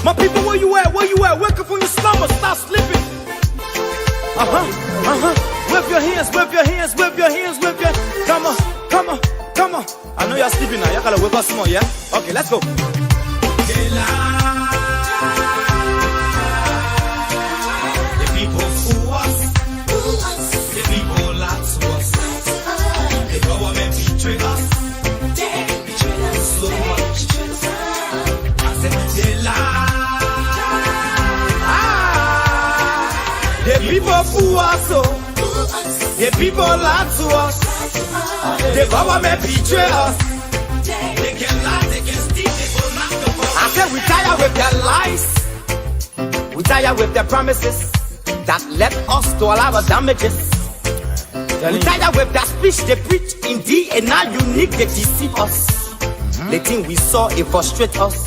My people, where you at? Where you at? Wake up from your slumber, stop sleeping. Wave your hands, wave your hands, wave your hands, wave your. Come on, come on, come on. I know you're sleeping now. You gotta wake up some more, yeah? Okay, let's go. The people fool us. The people lie to us. The government betray us. They betray us so much. I said they lie. The people fool us, oh. The people lie to us. The government betray us. They can lie, they can steal, they will not go. I said we tired with their lies. We tired with their promises that led us to all our damages. We tired with their speech they preach indeed, and now unique they deceive us. The thing we saw, it frustrate us.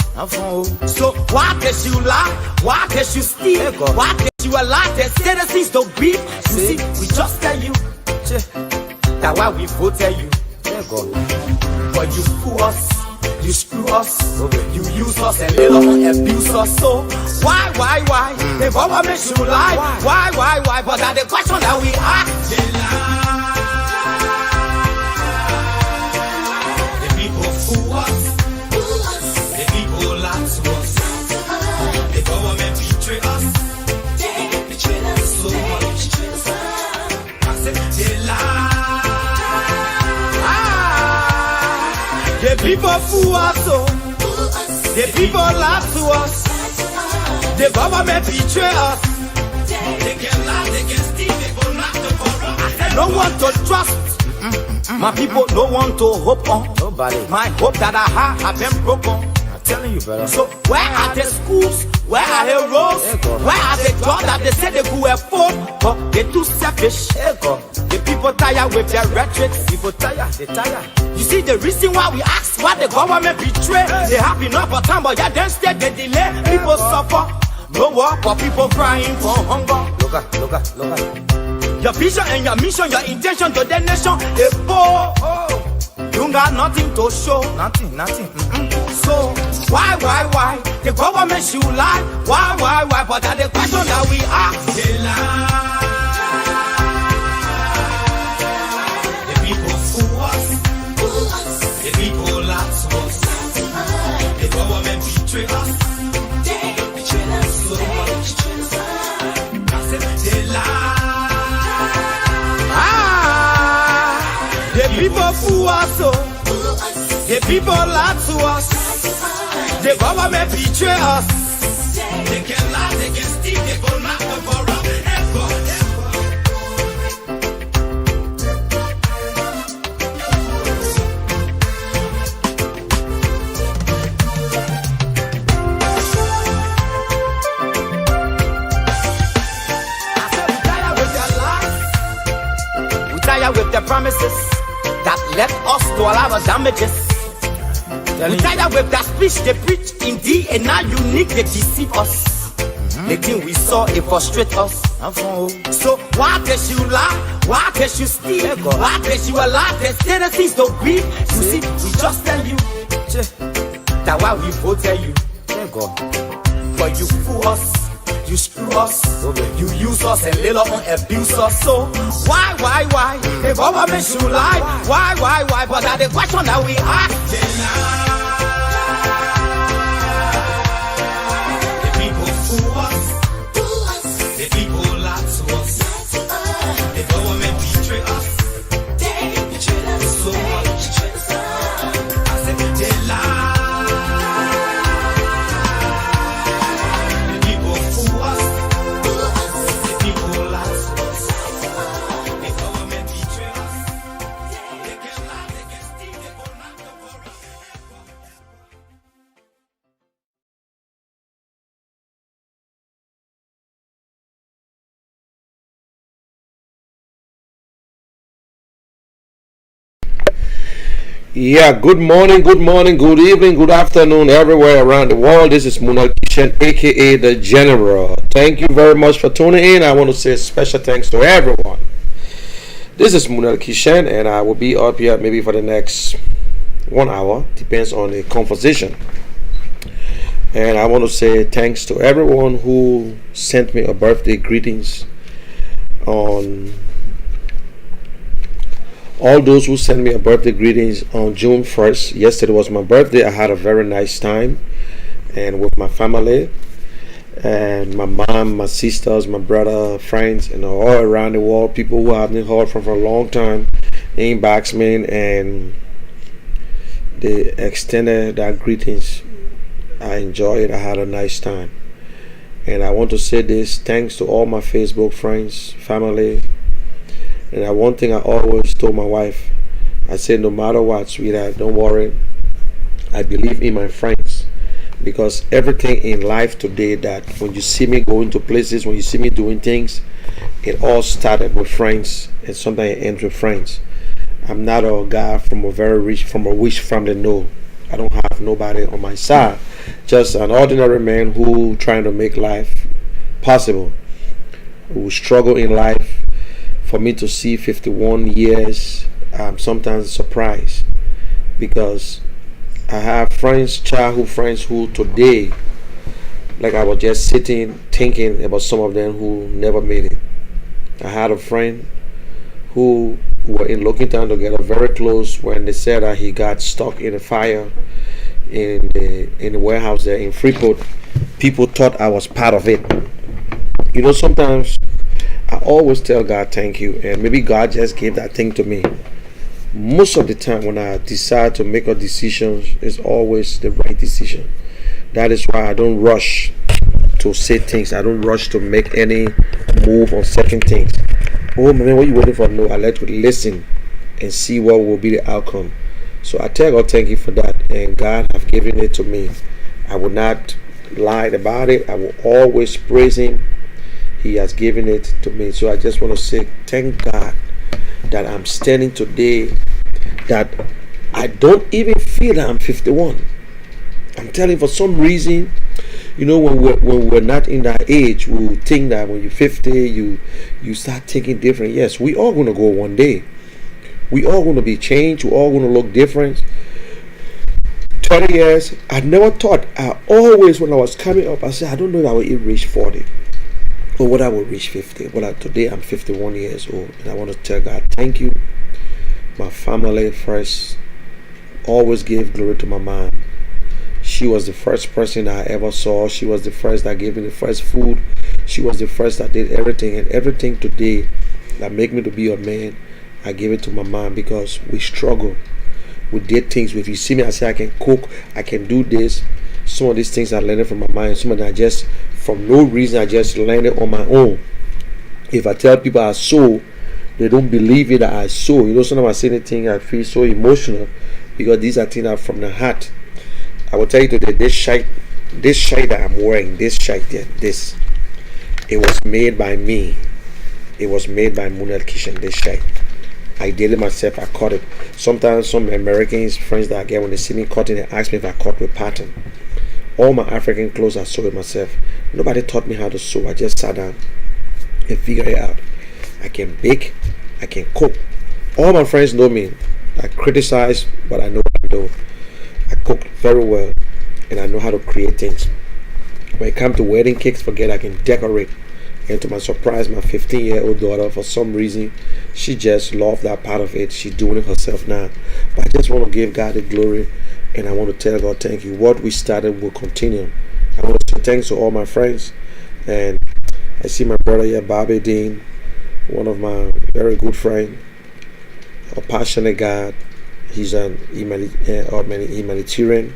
So why can't you lie? Why can't you steal? Why can't you allow the citizens to beat? You see, we just tell you that why we voted you. But you fool us, you screw us, you use us and little abuse us. So why? The government should lie. Why? But that's the question that we ask. They lie. The people fool us. The people lie to us. The government betray us. They betray us so much. I said they lie. The people fool us, oh. The people lie to us. The government betray us. They can lie, they can steal, they will not the corrupt. No one to trust. My people, no one to hope on. Nobody. My hope that I have been broken. I'm telling you, brother. So where are the schools? Where are the roads? Where are the jobs that they said they could afford? But they're too selfish. The people tired with their rhetoric. People tired, they tired. You see the reason why we ask why the government betray. They have enough of time, but yeah, then instead they delay. People suffer. No work, but people crying for hunger. Look at. Your vision and your mission, your intention to the nation, they poor. You got nothing to show. Nothing. So why? The government should lie. Why? But that's the question that we ask. They lie. The people fool us. The people lie to us. The government betray us. They betray us so much. I said they lie. The people fool us, oh. The people lie to us. The government betray us. They can lie, they can steal, they will not go for us. With their promises that led us to all our damages. We tired with that speech they preach indeed, and now unique they deceive us. The thing we saw, it frustrate us. So why can't you lie? Why can't you steal? Why can't you allow the citizens to grieve? You see, we just tell you that why we voted you. But you fool us. You screw us, you use us and little abuse us. So why? The government should lie. Why? But that's the question that we ask. The people fool us. The people lie to us. The government betray us. They betray us so much. I said they lie. Yeah, good morning, good evening, good afternoon, everywhere around the world. This is Munal Kishen, aka the General. Thank you very much for tuning in. I want to say special thanks to everyone. This is Munal Kishen, and I will be up here maybe for the next 1 hour, depends on the conversation. And I want to say thanks to everyone who sent me a birthday greetings on all those who sent me a birthday greetings on June 1st. Yesterday was my birthday. I had a very nice time and with my family and my mom, my sisters, my brother, friends, and all around the world, people who I've been heard from for a long time, inbox me and they extended their greetings. I enjoyed it. I had a nice time. And I want to say this thanks to all my Facebook friends, family. And one thing I always told my wife, I said, no matter what, sweetheart, don't worry. I believe in my friends. Because everything in life today, that when you see me going to places, when you see me doing things, it all started with friends. And sometimes it ends with friends. I'm not a guy from a rich family. No, I don't have nobody on my side. Just an ordinary man who trying to make life possible, who struggle in life. For me to see 51 years, I'm sometimes surprised because I have friends, childhood friends who today, like I was just sitting thinking about some of them who never made it. I had a friend who were in Looking Town together, very close, when they said that he got stuck in a fire in the warehouse there in Freeport. People thought I was part of it. You know, sometimes I always tell God thank you, and maybe God just gave that thing to me. Most of the time when I decide to make a decision, it's always the right decision. That is why I don't rush to say things. I don't rush to make any move on certain things. Oh man, what you waiting for? No, I let you listen and see what will be the outcome. So I tell God thank you for that, and God have given it to me. I will not lie about it. I will always praise Him. He has given it to me. So I just want to say thank God that I'm standing today, that I don't even feel that I'm 51. I'm telling you, for some reason, you know, when we're not in that age, we think that when you're 50, you start thinking different. Yes, we all going to go one day. We all going to be changed. We all going to look different. 30 years, I never thought. I always, when I was coming up, I said, I don't know if I will even reach 40. Or what I will reach 50. But today I'm 51 years old. And I want to tell God, thank you. My family first. Always give glory to my mom. She was the first person I ever saw. She was the first that gave me the first food. She was the first that did everything. And everything today that make me to be a man, I give it to my mom, because we struggle. We did things. If you see me, I say I can cook, I can do this. Some of these things I learned from my mind. Some of them I just, from no reason, I just learned it on my own. If I tell people I sew, they don't believe it that I sew. You know, sometimes I say anything, I feel so emotional, because these are things that are from the heart. I will tell you today, this shirt that I'm wearing, this shirt here, this, it was made by me. It was made by Munel Kitchen, this shirt. I did it myself. I cut it. Sometimes some Americans, friends that I get, when they see me cutting, they ask me if I cut with pattern. All my African clothes I sew it myself. Nobody taught me how to sew. I just sat down and figured it out. I can bake. I can cook. All my friends know me. I criticize, but I know what I do. I cook very well, and I know how to create things. When it comes to wedding cakes, forget I can decorate. And to my surprise, my 15-year-old daughter, for some reason, she just loved that part of it. She's doing it herself now. But I just want to give God the glory, and I want to tell God thank you. What we started will continue. I want to say thanks to all my friends. And I see my brother here, Bobby Dean, one of my very good friends, a passionate guy. He's an humanitarian.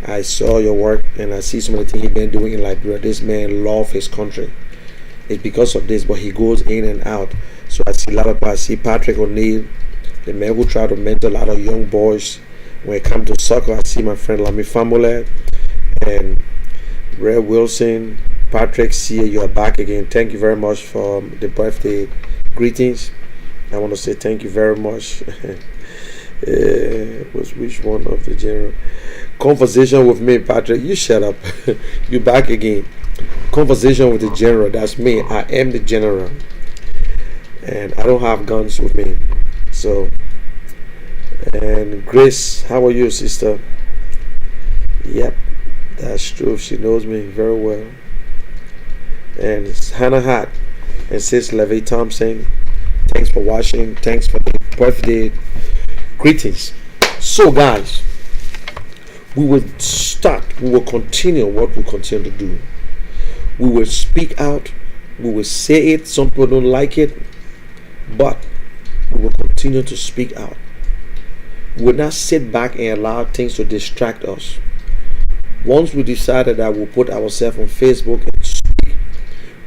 I saw your work, and I see some of the things he's been doing in Liberia. This man loves his country. It's because of this, but he goes in and out. So I see a lot of people. I see Patrick O'Neill, the man who try to mentor a lot of young boys. When it comes to soccer, I see my friend Lami Famule and Ray Wilson. Patrick, see you are back again. Thank you very much for the birthday greetings. I want to say thank you very much. Was which one of the general? Conversation with me, Patrick. You shut up. You back again. Conversation with the general. That's me. I am the general, and I don't have guns with me. So, and Grace, how are you, sister? Yep. That's true. She knows me very well. And it's Hannah Hart and Sis Levy Thompson. Thanks for watching. Thanks for the birthday greetings. So, guys, we will start. We will continue what we continue to do. We will speak out. We will say it. Some people don't like it, but we will continue to speak out. We will not sit back and allow things to distract us. Once we decided that we'll put ourselves on Facebook and speak,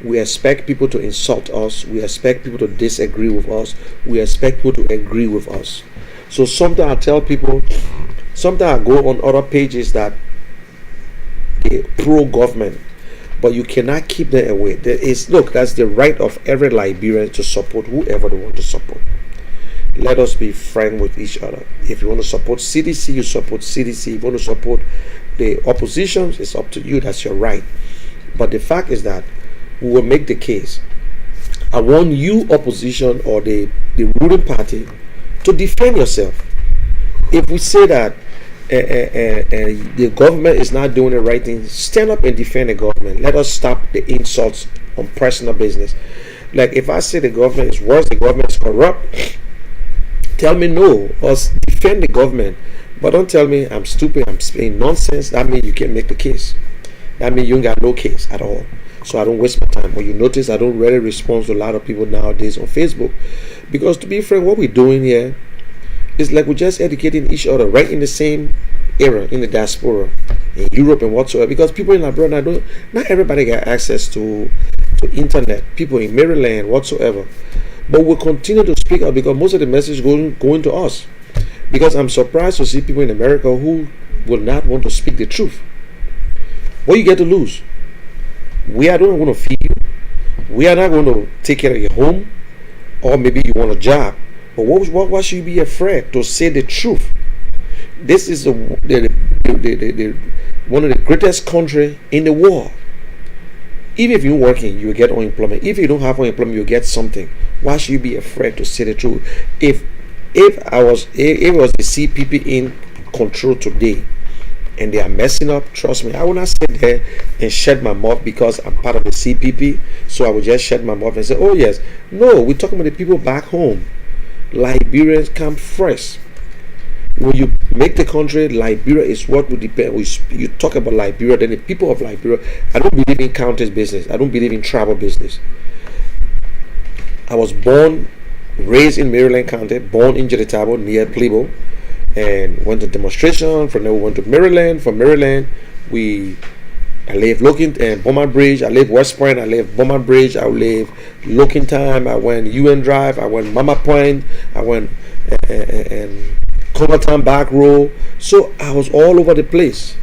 we expect people to insult us. We expect people to disagree with us. We expect people to agree with us. So sometimes I tell people, sometimes I go on other pages that they pro-government, but you cannot keep them away. Look, that's the right of every Liberian to support whoever they want to support. Let us be frank with each other. If you want to support CDC, you support CDC. If you want to support the opposition, it's up to you. That's your right. But the fact is that we will make the case. I want you, opposition or the ruling party, to defend yourself. If we say that the government is not doing the right thing, stand up and defend the government. Let us stop the insults on personal business. Like if I say the government is worse, the government is corrupt, tell me no, or defend the government. But don't tell me I'm stupid, I'm saying nonsense. That means you can't make the case. That means you ain't got no case at all. So I don't waste my time. But you notice I don't really respond to a lot of people nowadays on Facebook. Because to be frank, what we're doing here is like we're just educating each other right in the same era, in the diaspora, in Europe and whatsoever. Because people in Lrtn, not everybody got access to internet. People in Maryland, whatsoever. But we'll continue to speak out because most of the message going to us. Because I'm surprised to see people in America who will not want to speak the truth. What you get to lose? We are not going to feed you. We are not going to take care of your home. Or maybe you want a job. But why should you be afraid to say the truth? This is one of the greatest country in the world. Even if you're working, you get unemployment. If you don't have unemployment, you get something. Why should you be afraid to say the truth? If it was the CPP in control today and they are messing up, trust me, I will not sit there and shut my mouth because I'm part of the CPP. So I will just shut my mouth and say, oh yes. No, we're talking about the people back home. Liberians come first. When you make the country, Liberia is what would depend. You talk about Liberia, then the people of Liberia. I don't believe in counties business. I don't believe in tribal business. I was born, raised in Maryland County, born in Jeditabo near Plebo, and went to demonstration. From there we went to Maryland. From Maryland, I live Looking and Beaumont Bridge. I live West Point. I live Beaumont Bridge. I live Looking Time. I went UN Drive. I went Mama Point. I went and Congertown Back Row. So I was all over the place.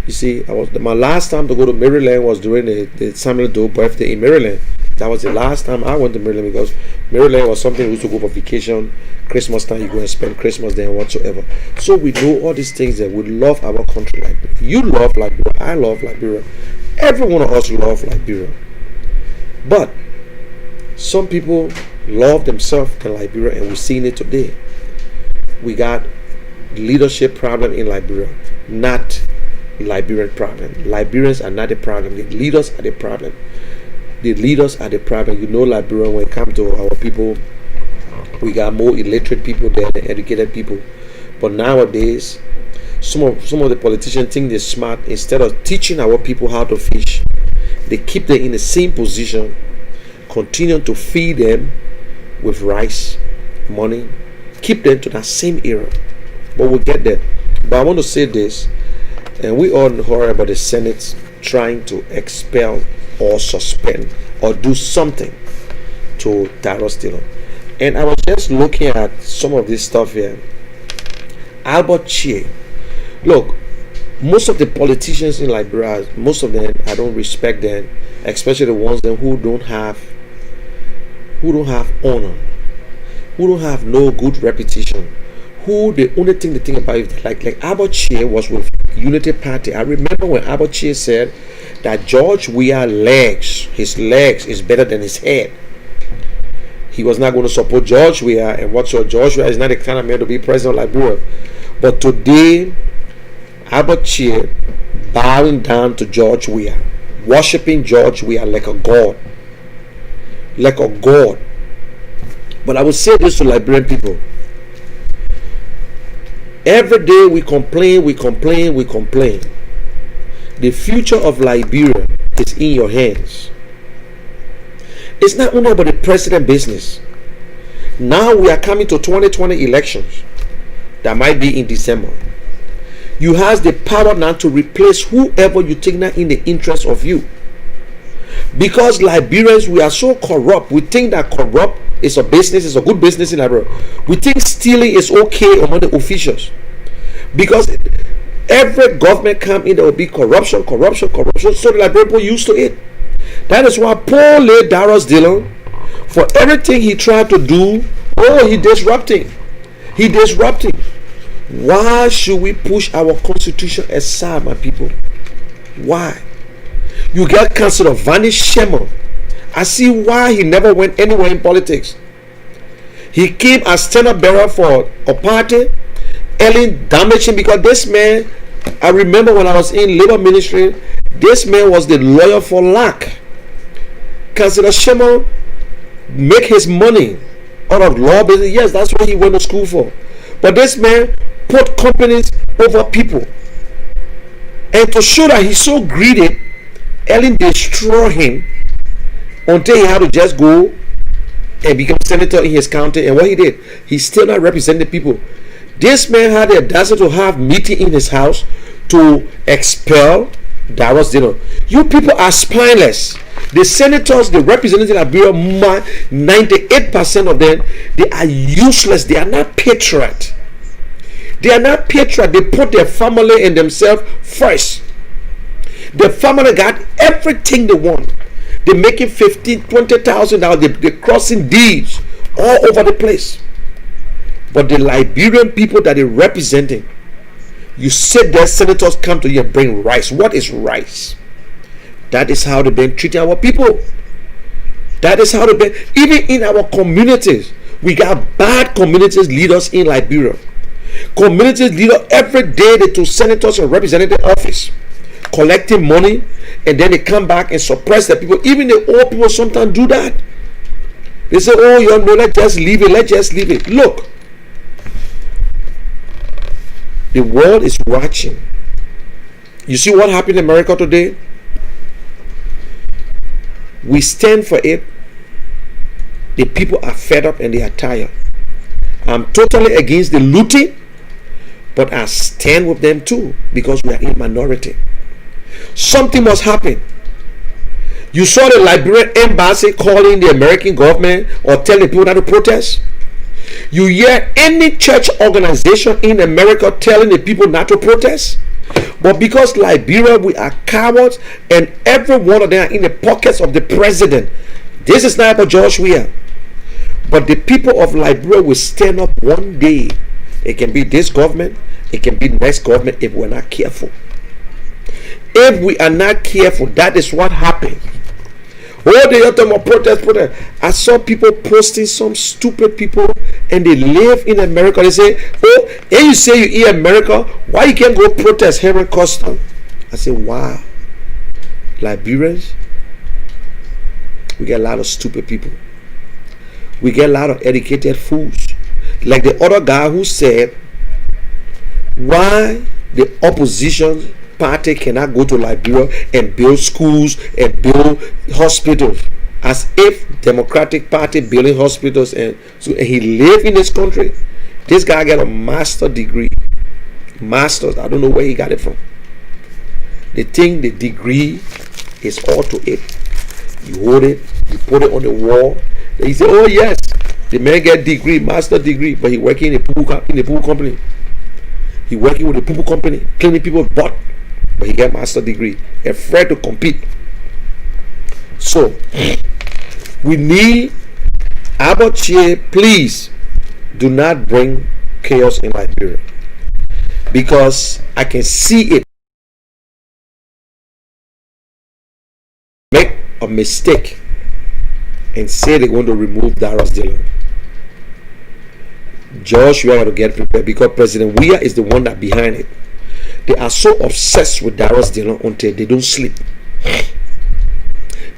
You see, my last time to go to Maryland was during the Samuel Doe birthday in Maryland. That was the last time I went to Maryland because Maryland was something we used to go for vacation. Christmas time, you go and spend Christmas there and whatsoever. So we know all these things that we love our country. Like you love Liberia, I love Liberia. Every one of us love Liberia. But some people love themselves in Liberia, and we're seeing it today. We got leadership problem in Liberia, not Liberian problem. Liberians are not the problem. The leaders are the problem. The leaders are the problem. You know, Liberia, when it comes to our people, we got more illiterate people than educated people. But nowadays, some of the politicians think they're smart. Instead of teaching our people how to fish, they keep them in the same position, continue to feed them with rice, money, keep them to that same era. But we'll get there. But I want to say this, and we all heard about the Senate trying to expel or suspend or do something to Tyrus Dillon. And I was just looking at some of this stuff here. Albert Chie. Look, most of the politicians in Liberia, most of them, I don't respect them, especially the ones who don't have honor, who don't have no good reputation, who the only thing they think about is like Albert Chie was with Unity Party. I remember when Albert Chie said that George Weah his legs is better than his head. He was not going to support George Weah, and whatsoever. George Weah is not the kind of man to be president of Liberia. But today, Albert Chie bowing down to George Weah, worshiping George Weah like a god. Like a god. But I will say this to Liberian people. Every day we complain. The future of Liberia is in your hands. It's not only about the president business. Now we are coming to 2020 elections that might be in December. You have the power now to replace whoever you think that in the interest of you. Because Liberians, we are so corrupt. We think that corrupt is a business, is a good business in Liberia. We think stealing is okay among the officials. Because every government come in, there will be corruption. So the Liberian people used to it. That is why Paul laid Darius Dillon for everything he tried to do. Oh, he disrupting. Why should we push our constitution aside, my people? Why? You get Councillor Vanish Shema. I see why he never went anywhere in politics. He came as standard bearer for a party. Ellen damaged him because this man, I remember when I was in labor ministry, this man was the lawyer for lack. Councillor Shema make his money out of law business. Yes, that's what he went to school for. But this man put companies over people. And to show that he's so greedy, Ellen destroyed him until he had to just go and become senator in his county. And what he did, he still not representing the people. This man had the audacity to have meeting in his house to expel Darius Dillon. You people are spineless. The senators, the representatives of Liberia, 98% of them, they are useless. They are not patriot. They put their family and themselves first. The family got everything they want. They're making $15,000, $20,000. They're crossing deeds all over the place. But the Liberian people that they're representing, you said their senators come to you and bring rice. What is rice? That is how they've been treating our people. That is how they've been. Even in our communities, we got bad communities leaders in Liberia. Communities leaders every day they to senators and representative office, collecting money, and then they come back and suppress the people. Even the old people sometimes do that. They say, oh, you know, let's just leave it. Look, the world is watching. You see what happened in America today? We stand for it. The people are fed up and they are tired. I'm totally against the looting, but I stand with them too because we are in minority. Something must happen. You saw the Liberian embassy calling the American government or telling people not to protest. You hear any church organization in America telling the people not to protest. But because Liberia, we are cowards and every one of them are in the pockets of the president. This is not about George Weah. But the people of Liberia will stand up one day. It can be this government, it can be next government if we're not careful. If we are not careful, that is what happens. Oh, they are talking about protest. I saw people posting, some stupid people, and they live in America. They say, oh, and you say you in America, why you can't go protest here in custom? I say, wow. Liberians, we get a lot of stupid people. We get a lot of educated fools. Like the other guy who said, why the opposition party cannot go to Liberia and build schools and build hospitals, as if Democratic Party building hospitals. And so he live in this country. This guy got a master degree. Masters, I don't know where he got it from. They think the degree is all to it. You hold it, you put it on the wall. He say, oh yes, the man get degree, master degree, but he working in a poo company. He working with a poo company, cleaning people's butt. But he get master degree, afraid to compete. So we need Abache, please do not bring chaos in Liberia, because I can see it. Make a mistake and say they're going to remove Darius Dillon. George, you have to get prepared, because President Weah is the one that behind it. They are so obsessed with Darius Dillon until they don't sleep.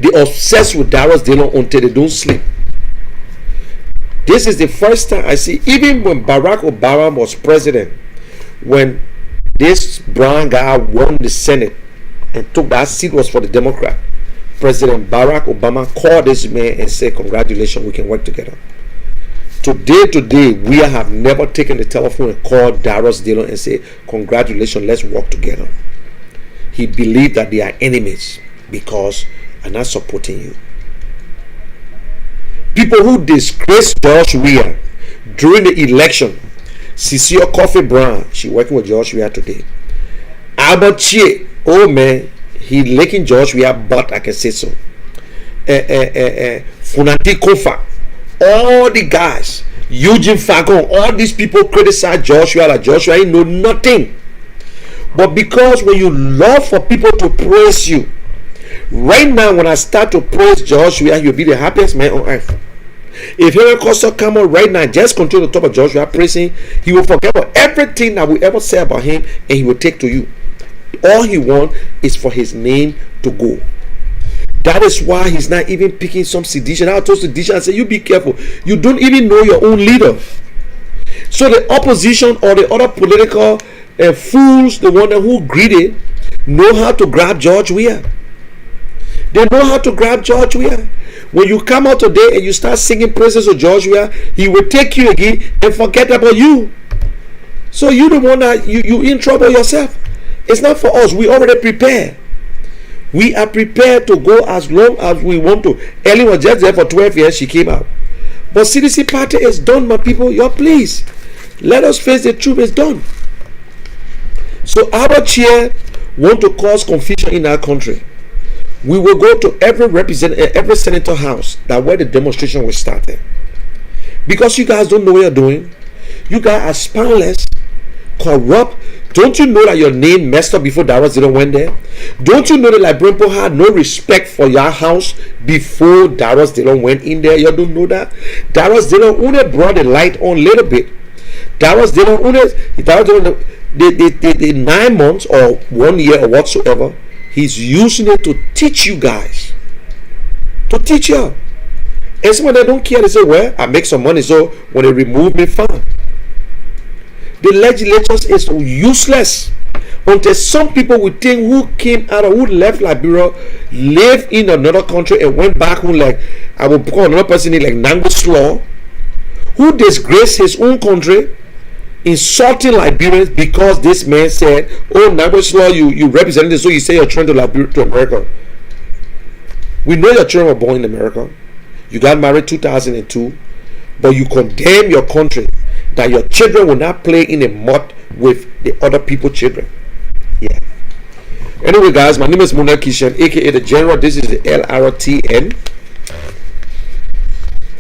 They obsessed with Darius Dillon until they don't sleep. This is the first time I see, even when Barack Obama was president, when this brown guy won the Senate and took that seat was for the Democrat, President Barack Obama called this man and said, congratulations, we can work together. Today, we have never taken the telephone and called Darius Dillon and say, congratulations, let's work together. He believed that they are enemies because I'm not supporting you. People who disgrace George Weah during the election, Cecile Coffee Brown, she working with George Weah today. Albert Chie, oh man, he licking George Weah butt, I can say so. Funati Kofa, all the guys, Eugene Fagon, all these people criticize Joshua like Joshua ain't know nothing. But because when you love for people to praise you, right now when I start to praise Joshua, you'll be the happiest man on earth. If Henry Costa come on right now, just continue to talk about Joshua praising, he will forget about everything that we ever say about him and he will take to you. All he wants is for his name to go. That is why he's not even picking some sedition. I told sedition, I said, you be careful. You don't even know your own leader. So the opposition or the other political fools, the one who greedy, know how to grab George Weah. They know how to grab George Weah. When you come out today and you start singing praises of George Weah, he will take you again and forget about you. So you the one that you in trouble yourself. It's not for us. We already prepared. We are prepared to go as long as we want to. Ellen was just there for 12 years. She came out. But CDC party is done, my people. You're please. Let us face the truth. It's done. So our chair want to cause confusion in our country. We will go to every senator house that where the demonstration was started. Because you guys don't know what you're doing. You guys are spineless, corrupt. Don't you know that your name messed up before Darius Dillon went there? Don't you know that like Brimpo had no respect for your house before Darius Dillon went in there? You don't know that? Darius Dillon only brought the light on a little bit. Darius Dillon the 9 months or 1 year or whatsoever, he's using it to teach you guys. To teach you. And some of them don't care. They say, well, I make some money, so when they remove me, fine. The legislatures is useless until some people will think who came out of who left Liberia, lived in another country and went back home, like I will call another person in like Nango Slaw, who disgraced his own country, insulting Liberians because this man said, oh, Nango Slaw, you represent this, so you say you're trying to America. We know your children were born in America. You got married 2002, but you condemn your country that your children will not play in the mud with the other people's children. Yeah. Anyway, guys, my name is Munal Kishan, aka the General. This is the Lrtn,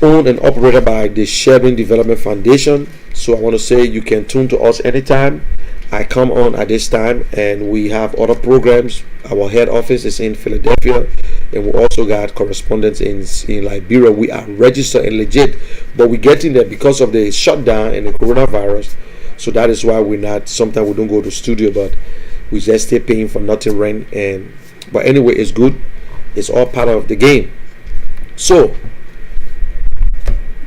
owned and operated by the Sharing Development Foundation. So I want to say you can tune to us anytime. I come on at this time, and we have other programs. Our head office is in Philadelphia, and we also got correspondents in Liberia. We are registered and legit, but we get in there because of the shutdown and the coronavirus. So that is why we're not. Sometimes we don't go to studio, but we just stay paying for nothing rent. But anyway, it's good. It's all part of the game. So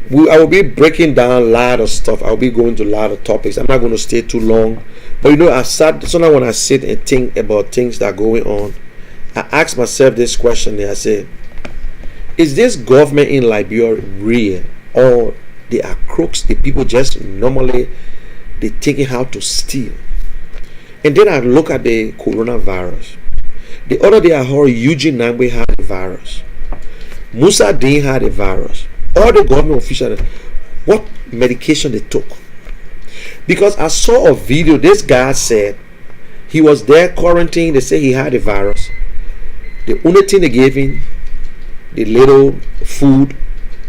I will be breaking down a lot of stuff. I'll be going to a lot of topics. I'm not going to stay too long. But you know, sometimes when I sit and think about things that are going on, I ask myself this question. I say, is this government in Liberia real, or they are crooks? The people just normally they thinking how to steal. And then I look at the coronavirus. The other day I heard Eugene Nangbe had the virus. Musa Dean had the virus. All the government officials, what medication they took. Because I saw a video, this guy said he was there quarantined. They say he had a virus. The only thing they gave him, the little food,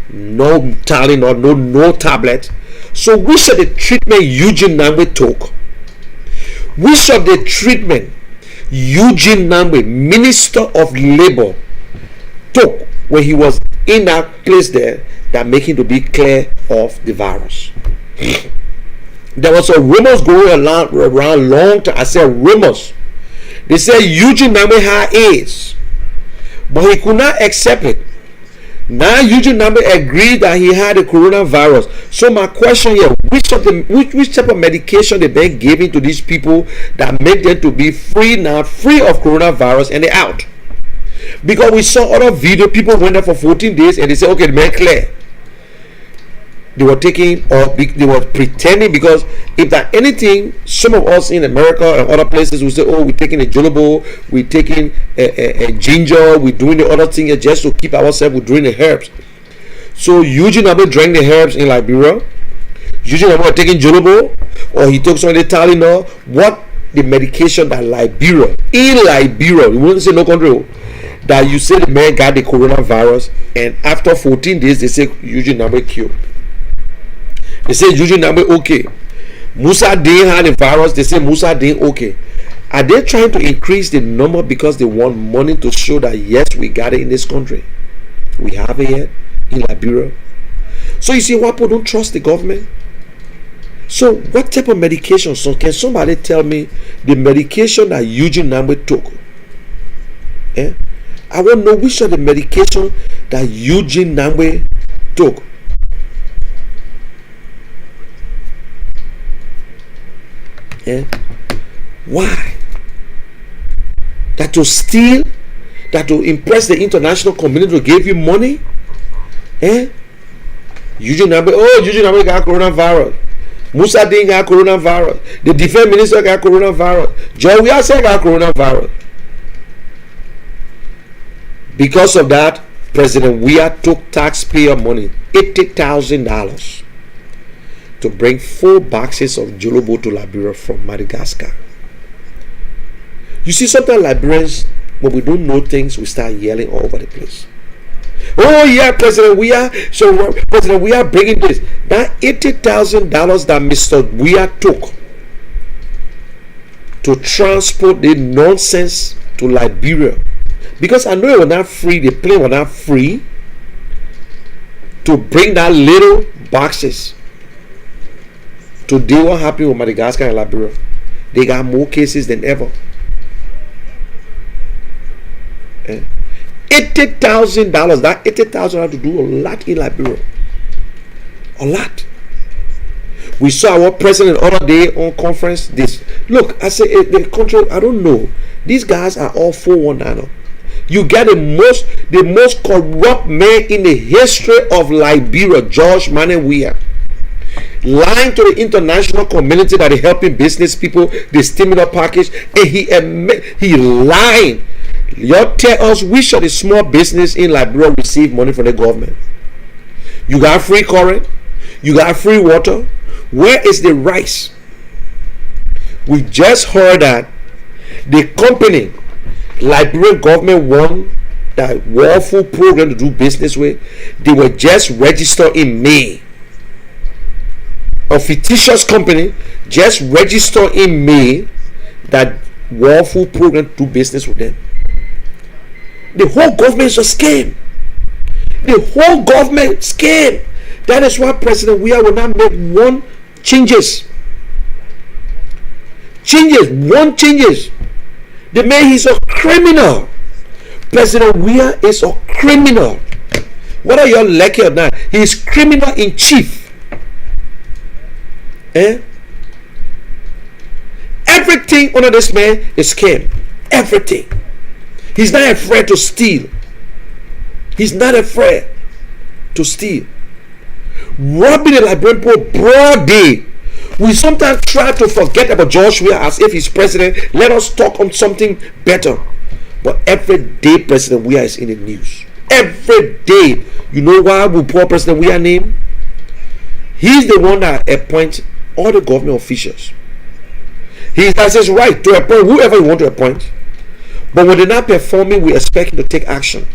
no Tylenol, no tablet. So which of the treatment Eugene Nangbe took? Which of the treatment Eugene Nangbe, Minister of Labor, took when he was in that place there that make him to be clear of the virus? There was a rumors going around long time. I said rumors. They said Eugene Name had AIDS, but he could not accept it. Now Eugene Name agreed that he had the coronavirus. So my question here: which type of medication they been giving to these people that make them to be free now, free of coronavirus, and they out? Because we saw other video, people went there for 14 days and they said, okay, the man clear. They were taking, or they were pretending, because if that anything, some of us in America and other places will say, oh, we're taking a jolobo, we're taking a ginger, we're doing the other thing just to keep ourselves, we're doing the herbs. So Eugene Name drank the herbs in Liberia. Eugene Name was taking jolobo, or he took some of the Tylenol. What the medication that Liberia, we wouldn't say no country, that you say the man got the coronavirus, and after 14 days they say Eugene Name cured. They say Eugene Name okay. Musa Din had the virus. They say Musa Din okay. Are they trying to increase the number because they want money to show that yes, we got it in this country? We have it here in Liberia. So you see why people don't trust the government? So what type of medication? So can somebody tell me the medication that Eugene Name took? I want to know which of the medication that Eugene Name took. Why? That to steal, that to impress the international community to give you money? Eugene Name, Eugene Name got coronavirus. Musa Din got coronavirus. The defense minister got coronavirus. Joe Weah got coronavirus. Because of that, President Weah took taxpayer money, $80,000, to bring 4 boxes of jolobo to Liberia from Madagascar. You see, sometimes Liberians, when we don't know things, we start yelling all over the place. Oh yeah, President Weah. So President Weah bringing this. That $80,000 that Mr. Weah took to transport the nonsense to Liberia, because I know it was not free. The plane was not free to bring that little boxes. Today, what happened with Madagascar and Liberia? They got more cases than ever. $80,000. That $80,000 had to do a lot in Liberia. A lot. We saw our president the other day on conference. This look, I say the country. I don't know. These guys are all 419. You get the most corrupt man in the history of Liberia, George Manneh Weah, lying to the international community that is helping business people, the stimulus package, and he lying. You tell us which of the small business in Liberia receive money from the government. You got free current, you got free water. Where is the rice? We just heard that the company Liberian government won that World Food Program to do business with. They were just registered in May. A fictitious company just registered in May that World Food Program to do business with them. The whole government is a scam. The whole government scam. That is why President Weah will not make one changes. One changes. The man is a criminal. President Weah is a criminal. What are you lucky or not? He is criminal in chief. Everything under this man is scam. Everything. He's not afraid to steal. He's not afraid to steal. Robbing the Liberian poor broad day. We sometimes try to forget about George Weah as if he's president. Let us talk on something better. But every day President Weah is in the news. Every day. You know why we pour President Weah's name? He's the one that appoints all the government officials. He has his right to appoint whoever he wants to appoint. But when they're not performing, we expect him to take action.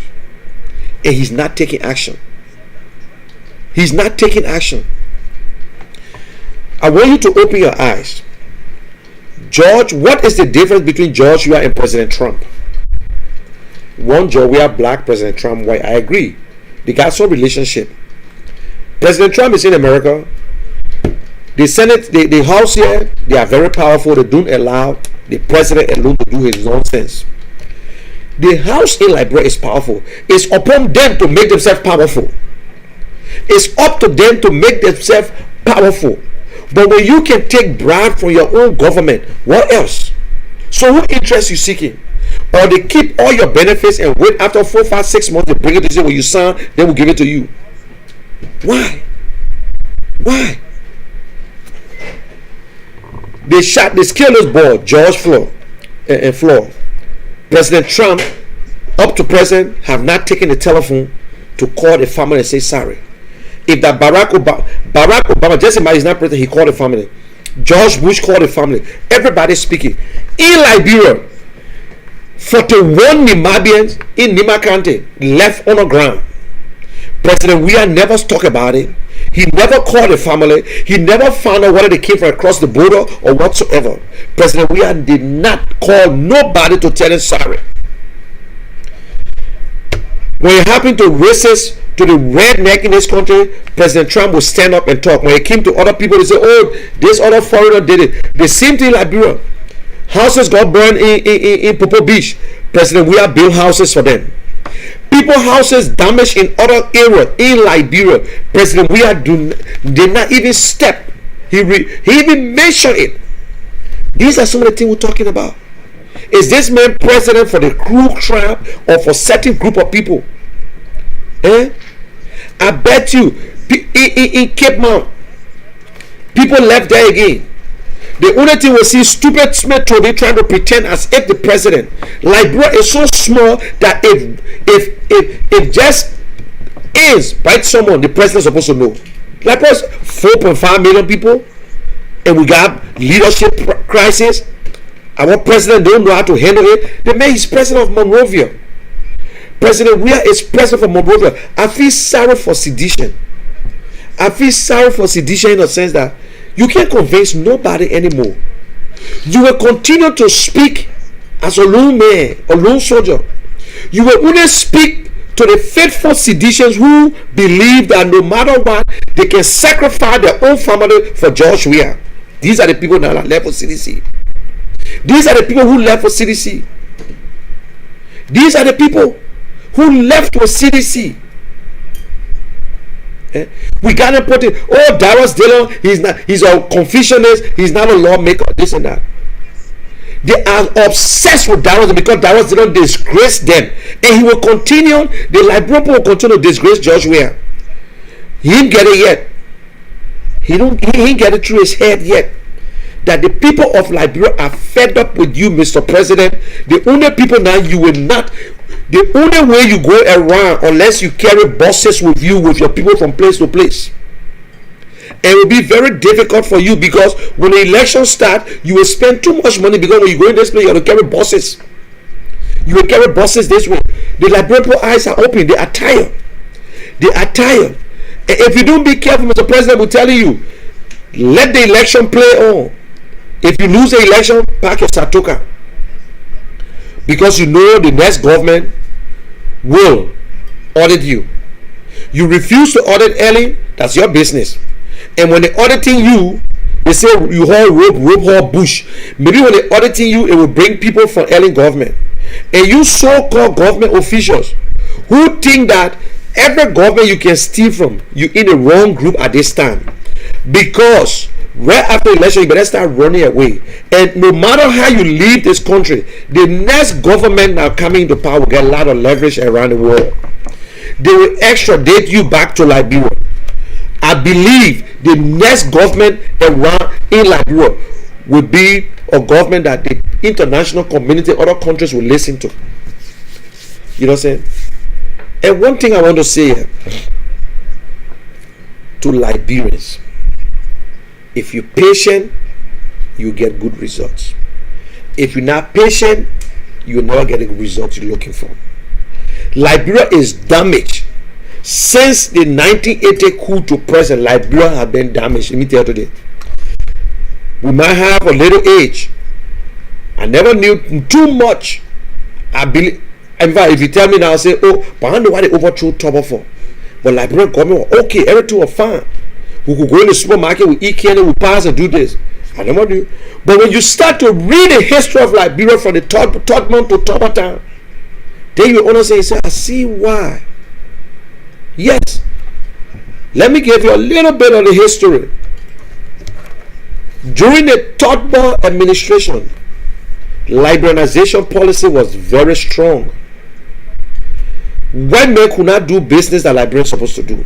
And he's not taking action. He's not taking action. I want you to open your eyes. George, what is the difference between George Weah and President Trump? One, George Weah black, President Trump white. I agree. They got some relationship. President Trump is in America. The Senate, the House here, they are very powerful. They don't allow the president alone to do his nonsense. The House in Liberia is powerful. It's upon them to make themselves powerful. It's up to them to make themselves powerful. But when you can take bribe from your own government, what else? So who interest you seeking? Or they keep all your benefits and wait after 4, 5, 6 months they bring it to you when you sign, they will give it to you. Why? Why? They killed this boy, George Floyd. President Trump, up to present, have not taken the telephone to call the family and say sorry. If that Barack Obama, just imagine he's not president, he called the family. George Bush called the family. Everybody speaking. In Liberia, 41 Namibians in Nima County left on the ground. President Weah never talked about it. He never called the family. He never found out whether they came from across the border or whatsoever. President Weah did not call nobody to tell him sorry. When it happened to racists, to the redneck in this country, President Trump would stand up and talk. When it came to other people, they say, oh, this other foreigner did it. The same thing in Liberia. Houses got burned in Popo Beach. President Weah built houses for them. People houses damaged in other areas in Liberia. President Weah did not even step. He even mentioned it. These are some of the things we're talking about. Is this man president for the crew tribe or for certain group of people? I bet you in Cape Mount, people left there again. The only thing we see stupid Smith Toby trying to pretend as if the president. Liberia is so small that if just is by someone, the president is supposed to know. Liberia is 4.5 million people, and we got leadership crisis. Our president don't know how to handle it. The man is president of Monrovia. President Weah is president for Monrovia. I feel sorry for sedition. I feel sorry for sedition in the sense that you can't convince nobody anymore. You will continue to speak as a lone man, a lone soldier. You will only speak to the faithful seditions who believe that no matter what, they can sacrifice their own family for George Weah. These are the people that are left for CDC. These are the people who left for CDC. These are the people who left with CDC. We gotta put it. Oh, Darius Dillon, he's a Confucianist, he's not a lawmaker, this and that. They are obsessed with Darius because Darius Dillon disgraced them, and he will continue. The Liberian will continue to disgrace George Weah. He didn't get it yet. He didn't get it through his head yet that the people of Liberia are fed up with you, Mr. President. The only people now you will not. The only way you go around, unless you carry buses with you, with your people from place to place, and it will be very difficult for you because when the election starts, you will spend too much money because when you go in this place, you have to carry buses. You will carry buses this way. The Liberian people eyes are open. They are tired. They are tired. And if you don't be careful, Mr. President will tell you, let the election play on. If you lose the election, pack your satoka. Because you know the next government will audit you. You refuse to audit early, that's your business. And when they're auditing you, they say you hold rope hold bush. Maybe when they're auditing you, it will bring people from early government. And you so-called government officials who think that every government you can steal from, you in the wrong group at this time. Because right after election, you better start running away. And no matter how you leave this country, the next government now coming into power will get a lot of leverage around the world. They will extradite you back to Liberia. I believe the next government around in Liberia will be a government that the international community, other countries will listen to. You know what I'm saying? And one thing I want to say here to Liberians: if you're patient, you get good results. If you're not patient, you'll never get the results you're looking for. Liberia is damaged. Since the 1980 coup to present, Liberia has been damaged. Let me tell you today. We might have a little age. I never knew too much. I believe. In fact, if you tell me now, I'll say, oh, but I don't know why they overthrew Tobo for. But Liberian government, okay, everything was fine. We could go in the supermarket, we eat candy, we pass and do this. I never do. But when you start to read the history of Liberia from the Todman to Tobertown, then you understand, say, I see why. Yes. Let me give you a little bit of the history. During the Todman administration, liberalization policy was very strong. White men could not do business that Liberians supposed to do.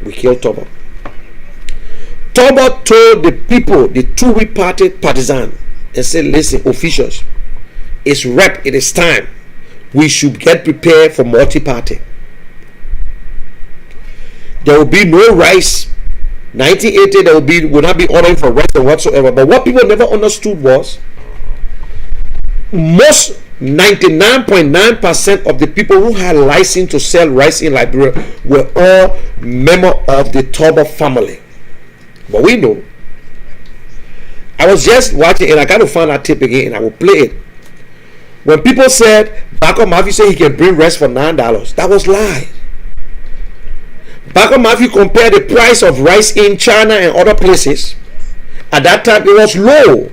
We killed Toba. Toba told the people, the two-week party partisan, and said, listen, officials, it's rep, it is time. We should get prepared for multi-party. There will be no rice. 1980, there will not be ordering for rice or whatsoever. But what people never understood was, most 99.9% of the people who had license to sell rice in Liberia were all members of the Toba family. But we know. I was just watching, and I got to find that tape again, and I will play it. When people said Bako Mafi said he can bring rice for $9, that was lie. Bako Mafi compared the price of rice in China and other places. At that time, it was low.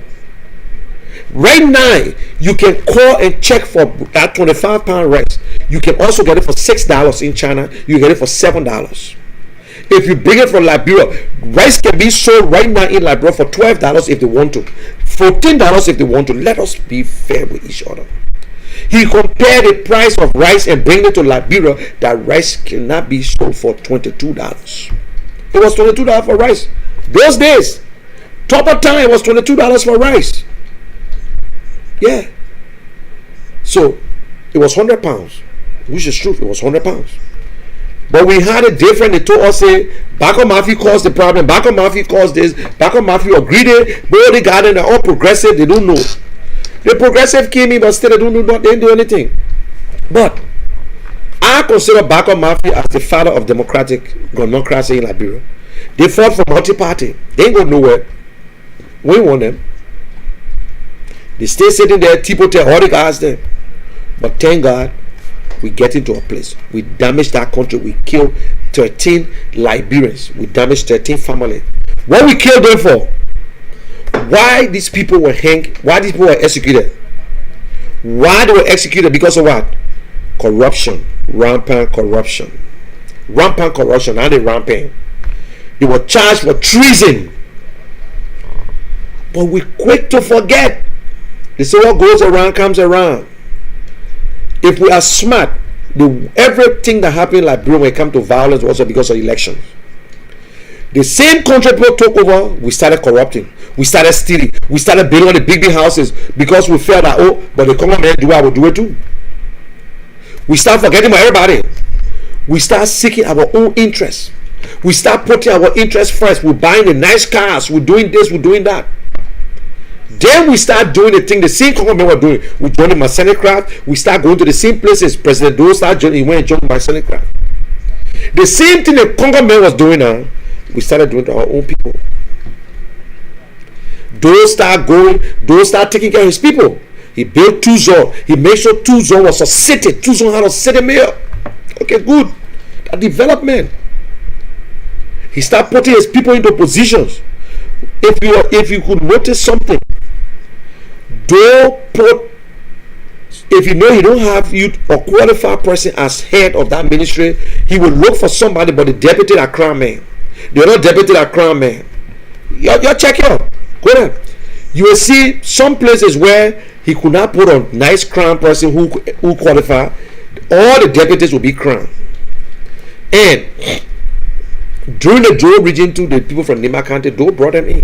Right now, you can call and check for that 25-pound rice. You can also get it for $6 in China. You get it for $7. If you bring it from Liberia, rice can be sold right now in Liberia for $12 if they want to, $14 if they want to. Let us be fair with each other. He compared the price of rice and bring it to Liberia that rice cannot be sold for $22. It was $22 for rice. Those days, Topper time, it was $22 for rice. Yeah. So it was 100 pounds, which is true. It was 100 pounds. But we had it different. They told us, say, Bako Mafi caused the problem. Bako Mafi caused this. Bako Mafi agreed it. But they got in, they're all progressive. They don't know. The progressive came in, but still they don't know. They didn't do anything. But I consider Bako Mafi as the father of democracy in Liberia. They fought for multi-party. They ain't go nowhere. We won them. They stay sitting there, people tell all the guys there. But thank God, we get into a place. We damage that country. We kill 13 Liberians. We damage 13 families. What we killed them for? Why these people were hanged? Why these people were executed? Why they were executed? Because of what? Corruption. Rampant corruption. Rampant corruption. Now they rampant. They were charged for treason. But we quick to forget. They say what goes around comes around. If we are smart, everything that happened in Liberia when it comes to violence was because of elections. The same country people took over, we started corrupting. We started stealing. We started building all the big houses because we felt that, oh, but the common man do it, I will do it too. We start forgetting about everybody. We start seeking our own interests. We start putting our interests first. We're buying the nice cars. We're doing this. We're doing that. Then we start doing the thing the same government were doing. We joined the Masonic craft. We start going to the same places. President Doe started joining. He went and joined the Masonic craft. The same thing the Congo man was doing now, we started doing to our own people. Doe started going. Doe started taking care of his people. He built Tuzon. He made sure Tuzon was a city. Tuzon had a city mayor. Okay, good. That development. He started putting his people into positions. If you could notice something, if you know you don't have a qualified person as head of that ministry, he will look for somebody but the deputy that crown man. They're not deputy that crown man. You check it out. Go there. You will see some places where he could not put a nice crown person who qualify. All the deputies will be crowned. And during the Joe region too, the people from Nima County, Joe brought them in.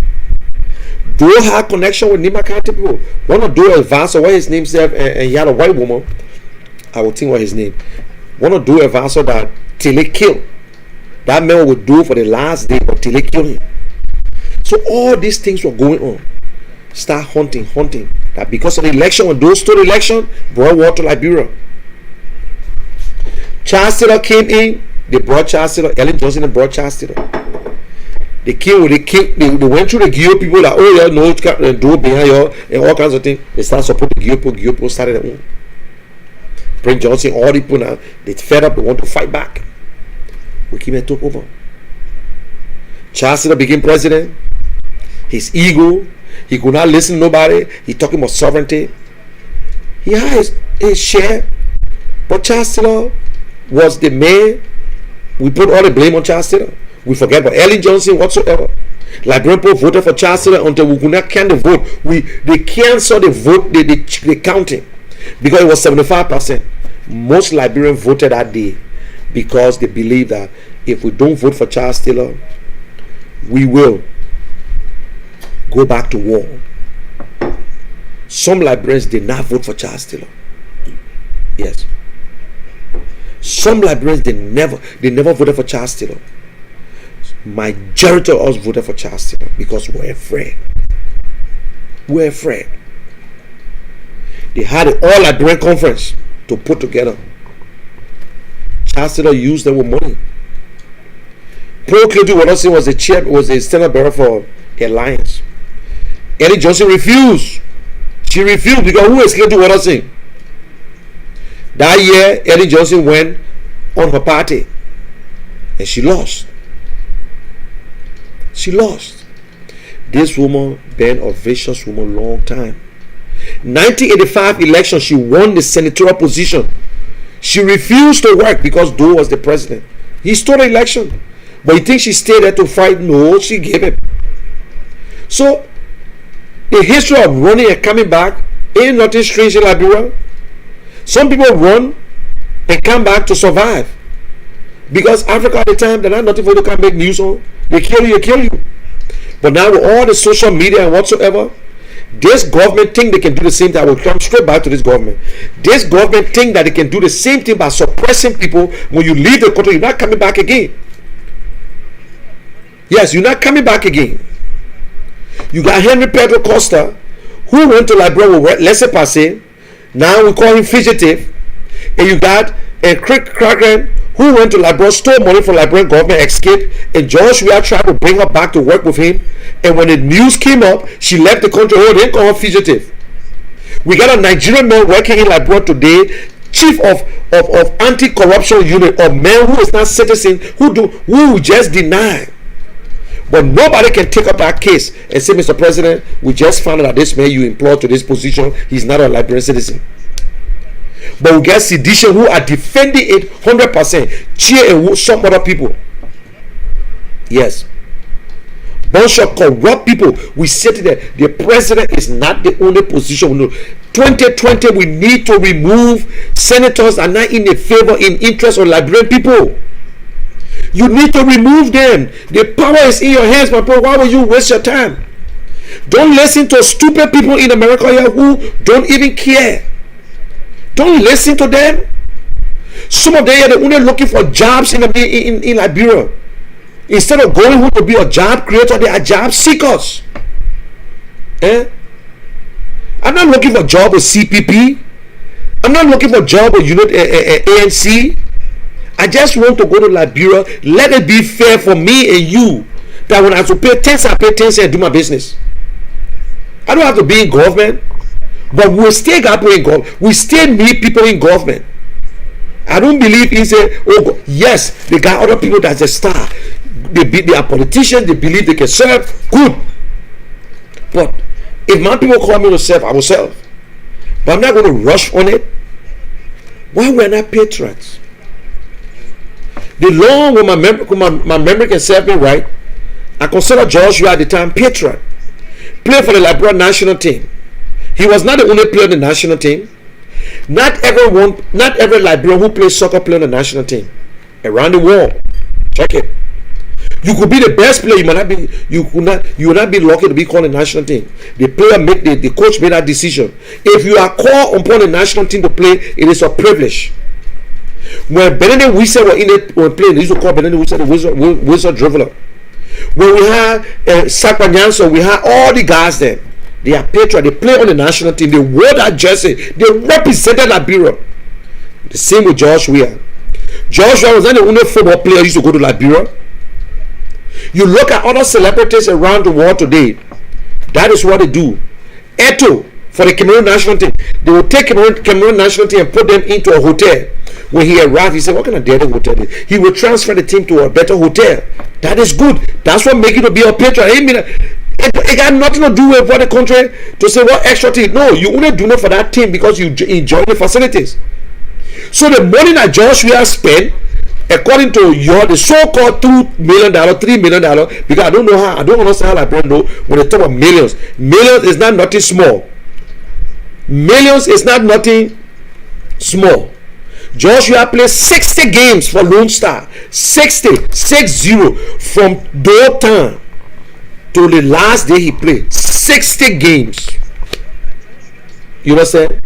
Joe had connection with Nima County people. One of Joe advanced, what his name said, and he had a white woman. I will think what his name. One of Joe advanced that till he killed. That man would do for the last day, but till he killed him. So all these things were going on. Start hunting. That because of the election, when those stole the election, brought war to Liberia. Charles Taylor came in. They brought Charles Taylor. Ellen Johnson brought Charles Taylor. They came with the king. They went through the Gio people that, oh yeah, no, do behind you and all kinds of things. They started supporting Gio people. Gio people started their own. Prince Johnson, all the people now, they fed up. They want to fight back. We came and took over. Charles Taylor became president. His ego, he could not listen to nobody. He talking about sovereignty. He had his share, but Charles Taylor was the man. We put all the blame on Charles Taylor. We forget about Ellen Johnson whatsoever. Liberian people voted for Charles Taylor until we could not count the vote. They canceled the vote, the counting, because it was 75%. Most Liberians voted that day because they believe that if we don't vote for Charles Taylor, we will go back to war. Some Liberians did not vote for Charles Taylor. Yes. Some Liberians they never voted for Charles Taylor. Majority of us voted for Charles Taylor because we're afraid. We're afraid. They had an all Liberian conference to put together. Charles Taylor used them with money. Paul Clayton was a Senate bearer for Alliance. Ellen Johnson refused. She refused because who is Clayton Watterson? That year, Ellen Johnson went on her party and she lost. She lost. This woman been a vicious woman long time. 1985 election, she won the senatorial position. She refused to work because Doe was the president. He stole the election. But you think she stayed there to fight? No, she gave it. So, the history of running and coming back ain't nothing strange in Liberia. Some people run and come back to survive. Because Africa at the time, they're not nothing for you to come make news on. They kill you, But now with all the social media and whatsoever, this government think they can do the same thing. I will come straight back to this government. This government think that they can do the same thing by suppressing people. When you leave the country, you're not coming back again. Yes, you're not coming back again. You got Henry Pedro Costa, who went to Liberia with laissez-passer. Now we call him fugitive. And you got Crick Kraken, who went to Liberia, stole money from Liberian government, escaped, and George Weah tried to bring her back to work with him. And when the news came up, she left the country. Oh, they call her fugitive. We got a Nigerian man working in Liberia today, chief of anti-corruption unit, a man who is not citizen, who just deny. But nobody can take up that case and say, Mr. President, we just found out that this man you employed to this position, he's not a Liberian citizen. But we get sedition who are defending it 100%. Cheer and some other people. Yes. Bunch of corrupt people. We said that the president is not the only position we know. 2020, we need to remove senators that are not in the favor, in interest of Liberian people. You need to remove them. The power is in your hands, my bro. Why would you waste your time? Don't listen to stupid people in America here who don't even care. Don't listen to them. Some of them are only looking for jobs in Liberia. Instead of going home to be a job creator, they are job seekers. I'm not looking for a job with CPP. I'm not looking for a job with ANC. I just want to go to Liberia. Let it be fair for me and you. That when I have to pay 10 cents, I pay 10 cents and do my business. I don't have to be in government. But we still got people in government. We still need people in government. I don't believe in say, oh yes, they got other people that's a star. They are politicians. They believe they can serve. Good. But if my people call me to serve, I will serve. But I'm not going to rush on it. Why we're not patriots? The long when my memory can serve me right, I consider George Weah at the time patriot. Played for the Liberian national team. He was not the only player on the national team. Not every Liberian who plays soccer play on the national team. Around the world. Check it. You could be the best player. You will not be lucky to be called the national team. The player the coach made that decision. If you are called upon the national team to play, it is a privilege. When Benedict Wise were playing, they used to call Benedict Wise the wizard dribbler. When we had Sakwanyanso, we had all the guys there. They are patriots. They play on the national team. They wore that jersey. They represented Liberia. The same with George Weah. George Weah was not the only football player who used to go to Liberia. You look at other celebrities around the world today. That is what they do. Eto, for the Cameroon national team, they will take Cameroon national team and put them into a hotel when he arrived, he said, what kind of dirty hotel is this? He will transfer the team to a better hotel. That is good. That's what make you to be a patron. I mean, it got nothing to do with what the country to say what extra thing. No, you only do it for that team because you enjoy the facilities. So the money that Joshua spent, according to the so-called $2 million, $3 million, because I don't understand how LeBron know when they talk about millions. Millions is not nothing small. Millions is not nothing small. Joshua played 60 games for Lone Star. 60 from Lrtn to the last day he played. 60 games. You understand?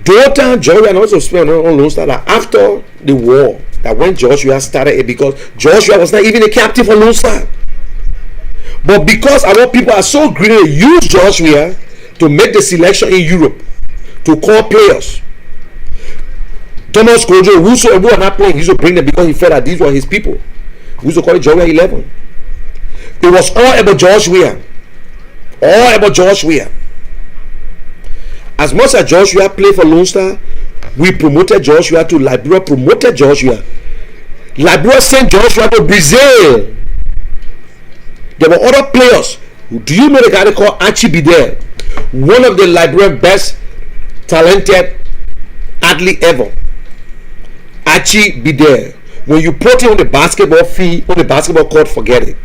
Lrtn, Joshua also spent on Lone Star that after the war, that when Joshua started it, because Joshua was not even a captain for Lone Star. But because our people are so greedy, use Joshua to make the selection in Europe, to call players. Thomas Kojo, whosoever were not playing, he used to bring them because he felt that these were his people. We used to call it Joshua 11. It was all about Joshua. All about Joshua. As much as Joshua played for Lone Star, we promoted Joshua to Liberia, promoted Joshua. Liberia sent Joshua to Brazil. There were other players. Do you know the guy they call Archie Bidel? One of the Liberian best talented athlete ever. Archie Bidel. When you put him on the basketball field, on the basketball court, forget it.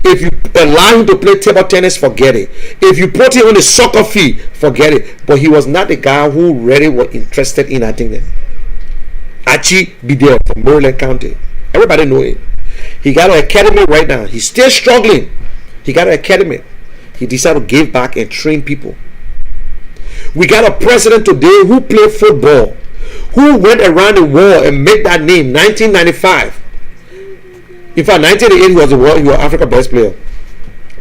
If you allow him to play table tennis, forget it. If you put him on the soccer field, forget it. But he was not the guy who really was interested in acting there. Archie Bidel from Maryland County. Everybody know it. He got an academy right now. He's still struggling. He got an academy. He decided to give back and train people. We got a president today who played football, who went around the world and made that name. 1995. In fact, 1988 he was Africa best player.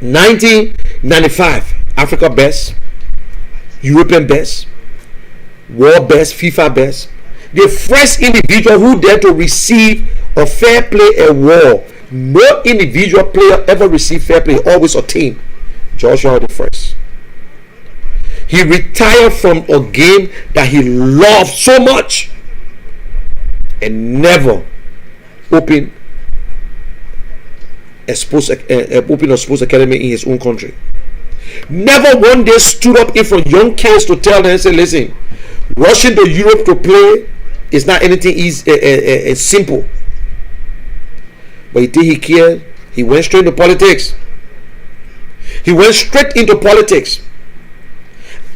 1995 Africa best, European best, world best, FIFA best. The first individual who dared to receive a fair play award. No individual player ever received fair play, always a team. Joshua the first. He retired from a game that he loved so much and never opened a sports academy in his own country. Never one day stood up in front of young kids to tell them and say, listen, rushing to Europe to play is not anything easy, simple. But he did, he cared. He went straight into politics. He went straight into politics.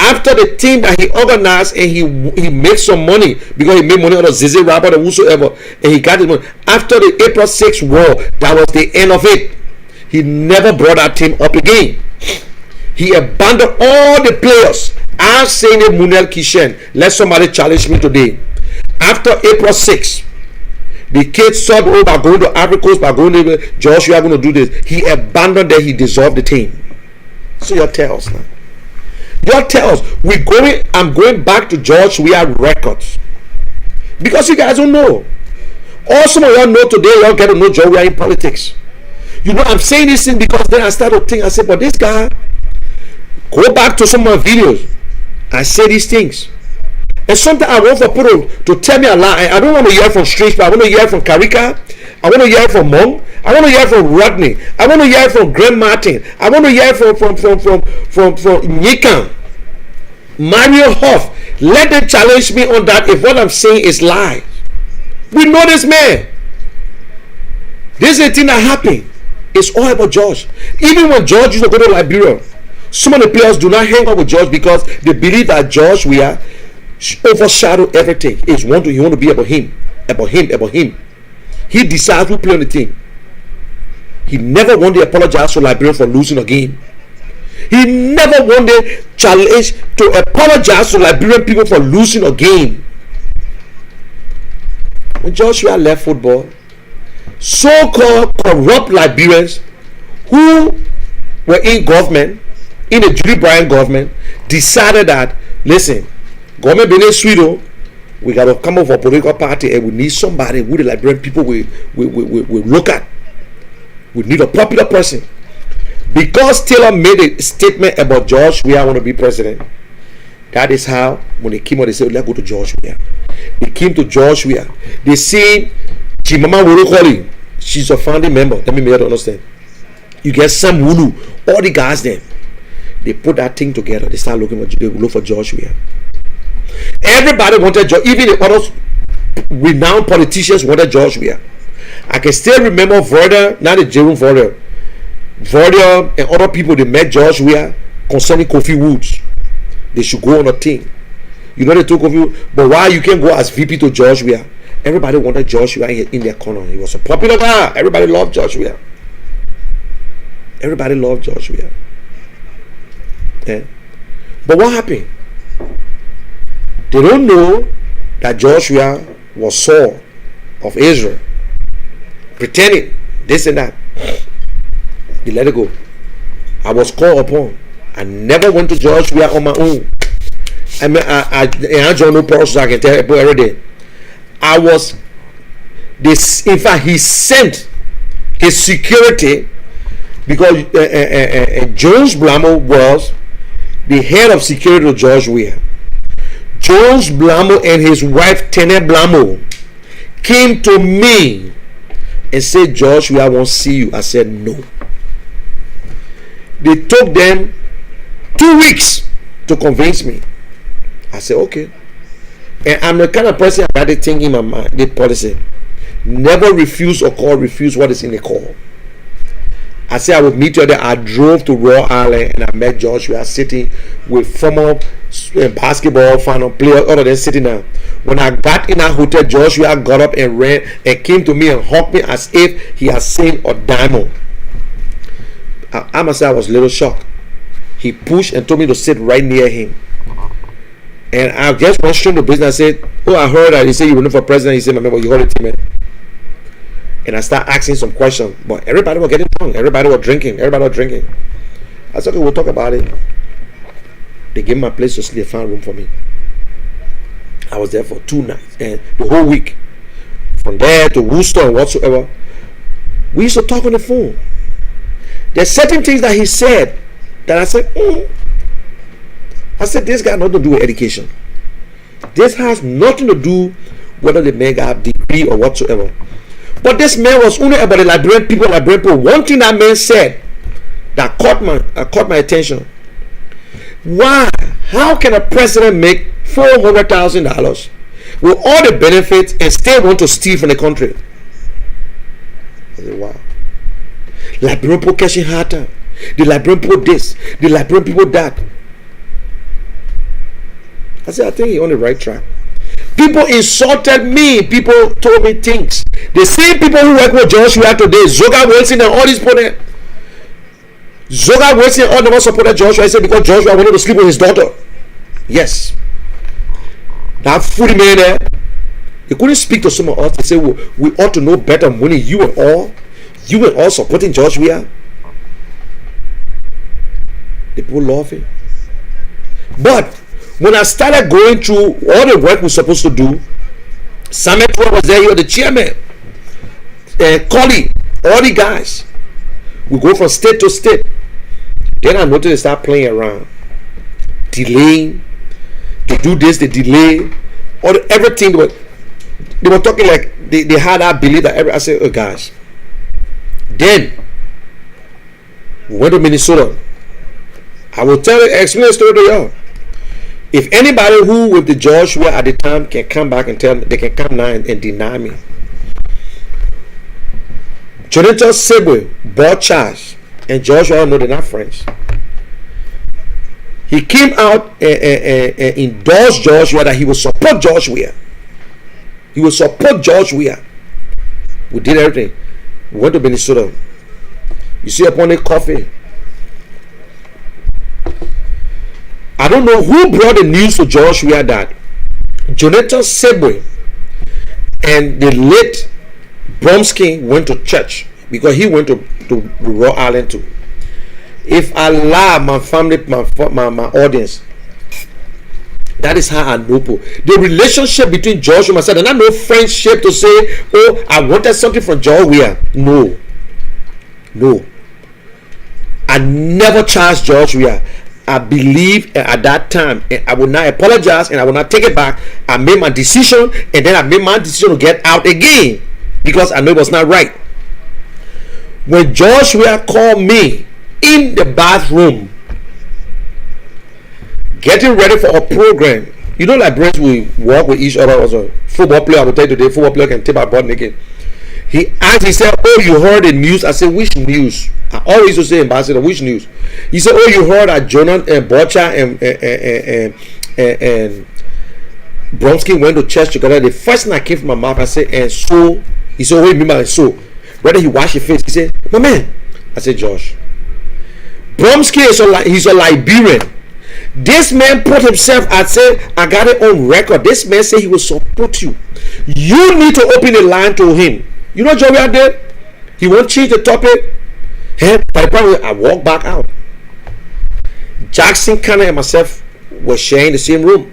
After the team that he organized and he made some money, because he made money out of Zizi Rapper and whosoever, and he got his money. After the April 6th war, that was the end of it. He never brought that team up again. He abandoned all the players. I've seen it, Munel Kishen. Let somebody challenge me today. After April 6th, the kids said, oh, by going to Ivory Coast, by going to Joshua, are going to do this. He abandoned that. He dissolved the team. So your tells now. Your tells. I'm going back to George. We have records. Because you guys don't know. All some of y'all know today, y'all get to know Joe. We are in politics. You know, I'm saying this thing because then I started to think, I said, but this guy, go back to some of my videos. I say these things. And sometimes I want for people to tell me a lie. I don't want to hear from Strange, but I want to hear from Karika. I want to hear from Mong. I want to hear from Rodney. I want to hear from Graham Martin. I want to hear from Nikan. Mario Hoff. Let them challenge me on that if what I'm saying is lie. We know this man. This is the thing that happened. It's all about George. Even when George used to go to Liberia, some of the players do not hang out with George because they believe that George will overshadow everything. He want to be about him. He decides who play on the team. He never wanted to apologize to Liberia for losing a game. He never wanted challenge to apologize to Liberian people for losing a game. When Joshua left football, so-called corrupt Liberians who were in government, in the Judy Bryant government, decided that, listen, government being sweet, we got to come up for a political party and we need somebody who the Liberian people will look at. We need a popular person. Because Taylor made a statement about George Weah want to be president, that is how, when they came out, they said, let's go to George Weah. They came to Joshua. They see Chimama Wolokoli. She's a founding member. Let me make you understand. You get Sam Wulu, all the guys there. They put that thing together. They start looking for, they look for Joshua. Everybody wanted Joshua. Even the other renowned politicians wanted Joshua. I can still remember Verder, not the Jerome Verder. Verder and other people, they met Joshua concerning Kofi Woods. They should go on a team. You know they took Kofi Woods, but why you can't go as VP to Joshua? Everybody wanted Joshua in their corner. He was a popular guy. Everybody loved Joshua. Everybody loved Joshua. Yeah. But what happened? They don't know that Joshua was Saul of Israel, pretending this and that. They let it go. I was called upon. I never went to Joshua on my own. I mean, I don't know process. I can tell people every day. I was this. In fact, he sent his security because Jones Blamo was the head of security of Joshua. Jones Blamo and his wife Tene Blamo came to me and said, Joshua, I won't see you. I said no. They took them 2 weeks to convince me. I said okay. And I'm the kind of person I had a thing in my mind, the policy. Never refuse a call, refuse what is in the call. I said I would meet you there. I drove to Rhode Island and I met Joshua sitting with former basketball final player, other than sitting there. When I got in that hotel, Joshua got up and ran and came to me and hugged me as if he had seen a diamond. I must say I was a little shocked. He pushed and told me to sit right near him. And I just went straight to business. I said, oh, I heard that. He said you were running for president. He said, my member, you heard it, man. And I started asking some questions. But everybody was getting drunk. Everybody was drinking. I said, okay, we'll talk about it. They gave me my place to sleep. They found room for me. I was there for 2 nights. And the whole week. From there to Worcester and whatsoever. We used to talk on the phone. There's certain things that he said that I said, I said, this got nothing to do with education. This has nothing to do whether the man got a degree or whatsoever. But this man was only about the Liberian people. One thing that man said that caught my attention. Why? How can a president make $400,000 with all the benefits and still want to steal from the country? I said, wow. Liberian people catching harder. The Liberian people this. The Liberian people that. I said, I think he's on the right track. People insulted me. People told me things. The same people who work with Joshua today, Zoga Wilson and all these people there. Zoga Wilson all never supported Joshua. I said because Joshua wanted to sleep with his daughter. Yes. That fool man there, he couldn't speak to some of us. They say we ought to know better money. You and all supporting Joshua. The people laughing. But when I started going through all the work we're supposed to do, Samuel was there, he was the chairman. Collie, all the guys. We go from state to state. Then I noticed they start playing around. Delaying. They do this, they delay. Everything. They were talking like they had that belief that I said, oh guys. Then we went to Minnesota. I will explain the story to y'all. If anybody who with the Joshua at the time can come back and tell me, they can come now and deny me. Jonathan Sebwe bought Charles and Joshua, no, they're not friends. He came out and endorsed Joshua that he would support Joshua. He would support Joshua. We did everything. We went to Minnesota. You see upon the coffee. I don't know who brought the news to Joshua that Jonathan Sebwe and the late Bromsky went to church because he went to Rhode Island too. If I lie, my family, my audience, that is how I know people. The relationship between Joshua and myself, and I know friendship to say, oh, I wanted something from Joshua. No. I never charged Joshua. I believe at that time, and I will not apologize and I will not take it back. I made my decision, and then I made my decision to get out again because I know it was not right. When Joshua called me in the bathroom, getting ready for a program, you know, like friends we walk with each other. As a football player, I will tell you today, football player can tip our butt naked. He asked, he said, "Oh, you heard the news?" I said, "Which news?" I always used to say, "Ambassador, which news?" He said, "Oh, you heard that Jonah and Bocha and Bromsky went to church together." The first thing that came from my mouth, I said, "And so?" He said, "What do you mean by so?" Whether he washed his face, he said, "My man." I said, "Josh, Bromsky he's a Liberian. This man put himself, I said, I got it on record. This man said he will support you. You need to open the line to him." You know Joey out there? He won't change the topic. Hey, by the time I walk back out, Jackson Cannon and myself were sharing the same room.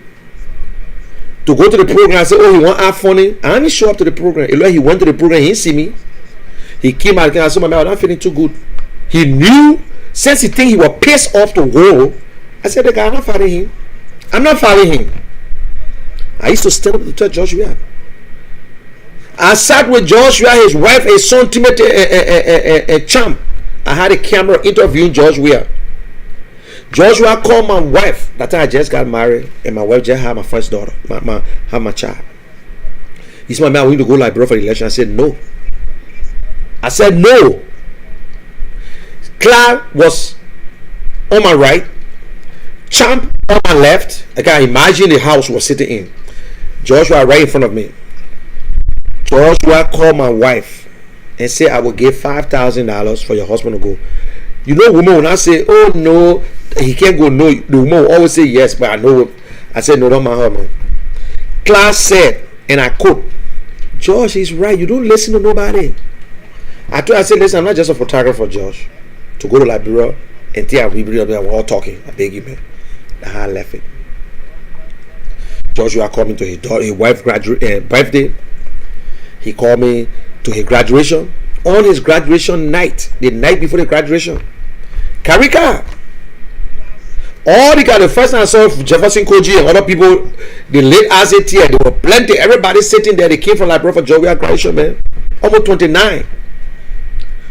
To go to the program, I said, "Oh, he want to have funny." I didn't show up to the program. He went to the program, he didn't see me. He came out and I said, "My man, I'm not feeling too good." He knew, since he think he was pissed off the world. I said, "The guy, I'm not fighting him. I'm not fighting him." I used to stand up to tell Joshua. I sat with Joshua, his wife, his son Timothy, a champ. I had a camera interviewing Joshua. Joshua called my wife. That time I just got married, and my wife just had my first daughter, my child. He said, "My man, we need to go like bro for the election." I said, "No." I said, "No." Clark was on my right, Champ on my left. I can imagine the house was sitting in. Joshua right in front of me. Joshua called my wife and said, "I will give $5,000 for your husband to go." You know, women will not say, "Oh no, he can't go." No, the woman will always say yes, but I know. I said, "No, don't mind her, man." Class said, and I quote, "Josh, he's right. You don't listen to nobody." I said, "Listen, I'm not just a photographer, Josh, to go to Liberia and think we're all talking. I beg you, man." That's how I left it. Joshua called me to his wife's birthday. He called me to his graduation. On his graduation night, the night before the graduation, Karika. All the first time I saw Jefferson Koji and other people, the late AZT, there were plenty. Everybody sitting there. They came from Liberia for Joshua graduation, man. Almost 29.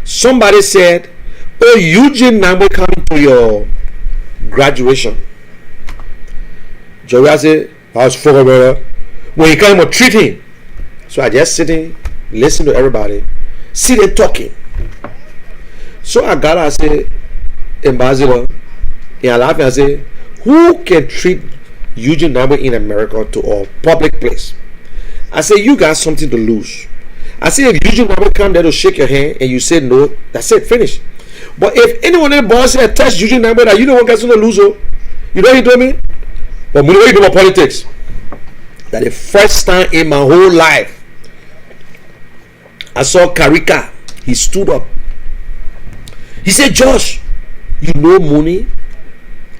Somebody said, "Oh, Eugene Nambo coming to your graduation." Joshua said, "I was full of when he came to treat him." So I just sitting, listen to everybody, see them talking. So I got, I said, "Ambassador," and I laughed and I said, "Who can treat Eugene Nambo in America to a public place?" I said, "You got something to lose." I said, "If Eugene Nambo come there to shake your hand and you say no, that's it, finish. But if anyone in the boss here touch Eugene Nambo, that you know what gets to lose, you know what he told me? But when you do my politics, that the first time in my whole life I saw Karika, he stood up. He said, "Josh, you know money?"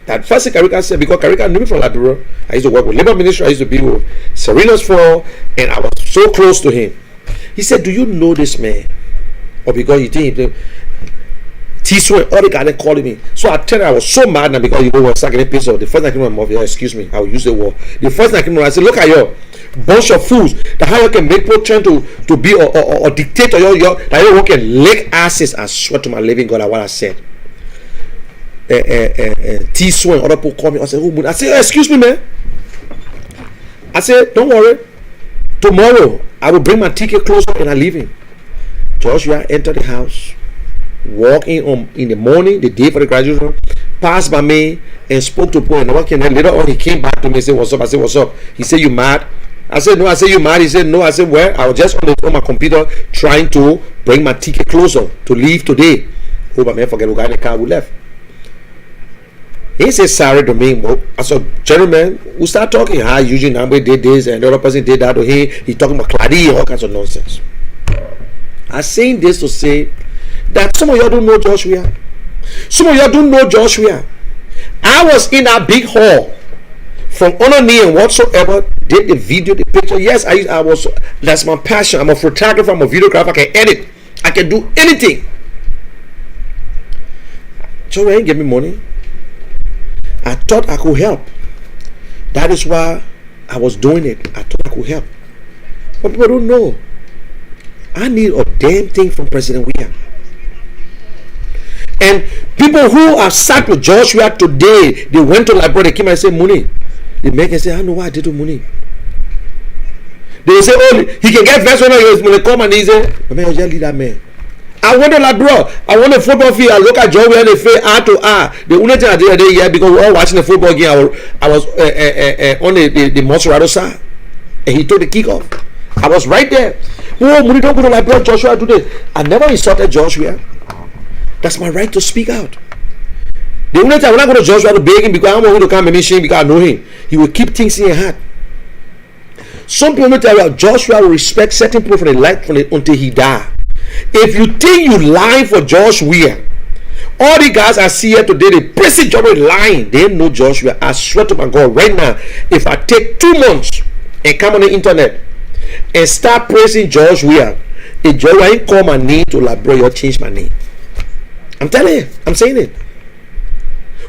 That first thing Karika said, because Karika knew me from Liberia. I used to work with Labor Ministry. I used to be with Serena's for, and I was so close to him. He said, "Do you know this man?" Or because you think T-Swing, all the guys that calling me. So I tell you, I was so mad now because you know when second episode, the first thing I came to my mouth, excuse me, I will use the word. The first thing I came to my mouth, I said, "Look at you, bunch of fools. That how you can make people trying to be a dictator, that you can lick asses." I swear to my living God at what I said. T-Swing, other people call me. I said, "Oh, I said, excuse me, man." I said, "Don't worry. Tomorrow I will bring my ticket closer and I leave him." Joshua entered the house, walked in the morning, the day for the graduation, passed by me and spoke to Paul. And then later on he came back to me and said, "What's up?" I said, "What's up?" He said, "You mad?" I said, "No." I said, "You mad?" He said, "No." I said, "Well, I was just on my computer trying to bring my ticket closer to leave today." Oh, but man, forget the guy in the car, we left. He said, "Sorry to me." I said, "Gentlemen, we start talking. How Eugene Nambo did this and the other person did that to him. He talking about Clady and all kinds of nonsense." I'm saying this to say that some of y'all don't know Joshua. Some of y'all don't know Joshua. I was in that big hall from honor me and whatsoever, did the video, the picture. Yes, I was. That's my passion. I'm a photographer. I'm a videographer. I can edit. I can do anything. Joshua ain't give me money. I thought I could help. That is why I was doing it. I thought I could help. But people don't know. I need a damn thing from President Weah. And people who are sat with Joshua today, they went to Liberia, they came and said, Money. They make and say, I know what I did to Money. They say, oh, he can get vexed when they come and he say, man, just leave that man. I went to Liberia. I went to football field. I look at Joshua and they play R to R. The only thing I did that year, because we were all watching the football game, I was on the Monserrado side. And he took the kickoff. I was right there. Oh, Money, don't go to Liberia. Joshua today. I never insulted Joshua. That's my right to speak out. The only time when I go to Joshua to beg him because I don't want him to come and mention him because I know him, he will keep things in your heart. Some people tell you Joshua will respect certain people from the life until he die. If you think you lying for Joshua, all the guys I see here today, they praise Joshua lying. They know Joshua. I swear to my God, right now, if I take 2 months and come on the internet and start praising Joshua, if Joshua ain't call my name to Liberia, you'll change my name. I'm telling you, I'm saying it.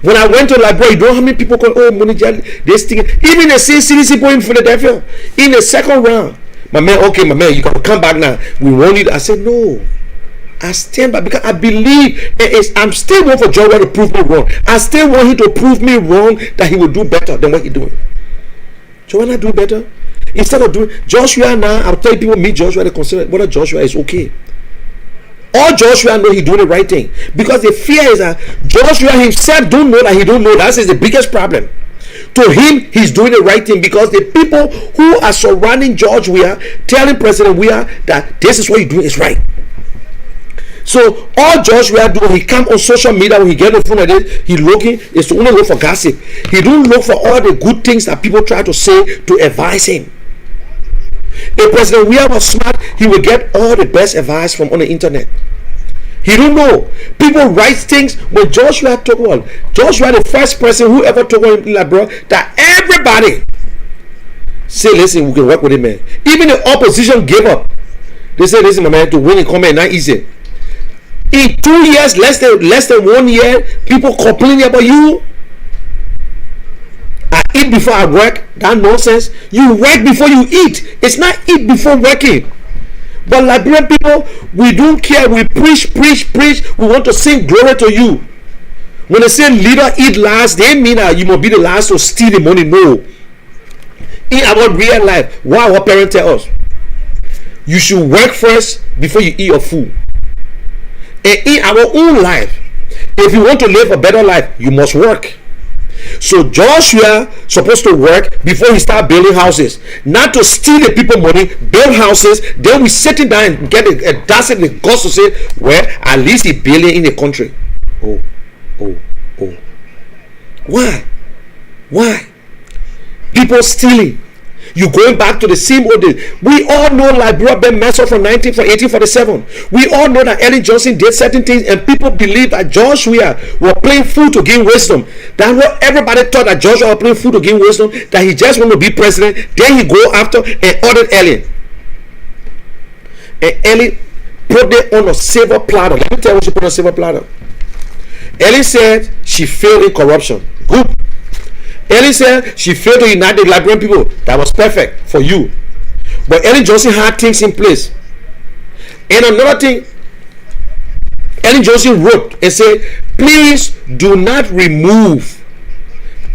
When I went to Liberia, you know how many people call, oh, Money, this thing. Even the same CDC boy in Philadelphia, in the second round, my man, you can come back now. We want you. I said, no. I stand by because I believe I'm still waiting for Joshua to prove me wrong. I still want him to prove me wrong that he will do better than what he's doing. Joshua not do better? Instead of doing Joshua now, I'll tell you people meet Joshua, they consider whether Joshua is okay. All Joshua know he doing the right thing. Because the fear is that Joshua himself don't know that he don't know. That is the biggest problem. To him, he's doing the right thing because the people who are surrounding George Weah, telling President Weah that this is what you're doing is right. So all George Weah do when he come on social media, when he get on the phone like this, he looking is to only look for gossip. He don't look for all the good things that people try to say to advise him. If President Weah was smart, he would get all the best advice from on the internet. He don't know. People write things. When Joshua took one, Joshua the first person who ever took one in Liberia, that everybody say, listen, we can work with him, man. Even the opposition gave up. They say, listen, my man, to win in comment not easy. In 2 years, less than 1 year, people complaining about you. I eat before I work. That nonsense. You work before you eat. It's not eat before working. But Liberian people, we don't care. We preach. We want to sing glory to you. When they say leader eat last, they mean that you must be the last to steal the money. No. In our real life, what our parents tell us, you should work first before you eat your food. And in our own life, if you want to live a better life, you must work. So Joshua supposed to work before he start building houses, not to steal the people money, build houses. Then we sitting down and get a dozen the gods to say, well, at least he building in the country. Oh. Why? People stealing. You going back to the same old days. We all know Liberia been messed up from 1847. We all know that Ellen Johnson did certain things, and people believe that Joshua was playing fool to gain wisdom. That's what everybody thought, that Joshua was playing fool to gain wisdom, that he just want to be president. Then he go after and ordered Ellen. And Ellen put it on a silver platter. Let me tell you what she put on a silver platter. Ellen said she failed in corruption. Good. Ellen said she failed to unite the Liberian people. That was perfect for you. But Ellen Johnson had things in place. And another thing, Ellen Johnson wrote and said, please do not remove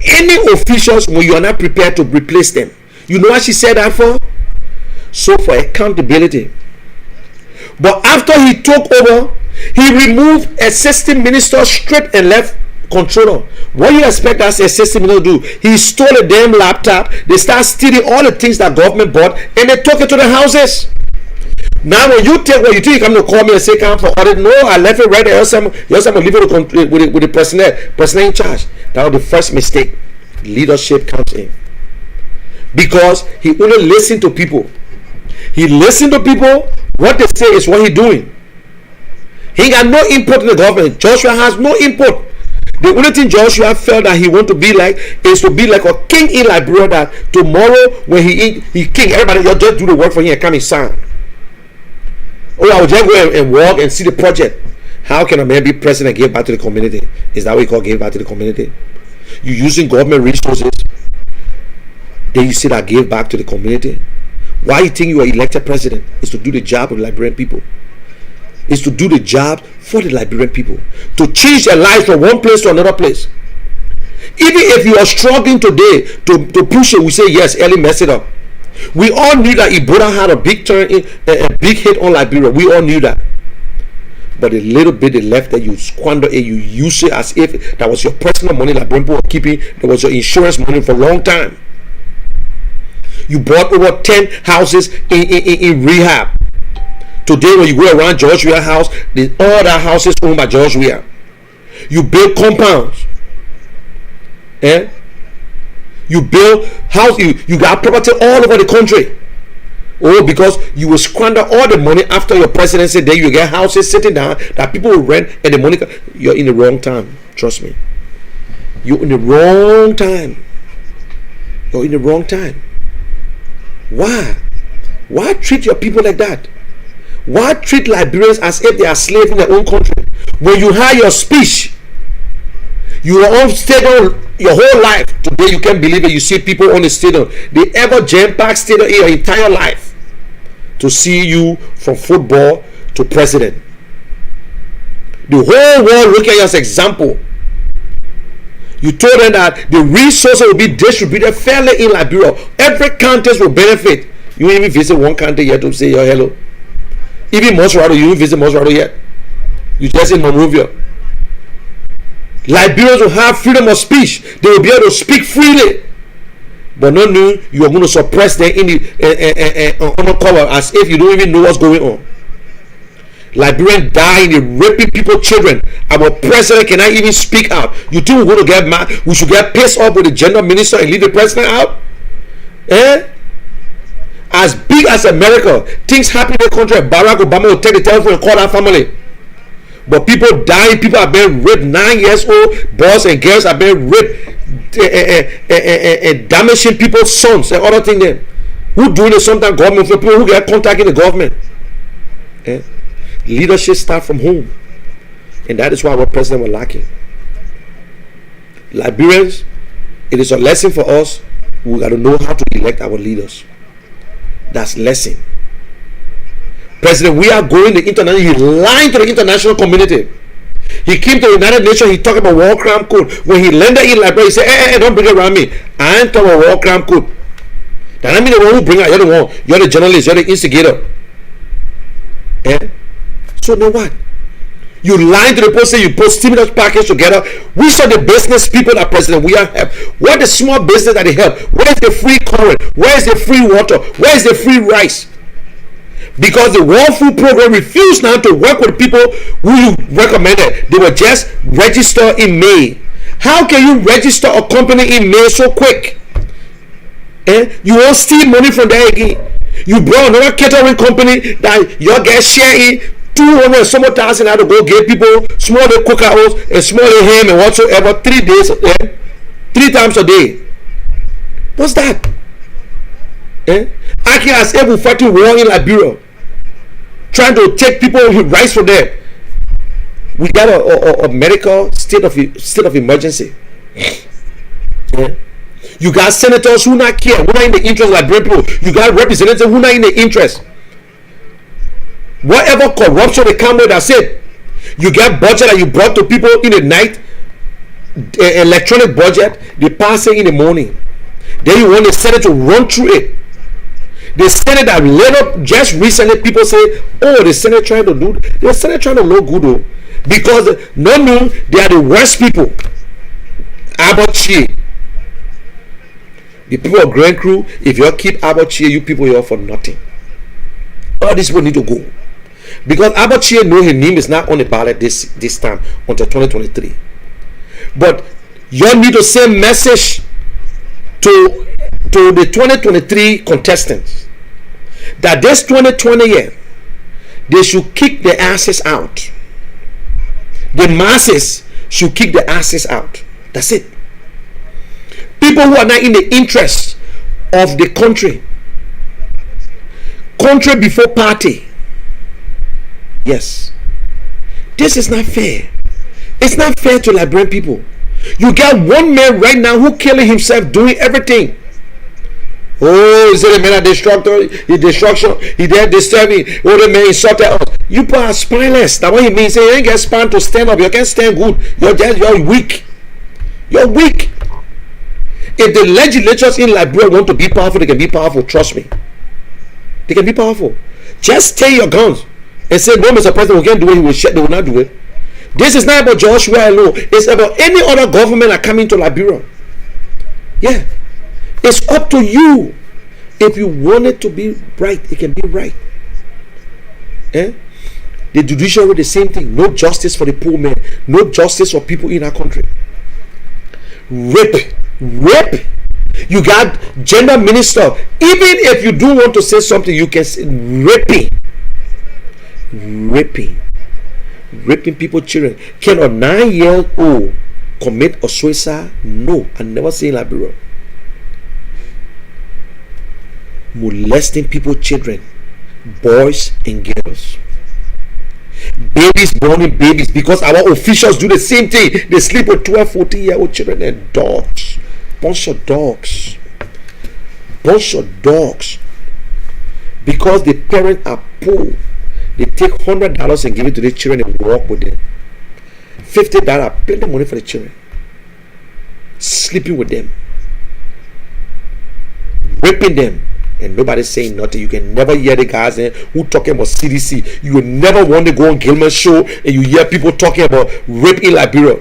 any officials when you are not prepared to replace them. You know what she said that for? So for accountability. But after he took over, he removed assistant ministers straight and left controller. What you expect as a system to do? He stole a damn laptop. They start stealing all the things that government bought, and they took it to the houses. Now when you take what you think, you come to call me and say come for audit. No, I left it right there. You also leave it with the personnel in charge. That was the first mistake. Leadership comes in because he only listened to people. He listened to people. What they say is what he doing. He got no input in the government. Joshua has no input. The only thing Joshua felt that he want to be like is to be like a king in Liberia, that tomorrow when he king, everybody just do the work for him and come and sign. Oh, I will just go and walk and see the project. How can a man be president and give back to the community? Is that what you call give back to the community? You're using government resources. Then you say that give back to the community. Why you think you are elected president? Is to do the job of the Liberian people. Is to do the job for the Liberian people. To change their lives from one place to another place. Even if you are struggling today to push it, we say yes, Ellie mess it up. We all knew that Ebola had a big a big hit on Liberia. We all knew that. But a little bit they left that you squander it, you use it as if that was your personal money Liberian people were keeping. That was your insurance money for a long time. You bought over 10 houses in rehab. Today when you go around George Weah house, all that houses owned by George Weah. You build compounds. You build house, you got property all over the country. Oh, because you will squander all the money after your presidency. Then you get houses sitting down that people will rent and the money. You're in the wrong time. Trust me. You're in the wrong time. You're in the wrong time. Why? Why treat your people like that? Why treat Liberians as if they are slaves in their own country? When you have your speech, you are on stadium your whole life. Today you can't believe it. You see people on the stadium. They ever jam-packed stadium in your entire life to see you from football to president. The whole world look at you as an example. You told them that the resources will be distributed fairly in Liberia. Every county will benefit. You didn't even visit one county yet to say your hello. Even Mosrado, you didn't visit Mosrado yet. You just in Monrovia. Liberians will have freedom of speech. They will be able to speak freely. But no, you are going to suppress them in the undercover as if you don't even know what's going on. Liberians die in the raping people, children. Our president cannot even speak out. You think we're going to get mad? We should get pissed off with the gender minister and leave the president out? As big as America, things happen in the country. Barack Obama will take the telephone and call that family. But people dying, people are being raped. 9 years old boys and girls are being raped, damaging people's sons and other things. Them who doing it? Sometimes government for people who get contact in the government. Leadership starts from home, and that is why our president was lacking. Liberians, it is a lesson for us. We got to know how to elect our leaders. That's lesson. President, we are going to international. He lied to the international community. He came to the United Nations. He talked about war crime code. When he landed in Liberia, he said, "Hey, don't bring it around me. I ain't talking about war crime code." That I mean the one who bring it. You're the one. You're the journalist. You're the instigator. So now what? You lied to the person. You put stimulus package together. We saw the business people that president we have. What the small business that they help? Where is the free corn? Where is the free water? Where is the free rice? Because the World Food Program refused now to work with people who you recommended. They were just registered in May. How can you register a company in May so quick? You won't steal money from there again. You brought another catering company that your guys share in 200 some thousand to go get people small cookouts and small ham and whatsoever 3 days, 3 times a day. What's that? I can as able fighting war in Liberia, trying to take people rights for them. We got a medical state of emergency. You got senators who not care, who not in the interest of Liberian people. You got representatives who not in the interest. Whatever corruption they come with, that's it. You get budget that you brought to people in the night, electronic budget, they pass it in the morning. Then you want the Senate to run through it. The Senate that later, just recently, people say, "Oh, the Senate trying to do." The Senate trying to look good, though, because they are the worst people. Abachi, the people of Grand Crew. If you keep Abachi, you people are for nothing. All these people need to go, because Abachi know his name is not on the ballot this time until 2023. But you need to send message to the 2023 contestants that this 2020 year they should kick the asses out. The masses should kick the asses out. That's it. People who are not in the interest of the country before party. Yes, this is not fair. It's not fair to Liberian people. You got one man right now who killing himself doing everything. Oh, is it a man of destruction? He there disturbing. Oh, the man insulted us. You people are spineless. That's what he means. You ain't get spine to stand up. You can't stand good. You're weak. You're weak. If the legislatures in Liberia want to be powerful, they can be powerful. Trust me. They can be powerful. Just take your guns and say, no, Mr. President, we can't do it. They will not do it. This is not about Joshua alone. It's about any other government that come into Liberia. Yeah. It's up to you. If you want it to be right, it can be right. Eh? The judiciary, the same thing. No justice for the poor man. No justice for people in our country. Rape. You got gender minister. Even if you do want to say something, you can say raping people, children. Can a 9-year-old commit a suicide? No, I never seen Liberia. Molesting people, children, boys and girls, babies, born in babies, because our officials do the same thing. They sleep with 12-14-year-old children and dogs. Bunch of dogs, because the parents are poor. They take $100 and give it to the children and walk with them. $50, plenty of money for the children. Sleeping with them, raping them, and nobody's saying nothing. You can never hear the guys who talking about CDC. You will never want to go on Gilman's show and you hear people talking about rape in Liberia.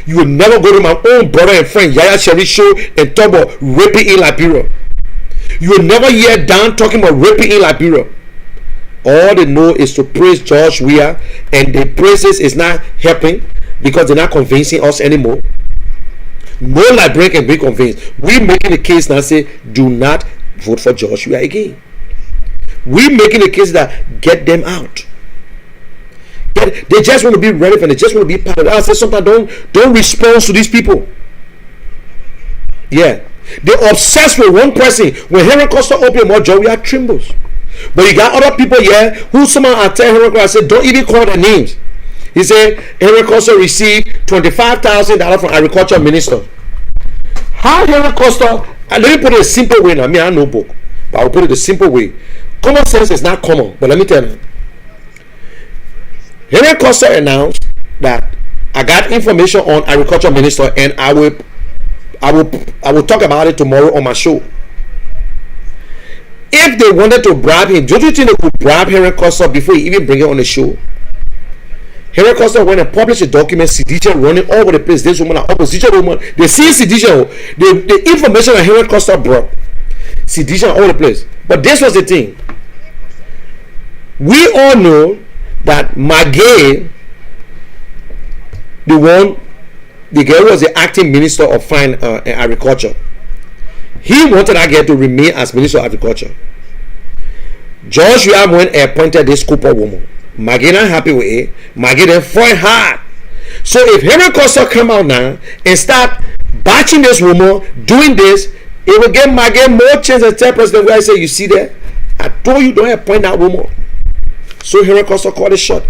You will never go to my own brother and friend Yaya Sherry show and talk about raping in Liberia. You will never hear Dan talking about raping in Liberia. All they know is to praise George Weah, and the praises is not helping because they're not convincing us anymore. No Liberian can be convinced. We're making the case now, say do not vote for George Weah again. We're making the case that get them out. They just want to be relevant. They just want to be part of it. I say sometimes don't respond to these people. Yeah, they're obsessed with one person. When Henry Costa open more George Weah trembles. But you got other people here who someone I tell Henry Costa, don't even call their names. He said Henry Costa received $25,000 from agriculture minister. How Henry Costa? Let me put it a simple way. Now, me I know book, but I'll put it a simple way. Common sense is not common, but let me tell you. Henry Costa announced that I got information on agriculture minister, and I will talk about it tomorrow on my show. If they wanted to bribe him, don't you think they could bribe Henry Costa before he even bring it on the show? Henry Costa went and published a document, Sidisha running all over the place. This woman, an opposition woman, they see Sidisha, the information that Henry Costa brought, Sidisha all over the place. But this was the thing. We all know that Magay, the girl was the acting minister of Fine and Agriculture. He wanted that girl to remain as minister of agriculture. George Weah went and appointed this Cooper woman. Maggie not happy with it. Maggie then fought hard. So if Henry Costa come out now and start batching this woman, doing this, it will give Maggie more chance to tell President Weah, say, you see that? I told you don't appoint that woman. So Henry Costa called a shot.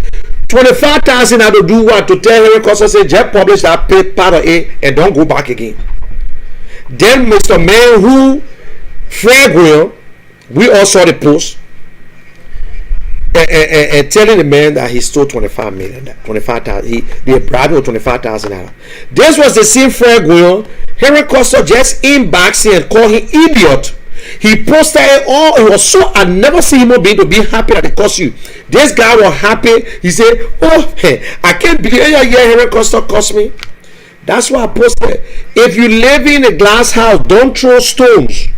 25,000 had to do what? To tell Henry Costa, say, just publish that part of it and don't go back again. Then Mr. Man who Fred Will, we all saw the post and telling the man that he stole 25 million, 25,000. They bribed him with $25,000. This was the same Fred Will. Henry Costa just inboxed him and called him idiot. He posted it all. It was so I never see him being to be happy that it cost you. This guy was happy. He said, "Oh, hey, I can't believe Henry Costa cost me." That's why I posted. If you live in a glass house, don't throw stones.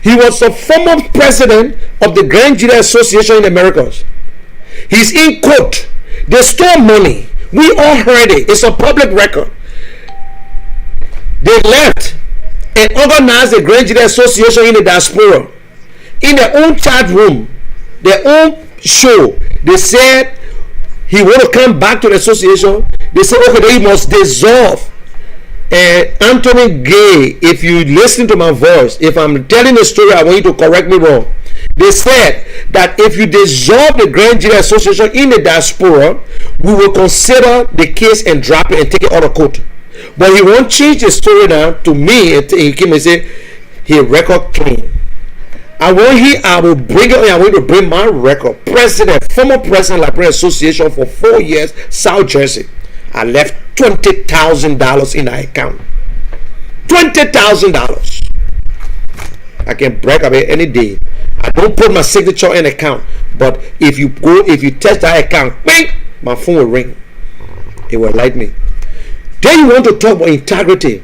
He was the former president of the Grand Jury Association in the Americas. He's in court. They stole money. We all heard it. It's a public record. They left and organized the Grand Jury Association in the diaspora. In their own chat room, their own show, they said he want to come back to the association. They said, okay, then he must dissolve. Anthony Gay, if you listen to my voice, if I'm telling a story, I want you to correct me wrong. They said that if you dissolve the Grand Jury Association in the diaspora, we will consider the case and drop it and take it out of court. But he won't change the story now to me. And he came and say he record clean. I will bring it. I'm going to bring my record. Former president, Librarian Association for 4 years, South Jersey. I left $20,000 in my account. $20,000. I can brag about it any day. I don't put my signature in account, but if you test that account, bing, my phone will ring. It will light me. Then you want to talk about integrity,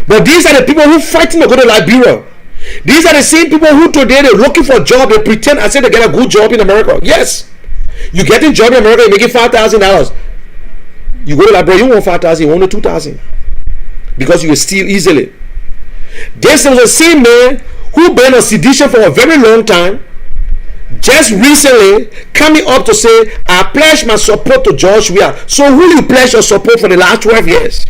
but these are the people who fighting to go to Liberia. These are the same people who today they're looking for a job. They pretend I said they get a good job in America. Yes, you getting job in America, you're making $5,000. You go to Liberia, you want 5,000, you want 2,000 because you will steal easily. This is the same man who been on sedition for a very long time, just recently coming up to say, I pledge my support to George Weah. So who you pledge your support for the last 12 years?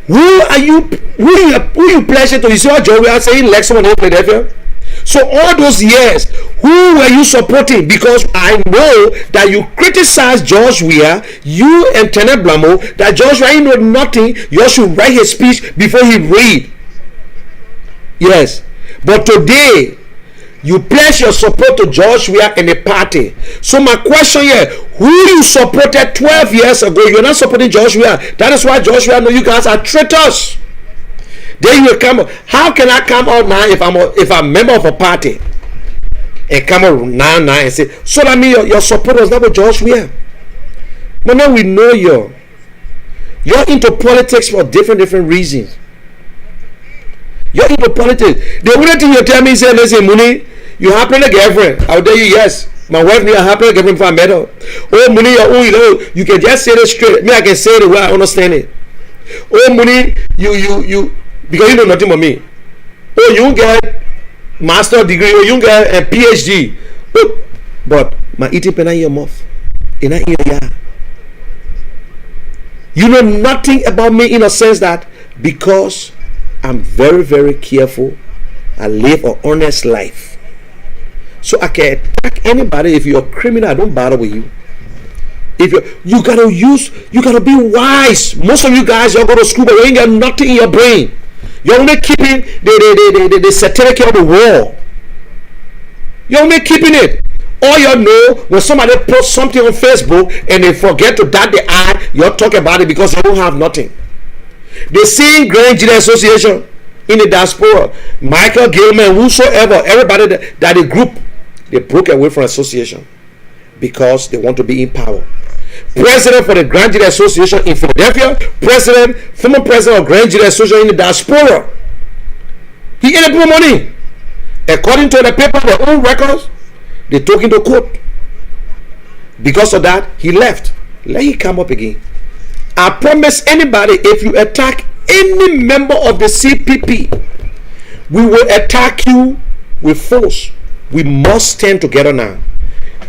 Who you pledge it to? You see what George Weah saying, Lexington in Philadelphia? So all those years, who were you supporting? Because I know that you criticize George Weah, you and Tenet Blamo, that George Weah know nothing. You should write his speech before he read. Yes. But today, you pledge your support to George Weah and the party. So my question here, who you supported 12 years ago, you're not supporting George Weah. That is why George Weah know you guys are traitors. Then you will come. How can I come out now if I'm a member of a party and come out now and say, so that means your support was not with George Weah? But now we know you're into politics for different reasons. You're into politics. The only thing you tell me is, listen, Muni, you happen a girlfriend. I'll tell you, yes. My wife knew I happen a girlfriend before I met her. Oh, Muni, you can just say it straight. Me, I can say it the way I understand it. Oh, Muni, you, because you know nothing about me. Oh, you get master degree. Oh, you get a PhD. Oh, but my eating pen in your mouth. In your ear. You know nothing about me in a sense that because I'm very, very careful. I live an honest life. So I can attack anybody. If you're a criminal, I don't bother with you. If you gotta be wise. Most of you guys, y'all go to school, but you ain't got nothing in your brain. You're only keeping the certificate of the war. You're only keeping it. All you know, when somebody posts something on Facebook and they forget to dot the I, you're talking about it because you don't have nothing. The same Grand Jury Association in the diaspora, Michael Gilman, whosoever, everybody that the group, they broke away from association because they want to be in power. President for the Grand Jury Association in Philadelphia, former president of Grand Jury Association in the diaspora. He ate more money. According to the paper, their own records, they took him to court. Because of that, he left. Let him come up again. I promise anybody, if you attack any member of the CPP, we will attack you with force. We must stand together now.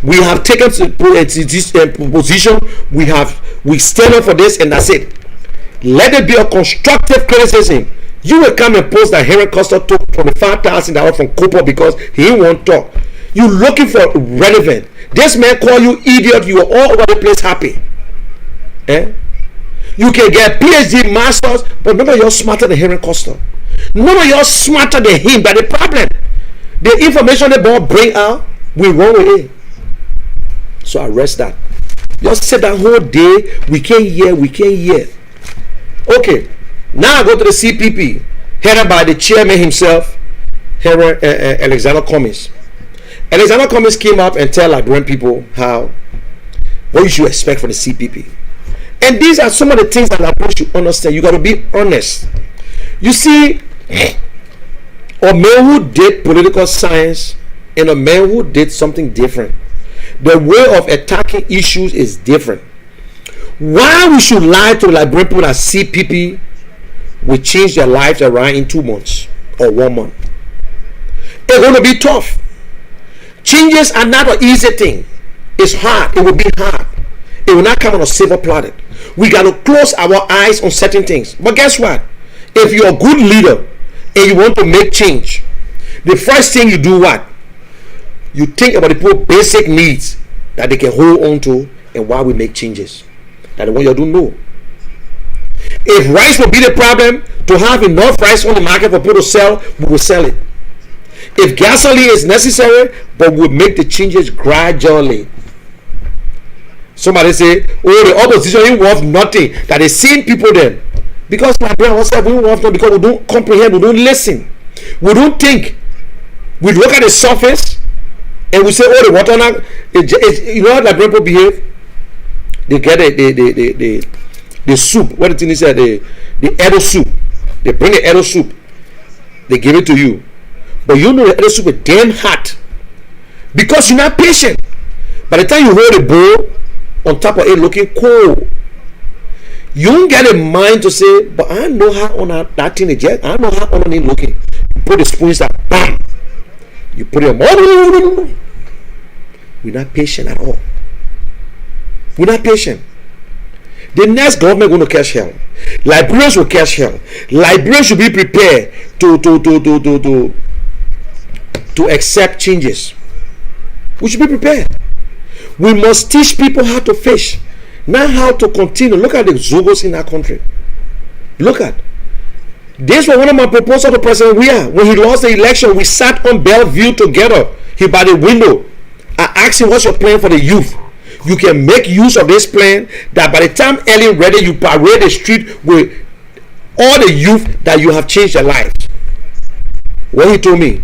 We have taken position. We stand up for this, and that's it. Let it be a constructive criticism. You will come and post that Henry Costa took $25,000 from Cooper because he won't talk. You looking for relevant. This man call you idiot. You are all over the place happy. You can get PhD, masters, but none of you are smarter than Henry Costa. None of you are smarter than him. But the problem, the information they both bring out, we run with it. So I rest that. Just sit that whole day. We can't hear. Okay. Now I go to the CPP, headed by the chairman himself, Alexander Cummings. Alexander Cummings came up and tell Lrtn people what you should expect from the CPP. And these are some of the things that Lrtn should understand. You got to be honest. You see, a man who did political science and a man who did something different, the way of attacking issues is different. Why we should lie to Lrtn people that CPP will change their lives around in 2 months or 1 month? It's going to be tough. Changes are not an easy thing. It's hard. It will be hard. It will not come on a silver platter. We got to close our eyes on certain things. But guess what? If you're a good leader and you want to make change, the first thing you do what? You think about the people's basic needs that they can hold on to and why we make changes. That's what you do know. If rice will be the problem, to have enough rice on the market for people to sell, we will sell it. If gasoline is necessary, but we'll make the changes gradually. Somebody say, oh, the opposition ain't worth nothing. That they same people then. Because my brother was we don't worth nothing, because we don't comprehend, we don't listen, we don't think. We look at the surface and we say, oh, the water now, you know how that people behave? They get the soup. What the thing is said, the Edo soup. They bring the Edo soup. They give it to you. But you know the Edo soup is damn hot. Because you're not patient. By the time you hold the bowl on top of it looking cold, you don't get a mind to say, but I know how on that thing is jet. I know how on it looking. You put the spoon inside, bam. You put it on. We're not patient at all. We're not patient. The next government going to catch hell. Liberians will catch hell. Liberians should be prepared to accept changes. We should be prepared. We must teach people how to fish, not how to continue. Look at the Zogos in our country. Look at. This was one of my proposals to President Weah. When he lost the election, we sat on Bellevue together. He by the window. I asked him, what's your plan for the youth? You can make use of this plan that by the time Ellen ready, you parade the street with all the youth that you have changed their lives. What he told me,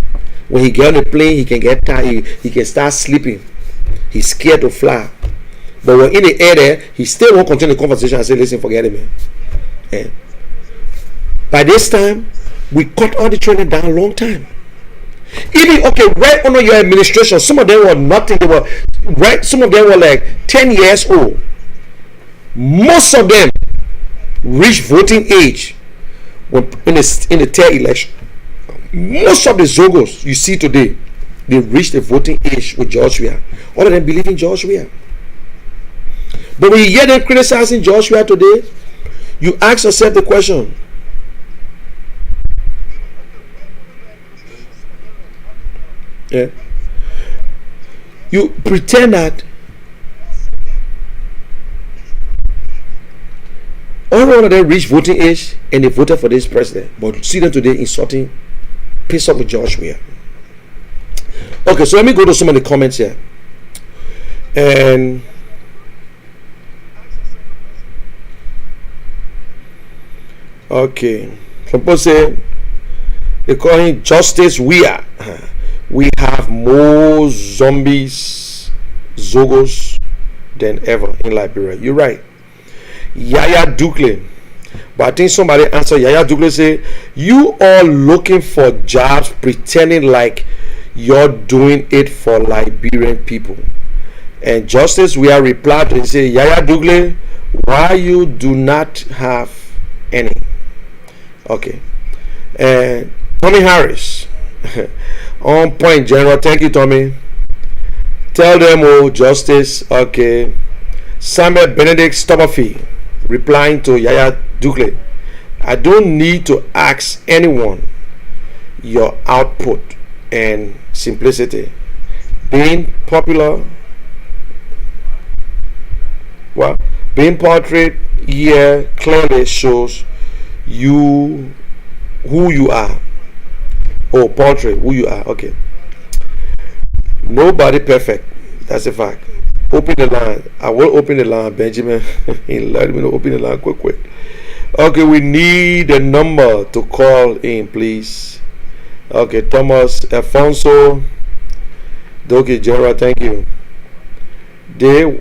when he get on the plane, he can get tired, he can start sleeping. He's scared to fly. But when in the air there, he still won't continue the conversation and say, listen, forget it, man. Yeah. By this time, we cut all the training down a long time. Even right under your administration, some of them were nothing. They were right. Some of them were like 10 years old. Most of them reached voting age when in the third election. Most of the Zogos you see today, they reached the voting age with George Weah. All of them believe in George Weah. But when you hear them criticizing George Weah today, you ask yourself the question. Yeah. You pretend that all of them reached voting age and they voted for this president, but see them today insulting, piss off with George Weah. Okay, so let me go to some of the comments here. And okay, some people say they call him Justice Weah. We have more zombies, Zogos than ever in Liberia. You're right. Yaya Dukle. But I think somebody answered Yaya Dukle say, you all looking for jobs pretending like you're doing it for Liberian people. And Justice Weah replied and say, Yaya Dukle, why you do not have any? Okay. And Tommy Harris. On point, General. Thank you, Tommy. Tell them, oh, Justice. Okay. Samuel Benedict Stubberfee replying to Yaya Dukle. I don't need to ask anyone your output and simplicity. Being popular, well, being portrait here clearly shows you who you are. Oh, portrait, who you are. Okay. Nobody perfect. That's a fact. Open the line. I will open the line, Benjamin. Let me know. Open the line quick. Okay, we need a number to call in, please. Okay, Thomas Alfonso. Okay, General, thank you. They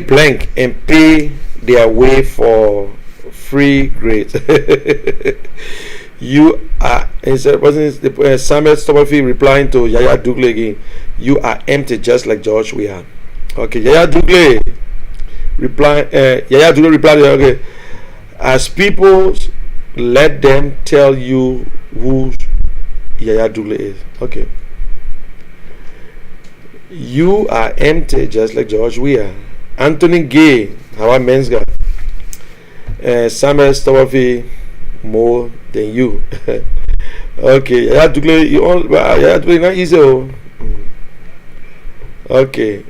blank and pay their way for free grades. You are, wasn't Samuel Stubberfee replying to Yaya Dukle again? You are empty just like George Weah. Okay, Yaya Dukle replied. Okay, as people, let them tell you who Yaya Dukle is. Okay, you are empty just like George Weah. Anthony Gay, Hawa Mensga, Samuel Stubberfee, more than you. Okay, Yaya Dukle, not easy. Okay,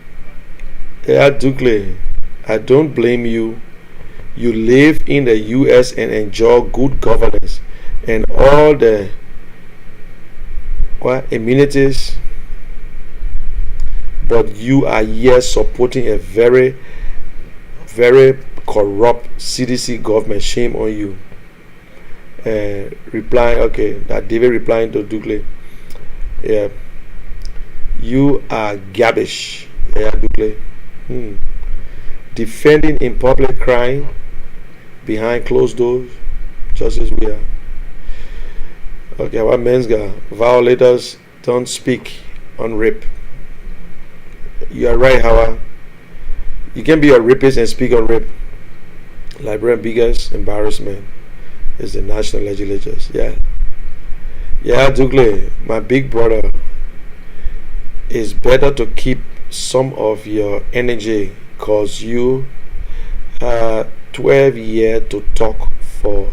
Yaya Dukle, I don't blame you you live in the US and enjoy good governance and all the amenities, but you are here supporting a very, very corrupt CDC government. Shame on you. Replying, okay, that David replying to Dukley. Yeah, you are garbage. Yeah, Dukley. Defending in public, crying behind closed doors, just as we are. Okay, what men's guy? Violators don't speak on rape. You are right, Howard. You can be a rapist and speak on rape. Liberian biggest embarrassment is the national legislatures. Yeah, Dukley, my big brother. It's better to keep some of your energy, cause you had 12 years to talk for.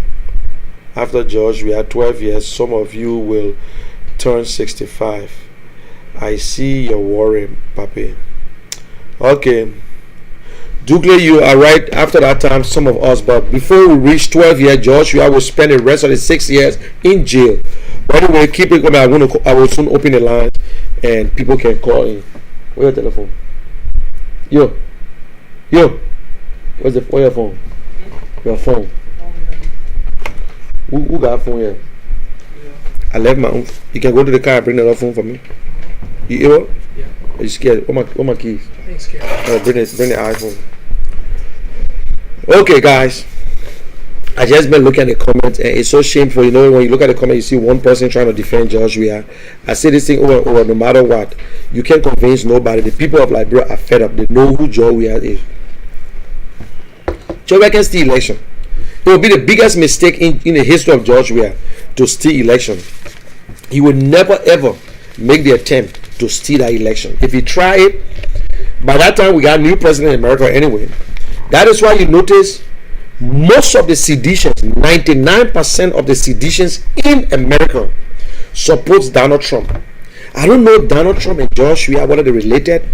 After George, we had 12 years. Some of you will turn 65. I see your worry, Papi. Okay. Dukley, you are right. After that time, some of us, but before we reach 12 years, George, we will spend the rest of the 6 years in jail. By the way, keep it coming. I will soon open the lines and people can call in. Where's your telephone? Yo. Where's your phone? Your phone. Who got a phone here? I left my own. You can go to the car and bring another phone for me. You hear? Yeah. Are you scared? What my keys? I ain't scared. Bring the iPhone. Okay, guys. I just been looking at the comments and it's so shameful. You know, when you look at the comment, you see one person trying to defend George Weah. I say this thing over and over, no matter what. You can't convince nobody. The people of Liberia are fed up. They know who George Weah is. George Weah can steal election. It will be the biggest mistake in the history of George Weah to steal election. He will never ever make the attempt to steal that election. If he try it, by that time we got a new president in America anyway. That is why you notice most of the seditions, 99% of the seditions in America supports Donald Trump. I don't know Donald Trump and George Weah, whether they're related,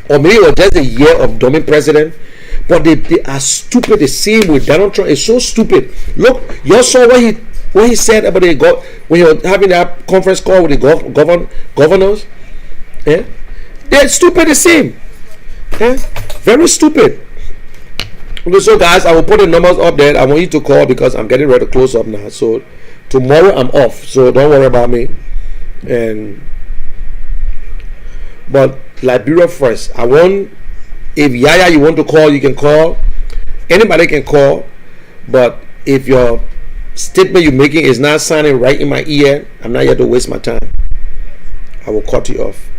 or maybe it was just a year of dummy president. But they are stupid. The same with Donald Trump is so stupid. Look, you saw what he said about when he was having that conference call with the governors. Yeah? They're stupid the same. Yeah? Very stupid. Okay, so guys, I will put the numbers up there. I want you to call because I'm getting ready to close up now. So tomorrow I'm off. So don't worry about me. But Liberia first. If Yaya you want to call, you can call. Anybody can call. But if your statement you're making is not sounding right in my ear, I'm not here to waste my time. I will cut you off.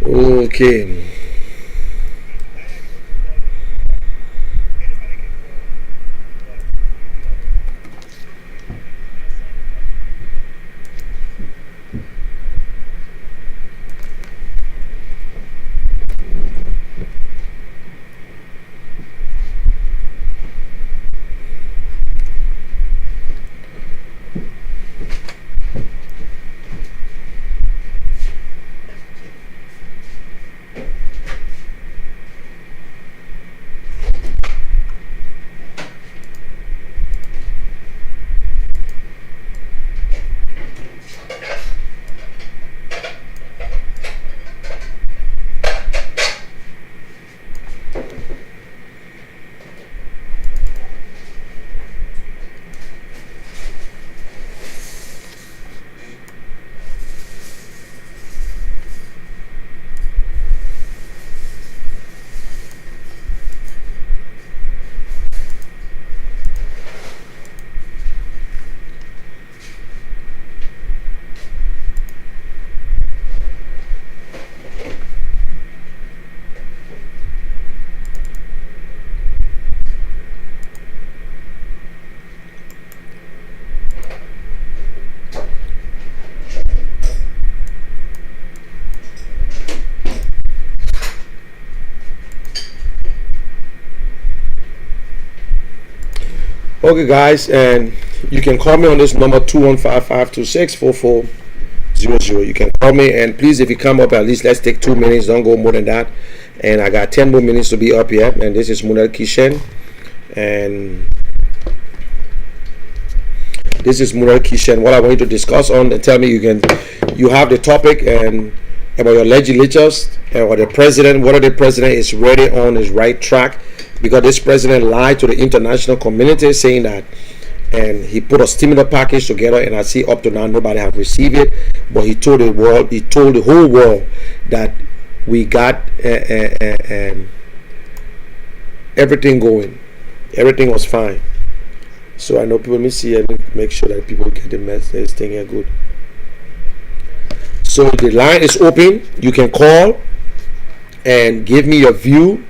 Okay. Okay, guys, and you can call me on this number 215-526-4400. You can call me, and please, if you come up, at least let's take 2 minutes. Don't go more than that. And I got 10 more minutes to be up here. And this is Munel Kishen, and this is Munel Kishen. What I want you to discuss on and tell me you have the topic and about your legislatures and what the president, whether the president is ready on his right track, because this president lied to the international community saying that, and he put a stimulus package together, and I see up to now nobody have received it, but he told the whole world that we got everything going, everything was fine. So I know people, let me see and make sure that people get the message thing here good. So the line is open. You can call and give me your view,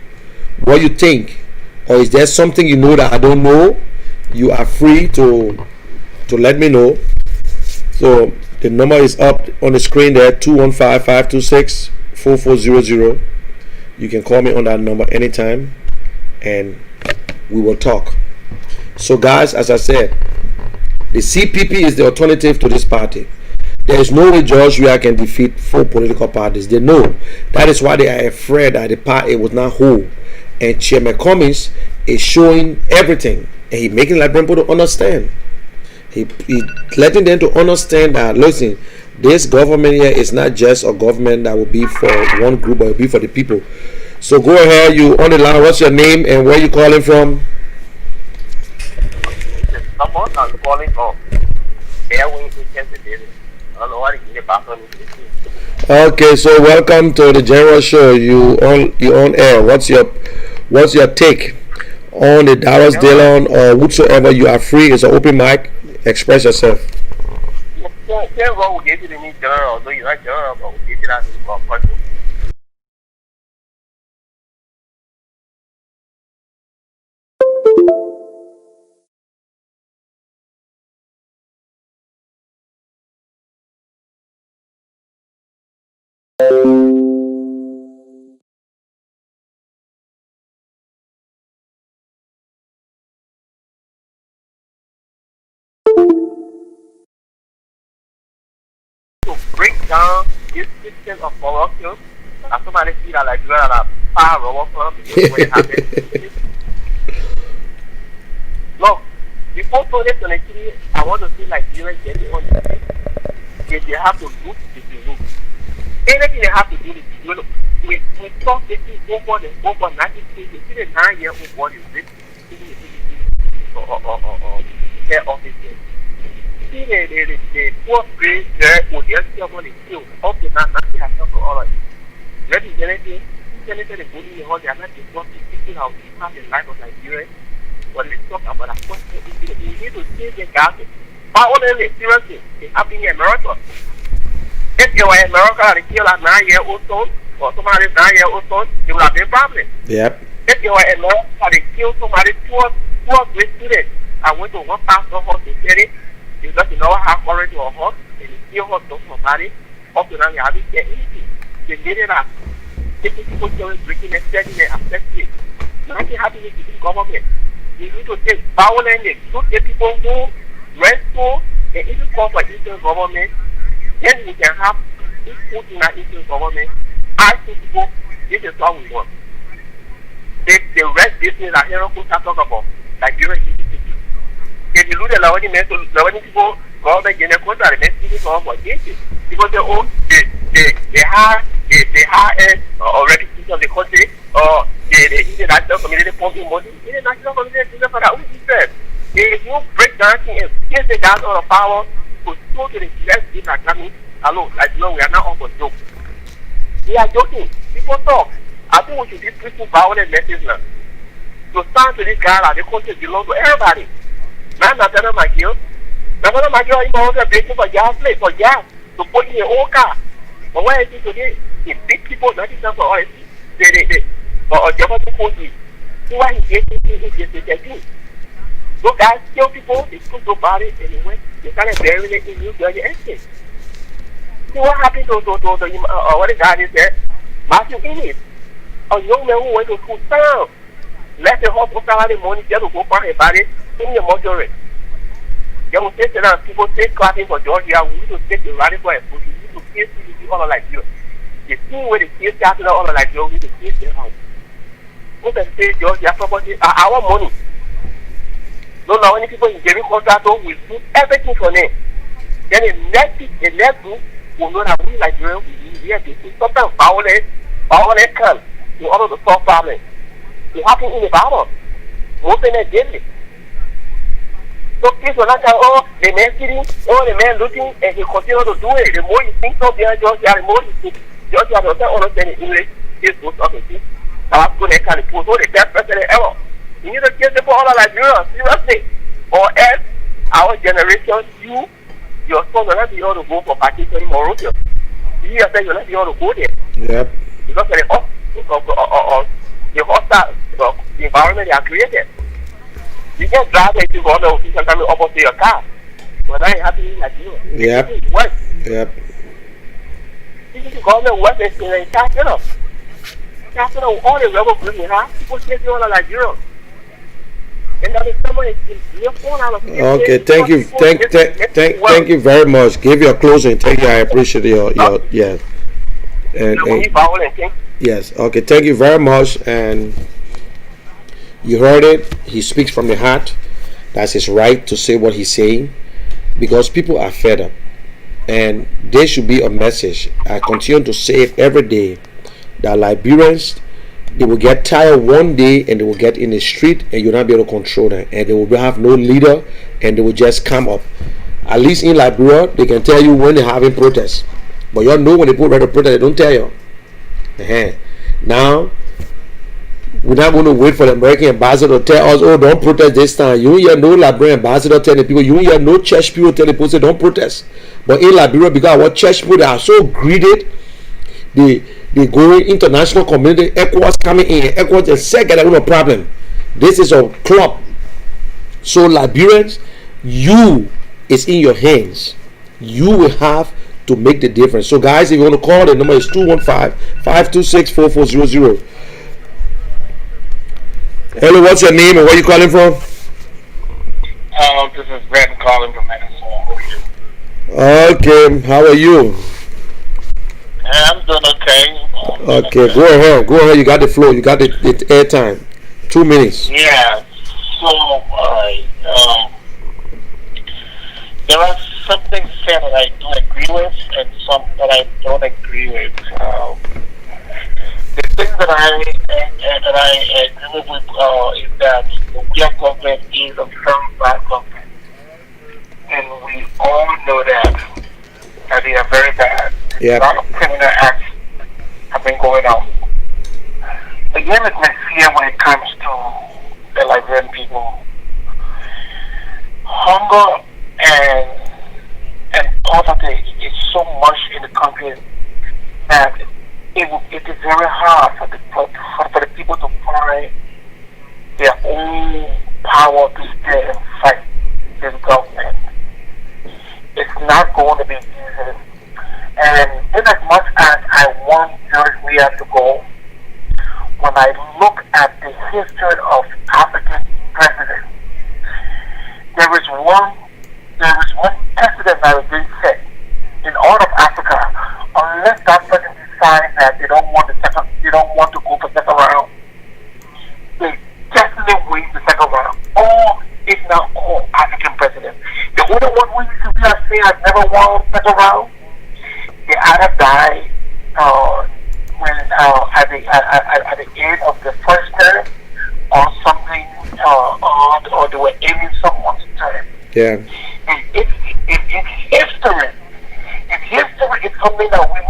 what you think, or is there something you know that I don't know? You are free to let me know. So the number is up on the screen there, 215-526-4400. You can call me on that number anytime and we will talk. So guys, as I said, the CPP is the alternative to this party. There is no way George Weah can defeat 4 political parties. They know. That is why they are afraid that the party was not whole. And Chairman Cummings is showing everything. And he's making like people to understand. He letting them to understand that, listen, this government here is not just a government that will be for one group, but it will be for the people. So go ahead, you on the line. What's your name and where you calling from? Someone I'm calling from Airwing in Kansas City. I don't know what in the bathroom is. Okay, so welcome to the General Show. You on air. What's your take on the Dallas Dillon or whatsoever? You are free. It's an open mic. Express yourself. Yeah, well, we gave you the new general, so you're not general, but we gave you that in person. To break down this system of corruption, as somebody see that like you are a power over from when it happens. Look, before 2023, I want to see like you getting on the street. If they have to do, if you do. Anything they have to do, if you do. We talk this over 90 states. You see the 9-year-old boy is this or their officers. See the poor grade there would just still want to kill. Up to now, nothing has come to all of it. Maybe anything, Senator, the bully, they are not discussing people how to have the life of Nigeria. But let's talk about that. You need to see the gas. But only seriously, it's happening in America. If you were in America and kill a 9-year-old son, or somebody's 9-year-old son, it would have been a problem. Yep. If you were in America and kill somebody, two grade students, I went to one pastor house to get it, because you know have courage to a horse, and you kill horse to somebody, up to now you haven't get anything. They did it up. Taking people drinking and setting it, affecting it. Nothing happening to the government. You need to take violence and look at people who restful and even call for Indian government. Then we can have equal in our Indian government. I think people, this is what we want. The rest business that Hero could talk about, like during the city. If you look at the people, government get a contract, they see this all for this. Because they hire already people of the country, or the international community pumping money. The international community is for that. Who is that? If you break down things, give the guys all the power to show to the less people are coming. Hello, like no, we are not on for joke. We are joking. People talk. I think we should give people violent message now. To stand to this guy, the country belongs to everybody. Now, not that my kill. Now, one of my girls, you know, they're breaking for gas, for gas, to put in your own car. But why is it today? If big people, not even for us, or Jefferson County, why is it getting? So guys kill people, they put their body anyway, they kind of bury it in New Jersey estate. See what happened to what the guy is there? Matthew Innes, a young man who went to school down, left the hospital the money just to go find a body, in the moderate. Young sister and people say clapping for Georgia, we need to take the radical and push it to kiss you all like you. The thing where the kids after all like you, we need to kiss them out. Who can say Georgia property are our money? Don't know any people in Jerry contractor will do everything for them. Then the next group will know that we Nigeria we have to sometimes violent come in order to solve problems. It happens in the Bible. Most of them daily. So kids will not say, oh, the man sitting, oh, the man looking, and he continue to do it. The more you think so behind Georgia, the more you think Georgia doesn't understand in English. This goes up and see. Now I'm going to kind of put all the best president ever. You need to kiss the all like Nigeria, seriously. Or else, our generation, your son will not be able to go for vacation in Morocco. You yourself will not be able to go there. Yep. Because of the hostile environment they are created. You can drive it to go on the official time opposite your car. When I have to like you. Yep. Yep. This is government work is in a capital. Capital, all the rebel groups you have, people say you all like you. And that is someone in your phone out of Okay, thank you very much. Give your closing. Thank you. I appreciate your yeah. And yes, okay, thank you very much. And you heard it. He speaks from the heart. That's his right to say what he's saying, because people are fed up, and there should be a message. I continue to say it every day that Liberians, they will get tired one day and they will get in the street and you'll not be able to control them, and they will have no leader and they will just come up. At least in Liberia, they can tell you when they're having protests, but you all know when they put ready to protest, they don't tell you. Now we're not going to wait for the American ambassador to tell us, oh, don't protest this time. You don't hear no Liberian ambassador telling people, you don't hear no church people telling people, say, don't protest. But in Liberia, because our church people, they are so greedy, they go in international community, ECOWAS coming in, ECOWAS and say, get no problem. This is a club. So Liberians, you is in your hands. You will have to make the difference. So guys, if you want to call, the number is 215-526-4400. Hello, what's your name and where you calling from? This is Lrtn calling from Minnesota. Okay, how are you? I'm doing okay. Okay, go ahead. You got the flow. You got the airtime. 2 minutes. Yeah. So, there are some things said that I do agree with, and some that I don't agree with. The thing that I agree with is that the real government is a very bad government, and we all know that they are very bad. Yeah. A lot of criminal acts have been going on. Again, it's my fear when it comes to the Liberian people. Hunger and poverty is so much in the country that it is very hard for the people to find their own power to stay and fight this government. It's not going to be easy. And in as much as I want Georgia to go, when I look at the history of African presidents, there is one precedent that has been set in all of Africa. Unless that person decides that they don't want to go for second round, they definitely win the second round. Or if not all African presidents. The only one who you should say has never won second round, they either die at the end of the first term, or something, or they were aiming someone's term. Yeah. And if history is something that we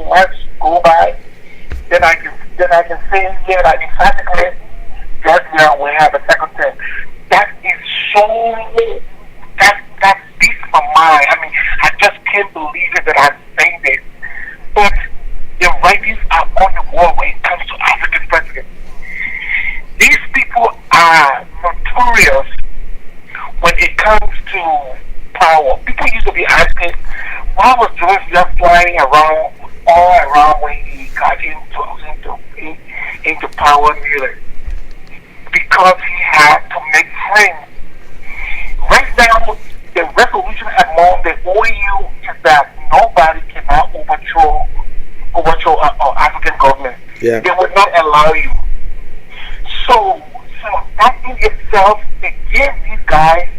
might go by, then I can say here that emphatically Georgia will have a second term. That is so that beats my mind. I mean, I just can't believe it that I'm saying this. But the writings are on the wall when it comes to African presidents. These people are notorious when it comes to power. People used to be asking, why was George just flying all around when he got into power nearly? Because he had to make friends Now, the resolution among the OAU is that nobody cannot overthrow African government. Yeah. They would not allow you. So that in itself, it gives these guys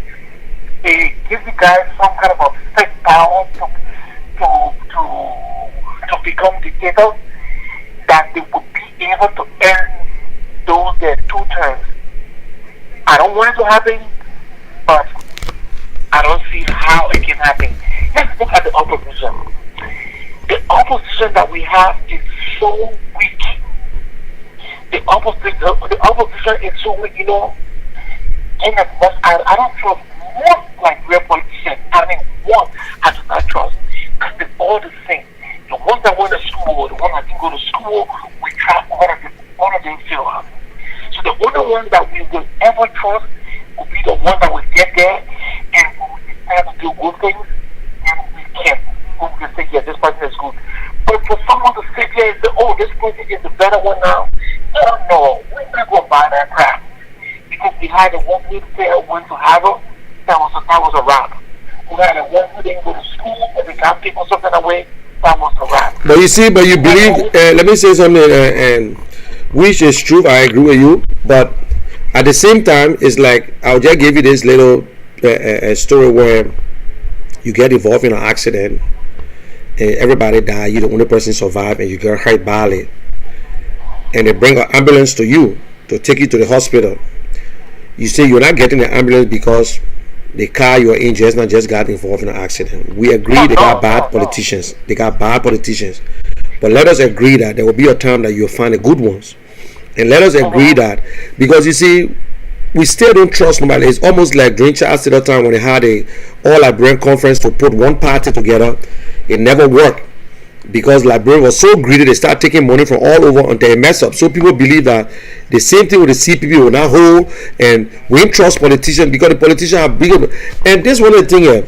some kind of a fake power to become dictators, that they would be able to end their 2 terms. I don't want it to happen, but I don't see how it can happen. Let's look at the opposition. The opposition that we have is so weak. The opposition is so weak, and I don't trust one like real politicians. I mean, one I do not trust, because they're all the same. The ones that went to school, the ones that didn't go to school, we try all of them fail us. So the only one that we will ever trust will be the one that will get there and will decide to do good things, and we can say, yeah, this person is good. But for someone to sit there and say, oh, this person is the better one now, oh no, we're not going to buy that crap. Because we had the one who went to Harvard, that was a wrap. We had the one who didn't go to school, and they got people something away, that was a wrap. But you see, but you believe, let me say something, and which is true, I agree with you, but at the same time, it's like, I'll just give you this little story where you get involved in an accident, and everybody die, you're the only person survive, and you get hurt badly, and they bring an ambulance to you to take you to the hospital. You say you're not getting the ambulance because the car you are in just not just got involved in an accident. We agree they got bad politicians. They got bad politicians. But let us agree that there will be a time that you'll find the good ones. And let us agree that, because you see, we still don't trust nobody. It's almost like during Charles Taylor time when they had a all-Liberian conference to put one party together. It never worked, because Liberians were so greedy, they start taking money from all over until they mess up. So people believe that the same thing with the CPP will not hold, and we don't trust politicians because the politicians are bigger. And this one of the thing here,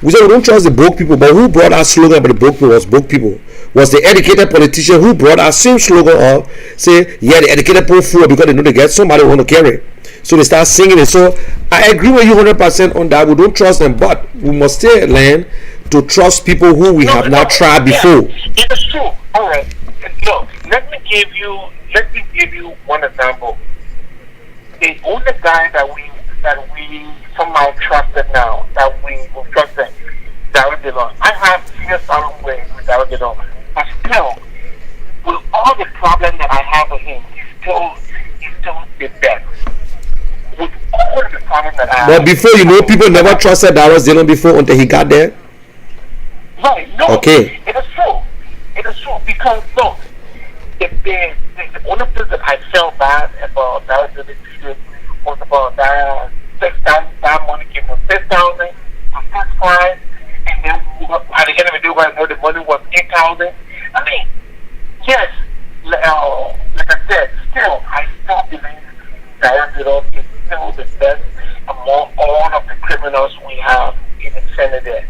we say we don't trust the broke people, but who brought our slogan about the broke people was broke people? Was the educated politician who brought our same slogan up, say, yeah, the educated poor fool, because they know they get somebody who want to carry. So they start singing it. So I agree with you 100% on that. We don't trust them, but we must still learn to trust people who we have not tried before. It is true. All right. Look, let me give you one example. The only guy that we somehow trusted now, that we will trust them, Daryl Dillon. I have serious problem with Daryl Dillon. But still, with all the problem that I have with him, he's still the best. With all the problem that I have. But before, people never trusted Daryl Dillon before until he got there. Right, no. Okay. It is true. It is true, because look, the only thing that I felt bad about Daryl Dillon was about that 6,000 money came from 6,000 to 6,500, and then at the end of the day, when I know the money was 8,000. I mean, yes, like I said, still, I still believe Daryl Dillon is still the best among all of the criminals we have in the Senate there.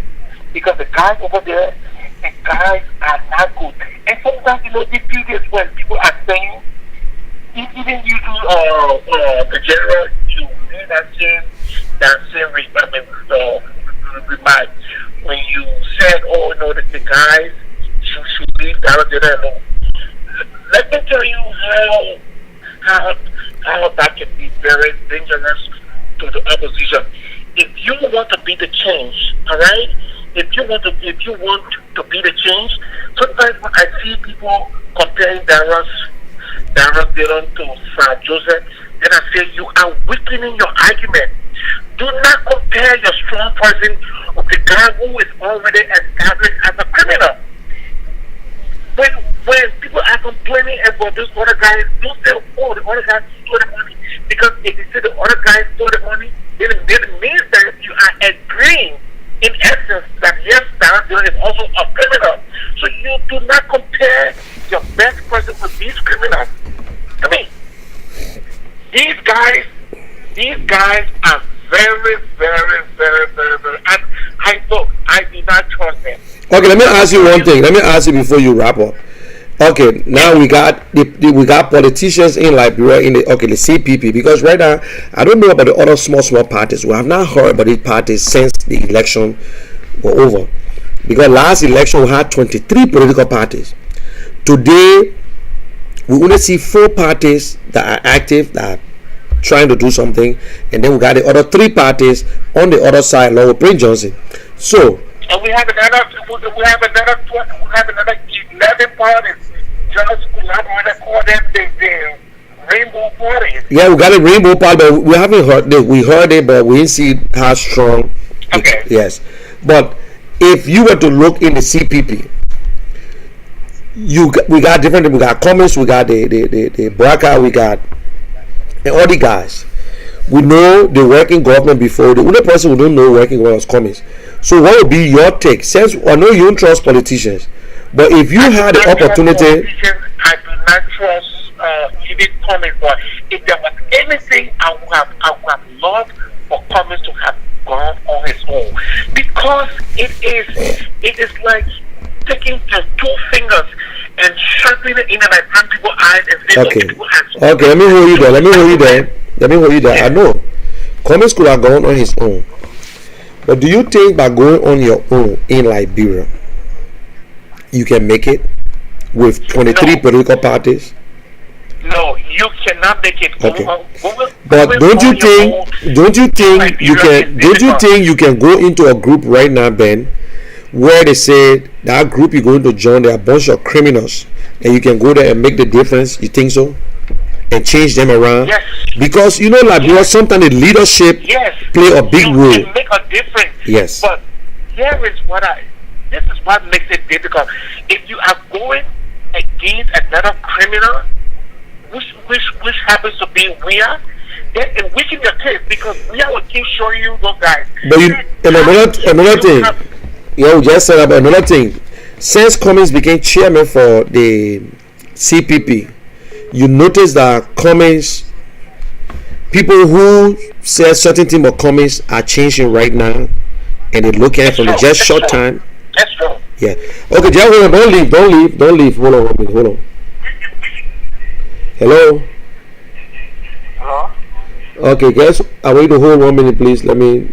Because the guys over there, the guys are not good. And sometimes, the previous when people are saying, even you do the general, you read that same remark when you said, oh, no, that the guys should leave Daryl Dillon alone. Let me tell you how that can be very dangerous to the opposition. If you want to be the change, all right? If you want to be the change, sometimes when I see people comparing Daryl Dillon to Sir Joseph, then I say you are weakening your argument. Do not compare your strong person with the guy who is already established as a criminal. When people are complaining about those other guys, don't say, oh, the other guys stole the money. Because if you say the other guys stole the money, then it means that you are agreeing in essence that yes, Daryl Dillon is also a criminal. So you do not compare your best person with these criminals. I mean, these guys are very, very, very, very, very, and I do not trust them. Okay, let me ask you one thing. Let me ask you before you wrap up. Okay, now we got we got politicians in Liberia in the CPP, because right now I don't know about the other small parties. We have not heard about these parties since the election were over, because last election we had 23 political parties. Today we only see 4 parties that are active, that are trying to do something, and then we got the other 3 parties on the other side along with Prince Johnson. So And we have another 11 parties. Just collaborate call them the Rainbow Party. yeah, we got a rainbow party, but we haven't heard it. We heard it, but we didn't see how strong. Okay. Yes, but if you were to look in the CPP, we got different. We got Cummins, we got the Braca, we got and all the guys. We know the working government before. The only person who don't know working government is Cummins. So what would be your take? Since I know you don't trust politicians, but if you had the opportunity, I do not trust even Cummins. But if there was anything, I would have loved for Cummins to have gone on his own, because it is like taking just 2 fingers and sharpening it in the Nigerian people's eyes and saying, okay, people have okay, let me hold you there. I know Cummins could have gone on his own, but do you think by going on your own in Liberia, you can make it with 23 political parties? No, you cannot make it. Okay. But don't you think you can go into a group right now, Ben, where they say that group you're going to join, they're a bunch of criminals, and you can go there and make the difference? You think so? And change them around? Yes. Because you know, Liberia, sometimes the leadership play a big role. You can make a difference. Yes. But this is what makes it difficult. If you are going against another criminal, which happens to be we are, then it weakens your case, because we will keep showing you those guys. But another thing, yeah, we just said about another thing. Since Cummins became chairman for the CPP, you notice that Cummins, people who say certain things about Cummins are changing right now, and they look at it from just short time. That's true. Yeah. Okay, just hold on. Don't leave. Hold on 1 minute. Hold on. Hello. Hello? Okay, guys, I want you to hold 1 minute, please. Let me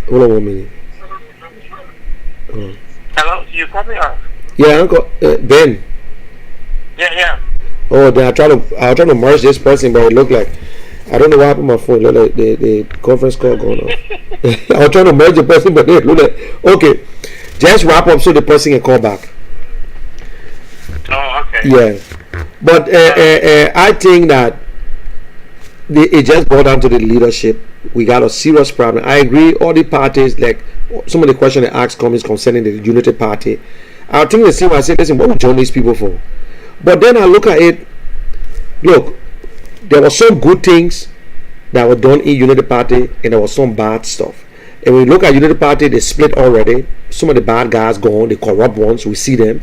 hold on 1 minute. Hello? You cut me off? Yeah, Uncle Ben. Yeah. Oh, then I try to merge this person, but it looked like I don't know what happened to my phone. It looked like the conference call going on. I was trying to merge the person, but it looked like okay. Just wrap up so the person can call back. Oh, okay. Yeah, but I think that it just boiled down to the leadership. We got a serious problem. I agree. All the parties, like some of the questions they asked Cummins concerning the Unity Party, I think the same. I said, listen, what would join these people for? But then I look at it. Look, there were some good things that were done in Unity Party, and there was some bad stuff. And when you look at Unity Party, they split already. Some of the bad guys gone, the corrupt ones, we see them,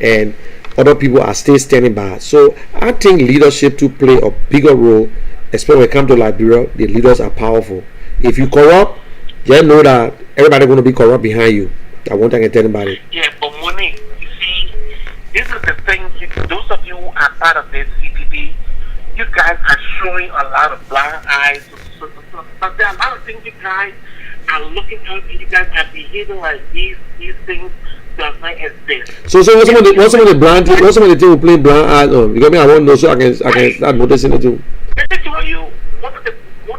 and other people are still standing by. So I think leadership to play a bigger role, especially when it comes to Liberia. The leaders are powerful. If you corrupt, just know that everybody going to be corrupt behind you. That one thing I can tell anybody. Yeah, but Moni, you see, this is the thing. Those of you who are part of this CPP, you guys are showing a lot of blind eyes. But there are a lot of things you guys are looking at, and you guys are behaving like these things does not exist. So what's some of the blind things? What's some of the things we play blind eyes on? Because I want to know so I can start noticing it too. Let me tell you, one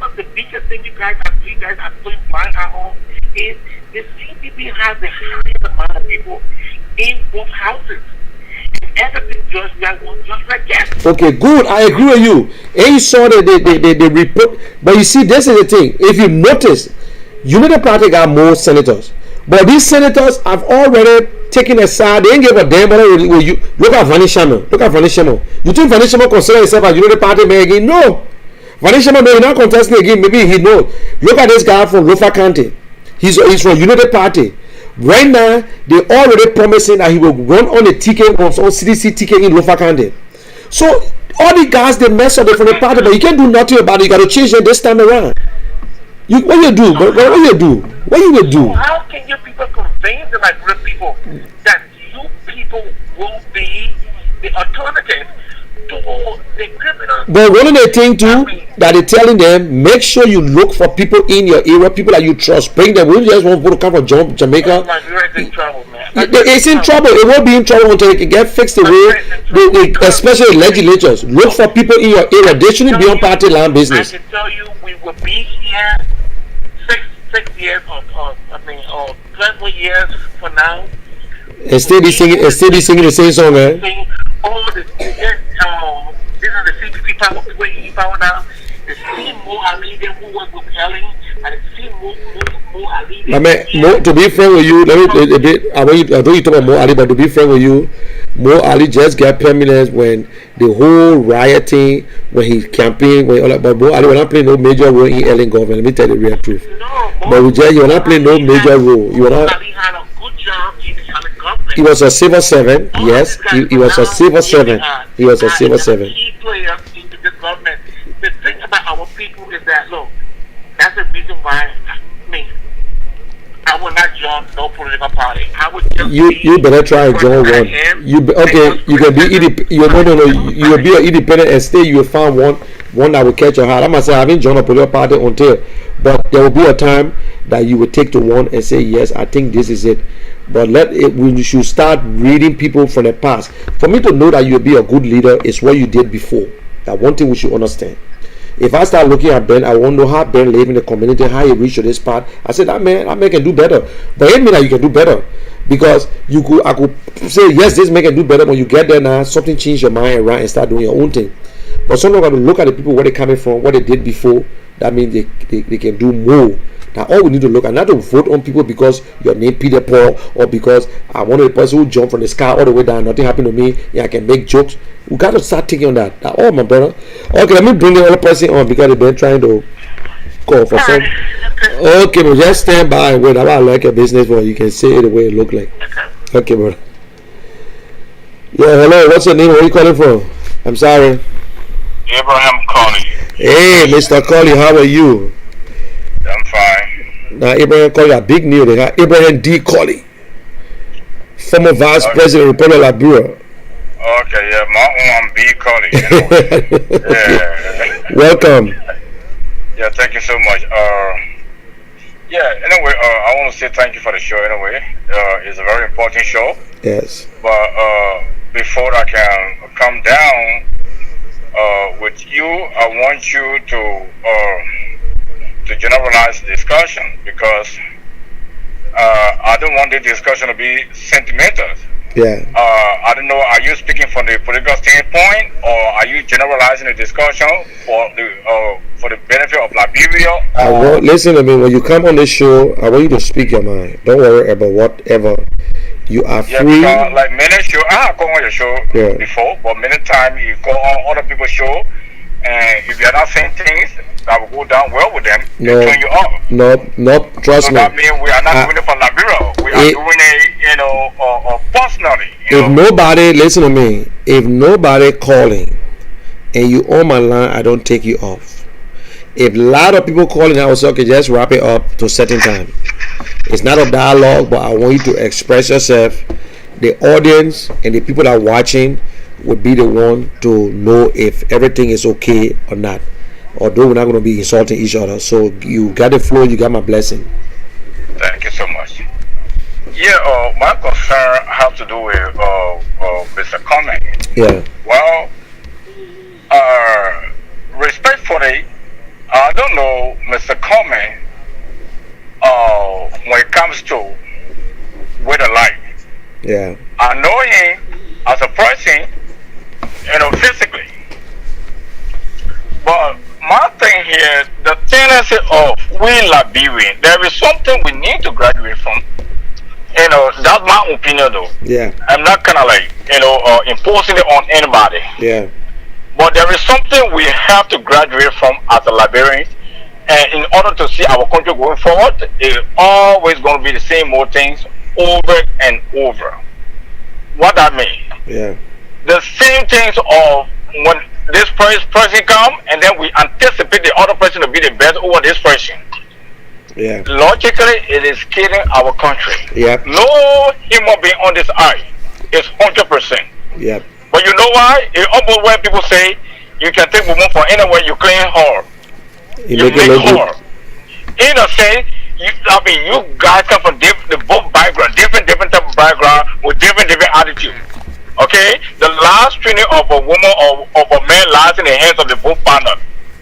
of the biggest things you guys are playing blind eye on is the CPP has the highest amount of people in both houses. Everything just like that. Okay, good. I agree with you. And you saw the report. But you see, this is the thing. If you notice, Unity Party got more senators. But these senators have already taken a side. They ain't give a damn whether you look at Vani Sharma. You think Vani Sharma consider himself a Unity Party man again? No. Vani Sharma may not contesting again. Maybe he knows. Look at this guy from Lofa County. He's from Unity Party. Right now, they already promising that he will run on the ticket, on CDC ticket in Lofa County. So all the guys they mess up from the party, but you can't do nothing about it. You got to change it this time around. What you do? What you will do? How can you people convince the Nigerian people that you people people will be the alternative to the criminals. But one of the things too that they're telling them, make sure you look for people in your area, people that you trust. Bring them. We don't just want people to come from Jamaica. Nigeria's in trouble, man. It's in trouble. It won't be in trouble until it can get fixed away. Especially legislators. Look for people in your area. They shouldn't be on party line business. I can tell you, we will be here 6 years or 12 years from now. And still be singing the same song, man. All the these are the CPP power people in power now. The same more are leading who was compelling, and the same more are leading. I mean, to be frank with you, let me a bit. I know you talk about Mo Ali, but to be frank with you, Mo Ali just got permanence when the whole rioting, when he campaigned, but Mo Ali was not playing no major role in LN government. Let me tell you the real truth. No, but you were not playing no major role. You were not. Ali had a good job in the government. He was a civil servant. Yes, he was a civil servant. He was a civil servant. Key players into this government. The thing about our people is that, look, that's the reason why I will not join no political party. I would just you better try and join one. You can be you will be an independent and stay. You will find one that will catch your heart. I must say I haven't joined a political party until, but there will be a time that you will take to one and say yes, I think this is it. But when you should start reading people from the past. For me to know that you'll be a good leader is what you did before. That one thing we should understand. If I start looking at Ben, I want to know how Ben lived in the community, how he reached to this part. I said that man can do better. But it mean that you can do better. Because I could say yes, this man can do better. When you get there now, something change your mind around and start doing your own thing. But sometimes when you look at the people where they're coming from, what they did before, that means they can do more. Now all we need to look at, not to vote on people because your name Peter Paul or because I'm one of the person who jumped from the sky all the way down, nothing happened to me, I can make jokes. We got to start thinking on that. Oh my brother. Okay, let me bring the other person on because they've been trying to call for some. Okay, but just stand by and wait. I like a business where you can say it the way it look like. Okay, brother. Yeah, hello, what's your name? Where are you calling from? I'm sorry. Abraham Colley. Hey, Mr. Colley, how are you? I'm fine. Now, Abraham Colley, a big news. They got Abraham D. Colley, former Vice President of Republic of Liberia. Okay, yeah, my own B. Colley. Yeah. Welcome. Yeah, thank you so much. Anyway, I want to say thank you for the show. Anyway, it's a very important show. Yes. But before I can come down with you, I want you to generalize the discussion because I don't want the discussion to be sentimental. Yeah. I don't know. Are you speaking from the political standpoint, or are you generalizing the discussion for the benefit of Liberia? Listen to me. When you come on this show, I want you to speak your mind. Don't worry about whatever. You are free. Because, like many shows, I have gone on your show before, but many times you go on other people's show, and if you are not saying things that will go down well with them, they turn you off. No, trust me. That means we are not doing it for Liberia. We are doing it, personally. If nobody, listen to me, if nobody calling and you on my line, I don't take you off. If a lot of people calling, I will say, okay, just wrap it up to a certain time. It's not a dialogue, but I want you to express yourself. The audience and the people that are watching would be the one to know if everything is okay or not. Although we're not going to be insulting each other. So you got the flow, you got my blessing. Thank you so much. Yeah, my concern has to do with Mr. Coleman. Yeah. Well, respectfully, I don't know Mr. Coleman when it comes to with a life. Yeah. I know him as a person, physically. But my thing here, the tendency of we Liberian, there is something we need to graduate from. That's my opinion though. Yeah. I'm not kind of like, imposing it on anybody. Yeah. But there is something we have to graduate from as a Liberian. And in order to see our country going forward, it's always going to be the same old things over and over. What that mean? Yeah. The same things of when this person come and then we anticipate the other person to be the best over this person. Yeah. Logically, it is killing our country. Yeah. No human being on this earth It's 100%. Yep. But you know why? It's almost where people say you can take woman from anywhere you clean her. You make it make look good. her. In a sense, you guys come from different both background, different type of background with different attitude. Okay, the last training of a woman or of a man lies in the hands of the both partner,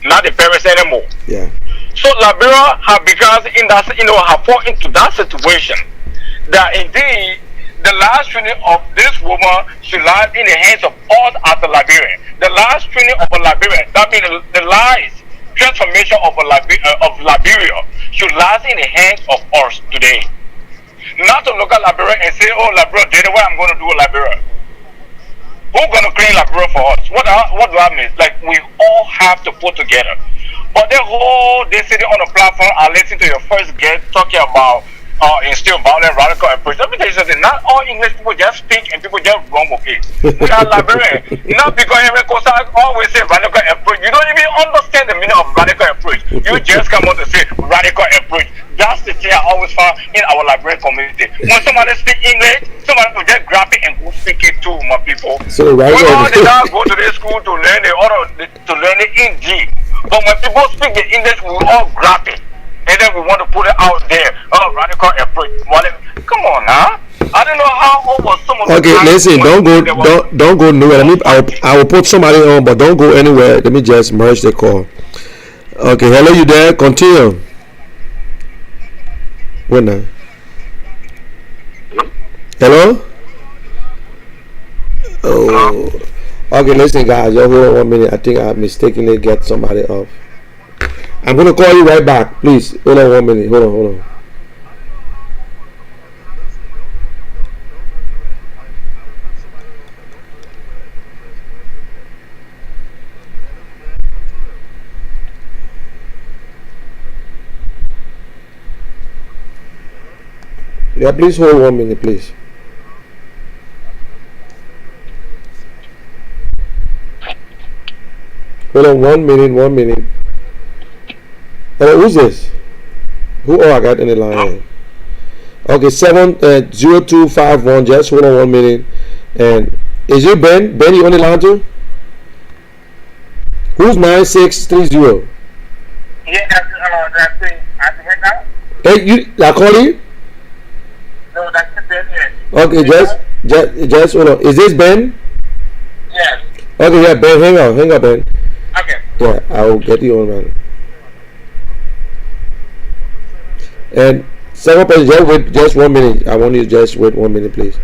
not the parents anymore. Yeah. So Liberia have because in that have fall into that situation that indeed the last training of this woman should lie in the hands of us as a Liberian. The last training of a Liberian, that means the lies transformation of Liberia should lie in the hands of us today. Not to look at Liberia and say, oh, Liberia did it, what I'm going to do with Liberia. Who's going to clean Liberia for us? What do I mean? Like, we all have to put together. But they sitting on the platform, I listened to your first guest talking about instill violent radical approach. Let me tell you something. Not all English people just speak and people just run with it. We are Liberian. Not because Henry Costa always say radical approach. You don't even understand the meaning of radical approach. You just come out to say radical approach. That's the thing I always found in our Liberian community. When somebody speak English, somebody will just grab it and go speak it too, my people. So right we all did not go to the school to learn it in G. But when people speak the English, we all grab it. And then we want to put it out there. Oh, radical approach. Come on now. I don't know how over some of the Okay, listen, don't go nowhere. I will put somebody on, but don't go anywhere. Let me just merge the call. Okay, hello, you there? Continue. When now? Hello? Oh. Okay, listen, guys. Just hold on 1 minute. I think I mistakenly get somebody off. I'm gonna call you right back. Please hold on 1 minute. Hold on. Yeah, please hold 1 minute, please. Hold on 1 minute. Hello, who's this? Who I got in the line? Okay, 70251. Just hold on 1 minute. And is it Ben? Ben, you on the line too? Who's 9630? Yeah, that's it. I can hear now. Hey, I call you? No, that's the Ben. Okay, just hold on. Is this Ben? Yes. Okay, yeah, Ben, hang on, Ben. Okay. Yeah, I will get you on, man. And second person, just wait just 1 minute. I want you to just wait 1 minute, please.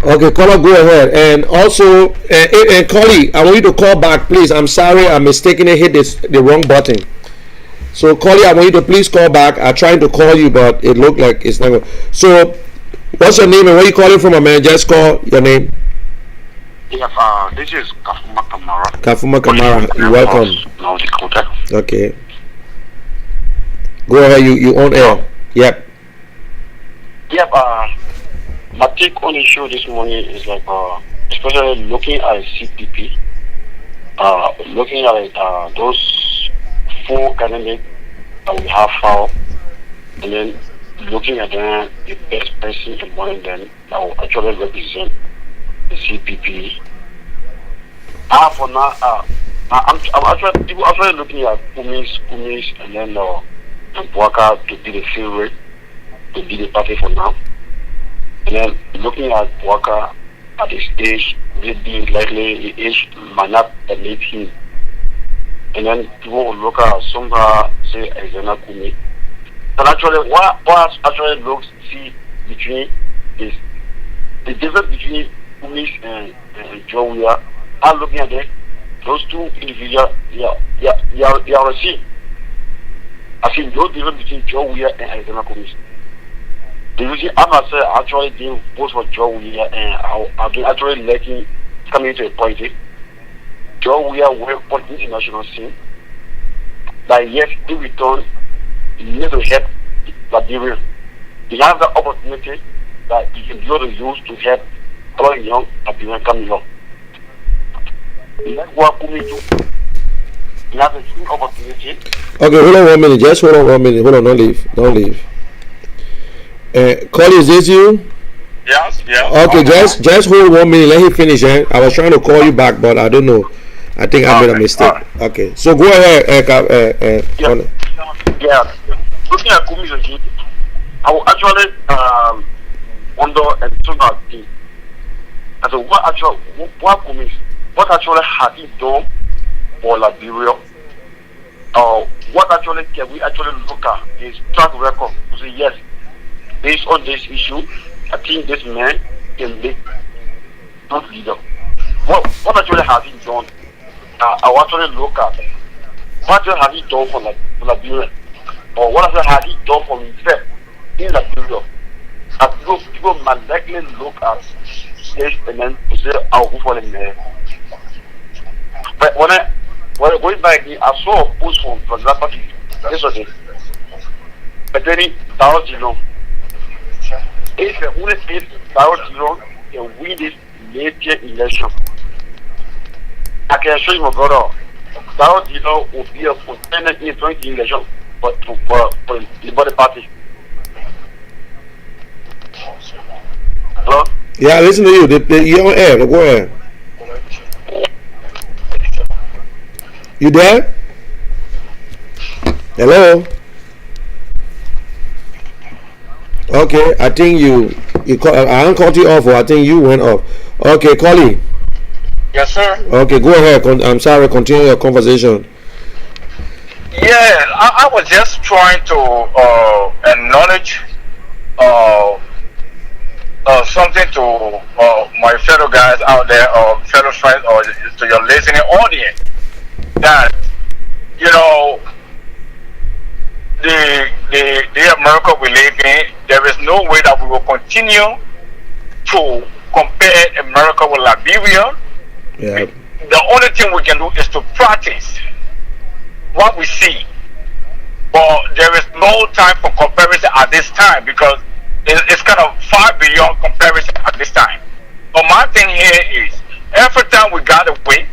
Okay, caller, go ahead. And also, and Collie, I want you to call back, please. I'm sorry, I mistakenly hit the wrong button. So, Collie, I want you to please call back. I tried to call you, but it looked like it's not going. So, what's your name and where you calling from, my man? Just call your name. Yeah, this is Kafuma Kamara. Kafuma Kamara, you're welcome. North Dakota. Okay. Go ahead, you on air. Yep. Yep, my take on the show this morning is like, especially looking at CPP, looking at those 4 candidates that we have found, and then looking at them, the best person among them that will actually represent the CPP. For now, I'm actually people actually looking at Kumis, and then and Bwaka to be the favorite, to be the party for now. And then looking at Walker at his age, maybe likely the age might not permit him. And then people will look at somehow say Alexander Kumi. And actually, what actually looks see between is the difference between Kumis and Joe Weir. I'm looking at them, those 2 individuals, they are a see. I see no difference between Joe Weir and Alexander Kumi. The reason I'm actually doing both for Joe Weir and I've been actually liking coming to a point. Joe Weir work on the international scene. That yes, in return, you need to help Liberia. he has the opportunity that he can be able to use to help other young Liberians come young. That's what Kumi do. He has a huge opportunity. Okay, hold on 1 minute. Just hold on 1 minute. Hold on, don't leave. Don't leave. Collie, is this you? Yes. Okay, just hold 1 minute. Let him finish. I was trying to call you back, but I don't know. I think I made a mistake. Right. Okay, so go ahead. Yeah. Looking at Kumi's agility, I will actually wonder and think about this. I said, what actually has he done for Liberia? What actually can we actually look at his track record to say yes, based on this issue, I think this man can make good leader. What actually has he done? I will actually look at what actually has he done for Liberia, or what actually has he done for himself in Liberia. As people might likely look at this and then say, I'll go for the man. But when going back, I saw a post from example, this was it. But then if Darrell Dillon can win this late election, I can assure you, my brother, Darrell Dillon will be a contender in the 20 election for the Liberty Party. Hello? Yeah, listen to you. You're on air. Go ahead. You there? Hello? Okay, I think you I don't cut you off, or I think you went off. Okay, Collie. Yes, sir. Okay, go ahead. I'm sorry, continue your conversation. Yeah, I was just trying to acknowledge something to my fellow guys out there, or fellow friends, or to your listening audience, that the America we live in, there is no way that we will continue to compare America with Liberia. Yeah. The only thing we can do is to practice what we see, but there is no time for comparison at this time, because it's kind of far beyond comparison at this time. But my thing here is, every time we got away,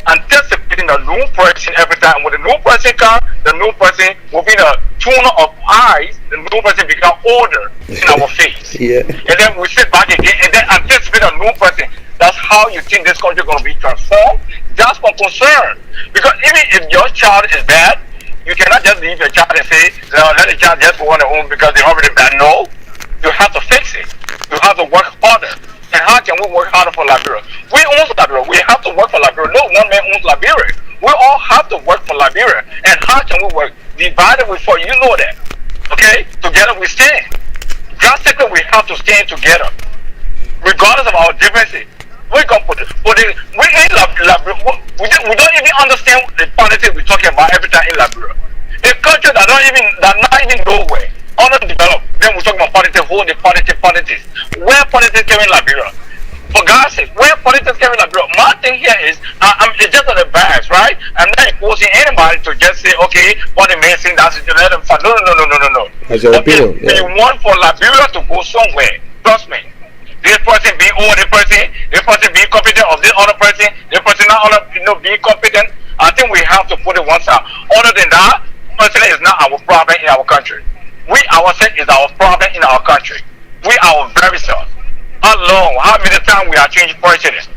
anticipating a new person every time. When the new person comes, the new person will be the tuner of eyes, the new person become older in our face. Yeah. And then we sit back again and then anticipate a new person. That's how you think this country is going to be transformed. That's my concern. Because even if your child is bad, you cannot just leave your child and say, no, let the child just go on their own because they're already bad. No. You have to fix it. You have to work harder. And how can we work harder for Liberia? We own Liberia. We have to work for Liberia. No one man owns Liberia. We all have to work for Liberia. And how can we work? Divided we fall. You know that. Okay? Together we stand. Drastically, we have to stand together. Regardless of our differences. We don't even understand the politics we're talking about every time in Liberia. A country that not even nowhere. Underdeveloped. Then we're talking about politics, hold the politics. Where politics came in Liberia? For God's sake, where politics came in Liberia? My thing here is, it's just on the bags, right? I'm not imposing anybody to just say, okay, what the man saying, that's it, let them fight. No. That's your opinion. If you want for Liberia to go somewhere, trust me, this person being over this person being competent of this other person, this person not being competent, I think we have to put it one side. Other than that, person is not our problem in our country. We ourselves is our problem in our country. We are very self. How many times we are changing president?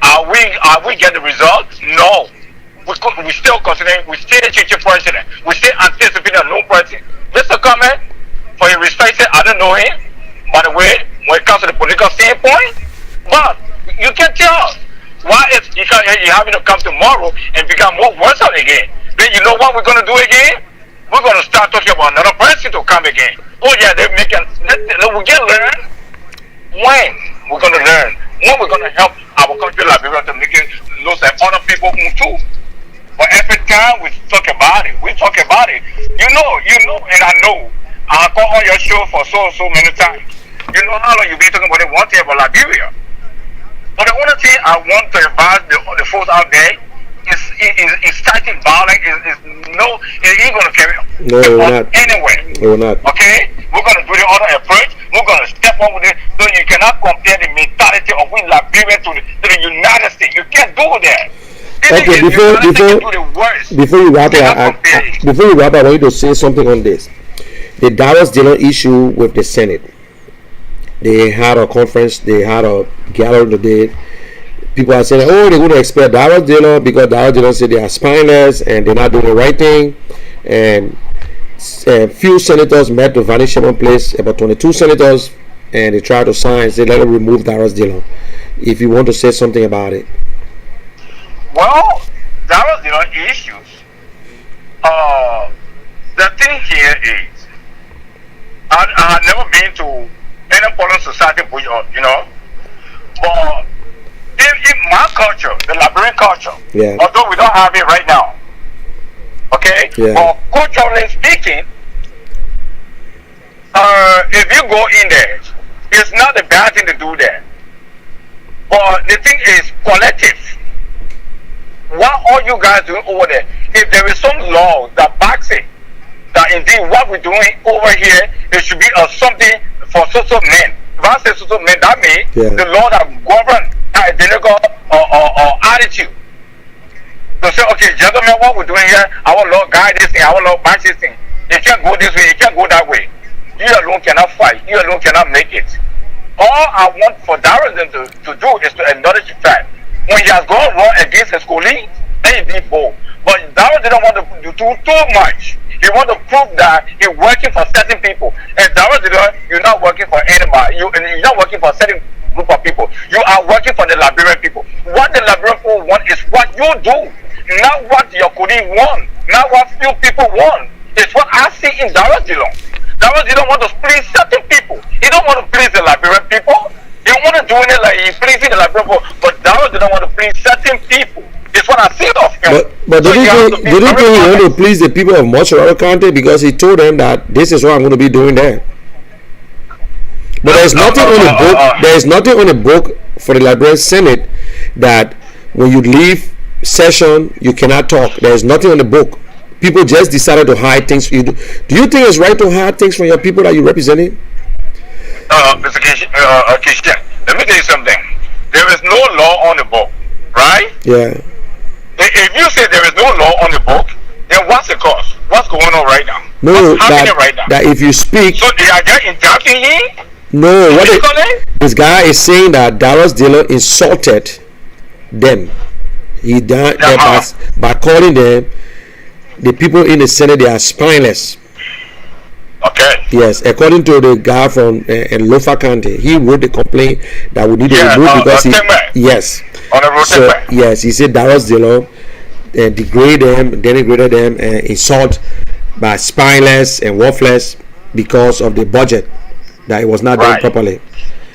Are we get the result? No. We still considering, we still changing president. We still anticipating a new president. Mr. Comment, for your respect, I don't know him. By the way, when it comes to the political standpoint, but you can tell why is you having to come tomorrow and become more worse again. Then you know what we're gonna do again? We're going to start talking about another person to come again. Oh yeah, they're making, we can learn. When we're going to learn? When we're going to help our country Liberia to make it look like other people too. But every time we talk about it. You know, and I know. I've gone on your show for so many times. You know how long you've been talking about it, one thing about Liberia. But the only thing I want to advise the folks out there, is starting violence. It ain't gonna carry on. No, it will not. Anyway. It will not. Okay? We're going to do the other approach. We're going to step up with it. So you cannot compare the mentality of we Liberia to the United States. You can't do that. Okay, before you wrap up, I want you to say something on this. The Dallas Dillon issue with the Senate. They had a conference, they had a gathering today. People are saying, oh, they're going to expel Dallas Dillon because Dallas Dillon said they are spineless and they're not doing the right thing. And few senators met to Vanish Sherman place, about 22 senators, and they tried to sign, say, let them remove Dallas Dillon. If you want to say something about it. Well, Dallas Dillon issues. The thing here is, I have never been to any foreign society, you know, but in my culture, the Liberian culture, although we don't have it right now, okay, but culturally speaking, if you go in there, it's not a bad thing to do that. But the thing is collective. What are you guys doing over there? If there is some law that backs it, that indeed what we're doing over here, it should be something for social men. If I say social men, that means the law that govern identical or attitude. To say, okay, gentlemen, what we're doing here, our law guide this thing, our law back this thing. It can't go this way, it can't go that way. You alone cannot fight, you alone cannot make it. All I want for Darren to do is to acknowledge the fact when he has gone wrong against his colleagues, and he did both. But Darren didn't want to do too much. He wanted to prove that he's working for certain people. And Darren didn't, you're not working for anybody. You're not working for a certain group of people. You are working for the Liberian people. What the Liberian people want is what you do, not what your colleague want, not what few people want. It's what I see in Darren Dillon. Darren Dillon want to please certain people. He don't want to please the Liberian people. He don't want to do it like he's pleasing the Liberian people. But Darren Dillon want to please certain people. It's what I see of him. But so did you think he want to please the people of Montreal County because he told them that this is what I'm going to be doing there? But there's nothing on the book. There is nothing on the book for the Liberian Senate that when you leave session you cannot talk. There is nothing on the book. People just decided to hide things for you. Do you think it's right to hide things from your people that you represent? Mr. Christian, let me tell you something. There is no law on the book, right? Yeah. If you say there is no law on the book, then what's the cause? What's going on right now? No, what's happening right now? That if you speak, so they are just interrupting him. No, this guy is saying that Dallas Dillon insulted them. He done by calling them, the people in the Senate, they are spineless. Okay. Yes, according to the guy from Lofa County, he wrote the complaint that we need to remove because he said Dallas Dillon denigrated them and insult by spineless and worthless because of the budget that it was not done properly.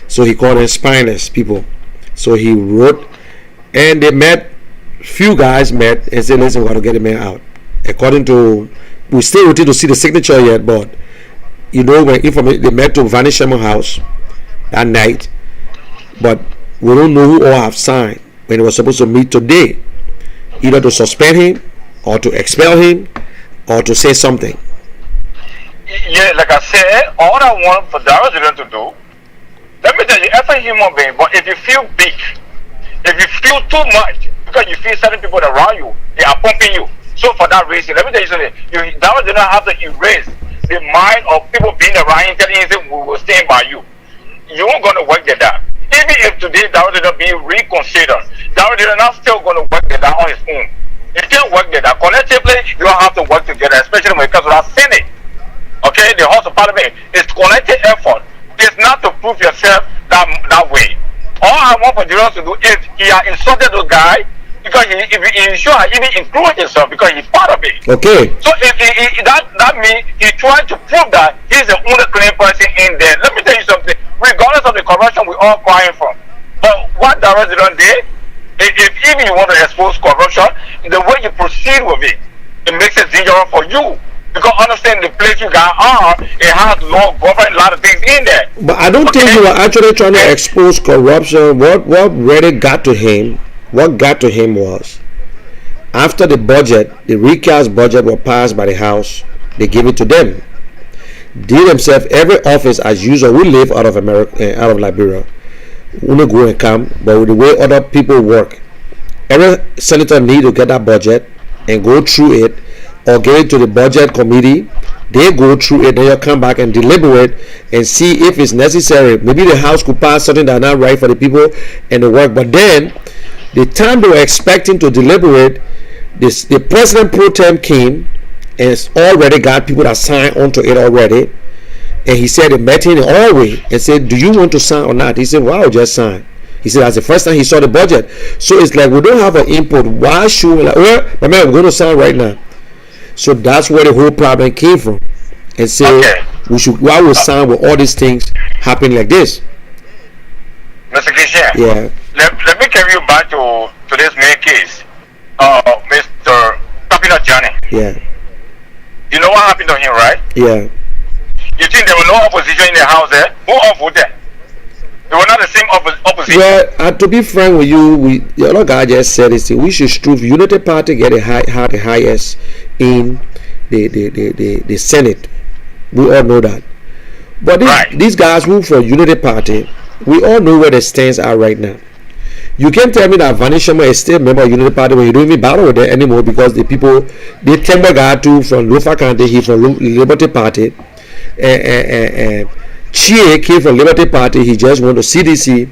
So he called them spineless people. So he wrote, and they met. Few guys met and said, "Listen, we got to get the man out." According to, we still waiting to see the signature yet, but you know when they met to Vanish Sherman house that night, but we don't know who all have signed when they were supposed to meet today, either to suspend him or to expel him or to say something. Yeah, like I said, all I want for Darren Dillon to do, let me tell you, as a human being, but if you feel big, if you feel too much, because you feel certain people around you, they are pumping you. So for that reason, let me tell you something, Darren Dillon have to erase the mind of people being around you telling you, we will stand by you. You ain't going to work that. Even if today Darren Dillon be reconsidered, Darren Dillon not still going to work that on his own. You can't work that. Collectively, you don't have to work together, especially when it comes to that Senate. Okay, the House of Parliament. It's collective effort. It's not to prove yourself that way. All I want for Dillon to do is he has insulted those guys because he sure even include himself because he's part of it. Okay. So if that means he tried to prove that he's the only clean person in there. Let me tell you something. Regardless of the corruption we all crying from, but what Darren Dillon did, if even you want to expose corruption, the way you proceed with it, it makes it dangerous for you. Because understand the place you guys are, it has law governing a lot of things in there. But I don't think you were actually trying to expose corruption. What really got to him, was after the budget, the recast budget was passed by the House, they gave it to them. They themselves, every office as usual, we live out of America, out of Liberia. We don't go and come, but with the way other people work, every senator need to get that budget and go through it, or get it to the budget committee. They go through it, then you come back and deliberate and see if it's necessary. Maybe the House could pass something that's not right for the people and the work. But then, the time they were expecting to deliberate, the president pro tem came and it's already got people that signed onto it already. And he said, they met him in the hallway and said, do you want to sign or not? He said, well, I'll just sign. He said, that's the first time he saw the budget. So it's like, we don't have an input. Why should we? Like, well, my man, we're going to sign right now. So that's where the whole problem came from. And say, why would sign with all these things happen like this? Mr. Christian, Yeah. Let me carry you back to this main case. Mr. Captain Johnny. Yeah. You know what happened to him, right? Yeah. You think there was no opposition in the house there? Who voted? They were not the same opposition. Well, to be frank with you, the other guy just said it. We should strive. Unity Party get the highest in the Senate. We all know that. But these guys who for Unity Party, we all know where the stands are right now. You can't tell me that Vani Sharma is still a member of Unity Party when you don't even battle with them anymore, because the people, the Temba guy too from Lofa County, he from Liberty Party, and Chie came from Liberty Party, he just went to CDC.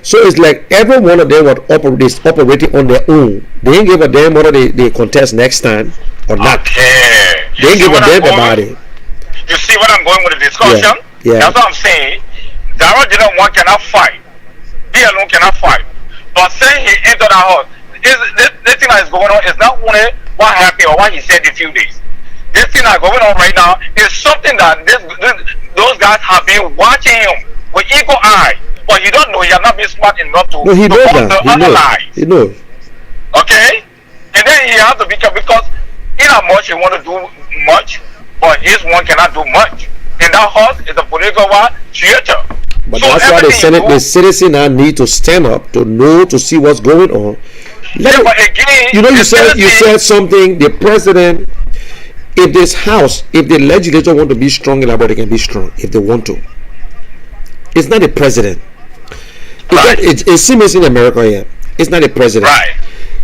So it's like every one of them was operating on their own. They didn't give a damn whether they contest next time or not. Okay. They didn't give a damn about it. You see what I'm going with the discussion? Yeah. That's what I'm saying. Dara didn't one cannot fight. He alone cannot fight. But saying he entered the house, this thing that is going on is not only what happened or what he said in a few days. This thing that is going on right now is something that those guys have been watching him with eagle eye. But you don't know, he has not been smart enough to analyze. He knows. Okay? And then he has to be careful because in a much he want to do much, but his one cannot do much. And that house is a political theater. But so that's why the citizen now need to stand up to know, to see what's going on. But again, you said something. The president, if this house, if the legislature want to be strong in Alberta, they can be strong if they want to. It's not the president. It's same as in America here. It's not the president. Right.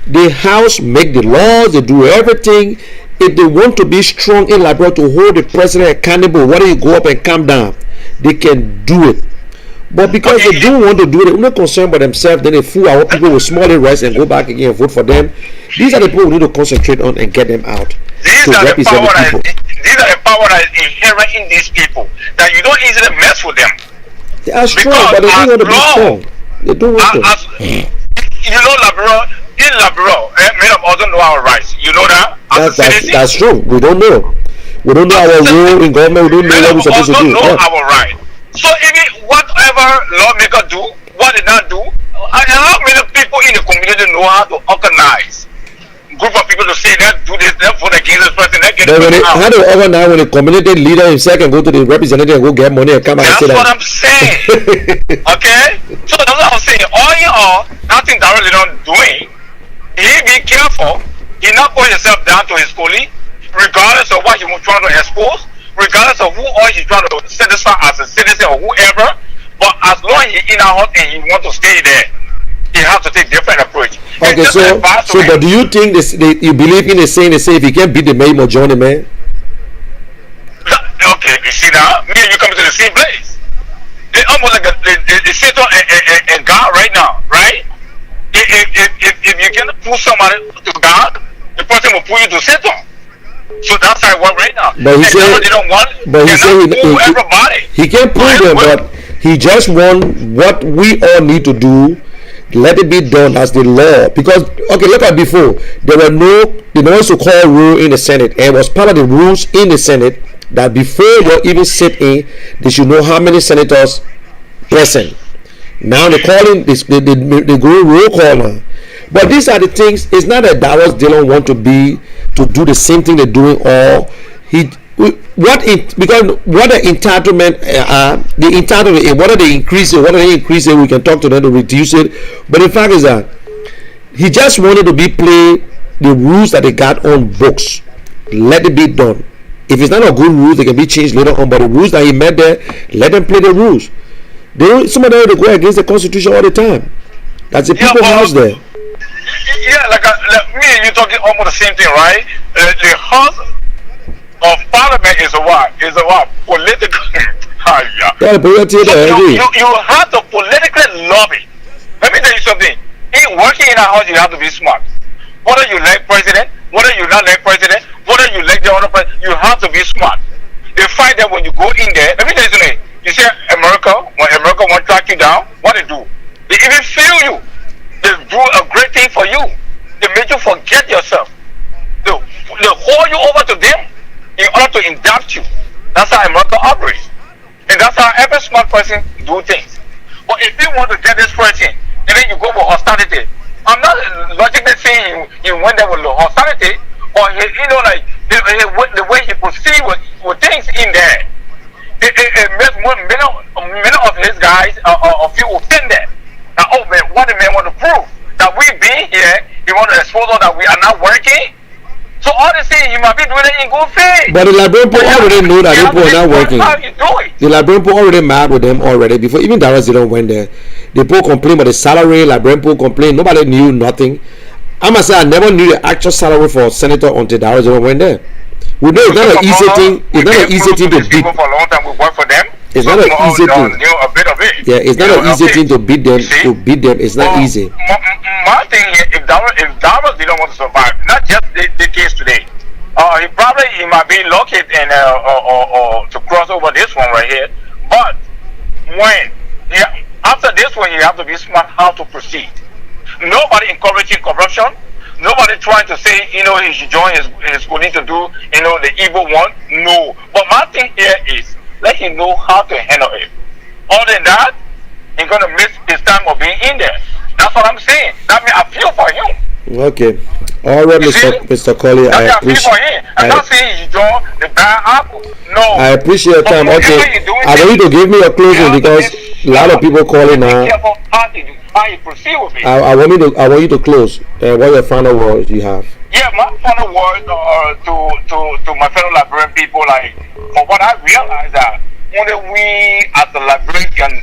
The house make the laws. They do everything. If they want to be strong in Liberia to hold the president accountable, whether you go up and come down, they can do it. But because they don't want to do it, they're not concerned about themselves, then they fool our people with small rights and go back again and vote for them. These are the people we need to concentrate on and get them out. These are the power that is inherent in these people, that you don't easily mess with them. They are strong, but they don't want to be strong. They don't want to. You know, in Liberia, many of us don't know our rights. You know that? That's true. We don't know. We don't know our role in government. We don't know what we're supposed to do. Know our right. So even whatever lawmaker do, what they not do, and how many people in the community know how to organize? Group of people to say that do this, that vote against this person, that get it out. How do they organize when the community leader himself can go to the representative and go get money and come back and say that? That's what I'm saying. Okay? So that's what I'm saying. All in all, nothing directly not doing. He be careful. He not put himself down to his colleague, regardless of what he was trying to expose, regardless of who all he's trying to satisfy as a citizen or whoever. But as long as he's in our house and he wants to stay there, he has to take different approach. Okay, but do you think you believe in the saying they say if you can't beat the man, you must join the man? Okay, you see now, me and you coming to the same place. It's almost like a Satan and God right now, right? If you can pull somebody to God, the person will pull you to Satan. So that's how it works right now. But he said, he can't pull them, but he just want what we all need to do. Let it be done as the law. Because okay, look at before there were no so-called rule in the Senate, and it was part of the rules in the Senate that before you even sit in, they should know how many senators present. Now they calling this they go roll call now. But these are the things. It's not that Dallas Dillon want to do the same thing they're doing, or because what the entitlement the entitlement, whether they increase it, we can talk to them to reduce it. But the fact is that he just wanted to play the rules that they got on books. Let it be done. If it's not a good rule, they can be changed later on. But the rules that he made there, let them play the rules. They don't, some of them they go against the constitution all the time. That's the people's house there. Yeah, like me and you talking almost the same thing, right? The house of parliament is a what? Is a what? Political. Yeah, but you have to politically lobby. Let me tell you something. In working in a house, you have to be smart. Whether you like president, whether you not like president, whether you like the other president, you have to be smart. They find that when you go in there. Let me tell you something. You see America, when America want to track you down, what they do? They even fail you. They do a great thing for you. They make you forget yourself. They hold you over to them in order to induct you. That's how America operates. And that's how every smart person do things. But if you want to get this person, and then you go with hostility, I'm not logically saying he went there with hostility, or like the way he proceed with things in there. It makes many of his guys feel offended. That, oh man, what the man want to prove? That we being here, he want to expose us that we are not working. So all they say, you might be doing it in good faith. But the Liberian people already know that people are not working. How you do it? The Liberian people already mad with them already. Before even Dallas didn't went there. The people complain about the salary. Liberian people complain. Nobody knew nothing. I must say I never knew the actual salary for a senator until Dallas didn't went there. We know it's not an easy thing. It's not an easy thing to beat. For a long time, we work for them. It's not an easy thing. A bit of it. Yeah, it's not an easy thing to beat them. To beat them, it's not easy. My thing is, if Dallas didn't want to survive, not just the case today. He might be lucky and or to cross over this one right here. But after this one, you have to be smart how to proceed. Nobody encouraging corruption. Nobody trying to say, he should join his colleague to do, the evil one. No. But my thing here is, let him know how to handle it. Other than that, he's going to miss his time of being in there. That's what I'm saying. That means I feel for him. Okay. All right, Mr. Colley. I appreciate. I'm not saying you join the bad apple. No. I appreciate your time. Okay. I want you to give me a closing because a lot of people calling now. Be careful how you proceed with it. I want you to close. What are your final words you have? Yeah, my final word to my fellow Liberian people, like, for what I realize that only we as the Liberian can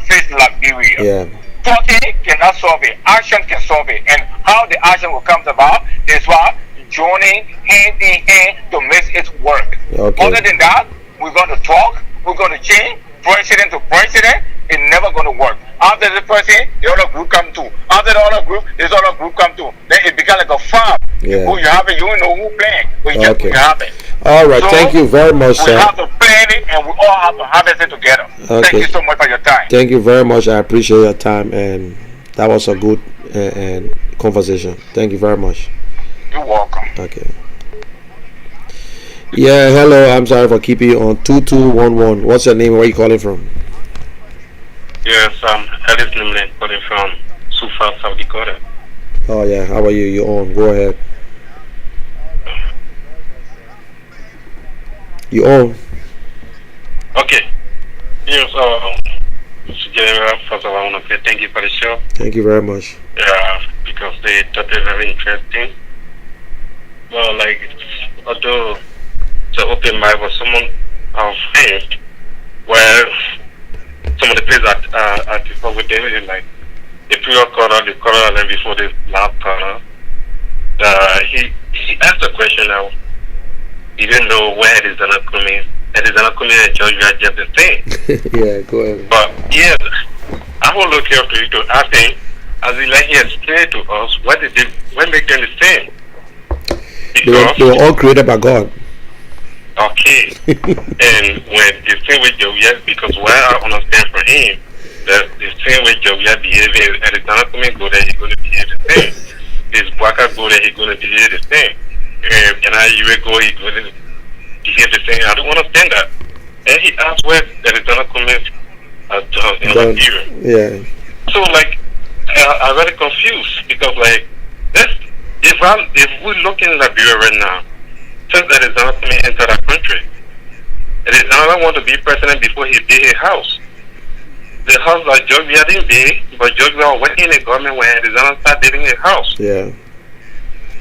face Liberia. Yeah. Talking cannot solve it. Action can solve it. And how the action will come about is joining hand in hand to make it work. Okay. Other than that, we're going to talk, we're going to change, president to president, it's never going to work. After the president, the other group come too. After the other group, this other group come too. Then it becomes like a farm. Yeah. Who you have it, you don't know who playing. But you just have it. All right, so thank you very much, sir. We have to plan it and we all have to harvest it together. Okay. Thank you so much for your time. Thank you very much. I appreciate your time, and that was a good and conversation. Thank you very much. You're welcome. Okay. Yeah, hello. I'm sorry for keeping you on 2211. What's your name? Where are you calling from? Yes, I'm Lrtn calling from Sufa, South Dakota. Oh yeah, how are you? You're on. Go ahead. You on? Okay. Yes, Mr. General, first of all, I want to say thank you for the show. Thank you very much. Yeah, because they thought it very interesting. Well, like, although to open mind for someone of faith, where some of the places I discussed with David is like the previous corner, the corner, and then before the last corner. He asked a question now. He didn't know where it is not coming. It is not coming and Georgia just the same. Yeah, go ahead. But yes, I will look here to you to ask him, as he like he explained to us, what make them the same? They were all created by God. Okay. And when the same way Jovia, because what I understand from him, that the same way Jovia behavior, and it's not coming go there, he's going to behave the same. This Waka go there, he's going to behave the same. And you will go, he's going to behave the same. I don't understand that. And he asked where that is not coming in Liberia. Yeah. So like, I'm very confused because like, if we look in Liberia right now, since that is not coming into that country, it is another want to be president before he build a house. The house that Georgia didn't build, but Georgia working in the government when it is not start building a house. Yeah.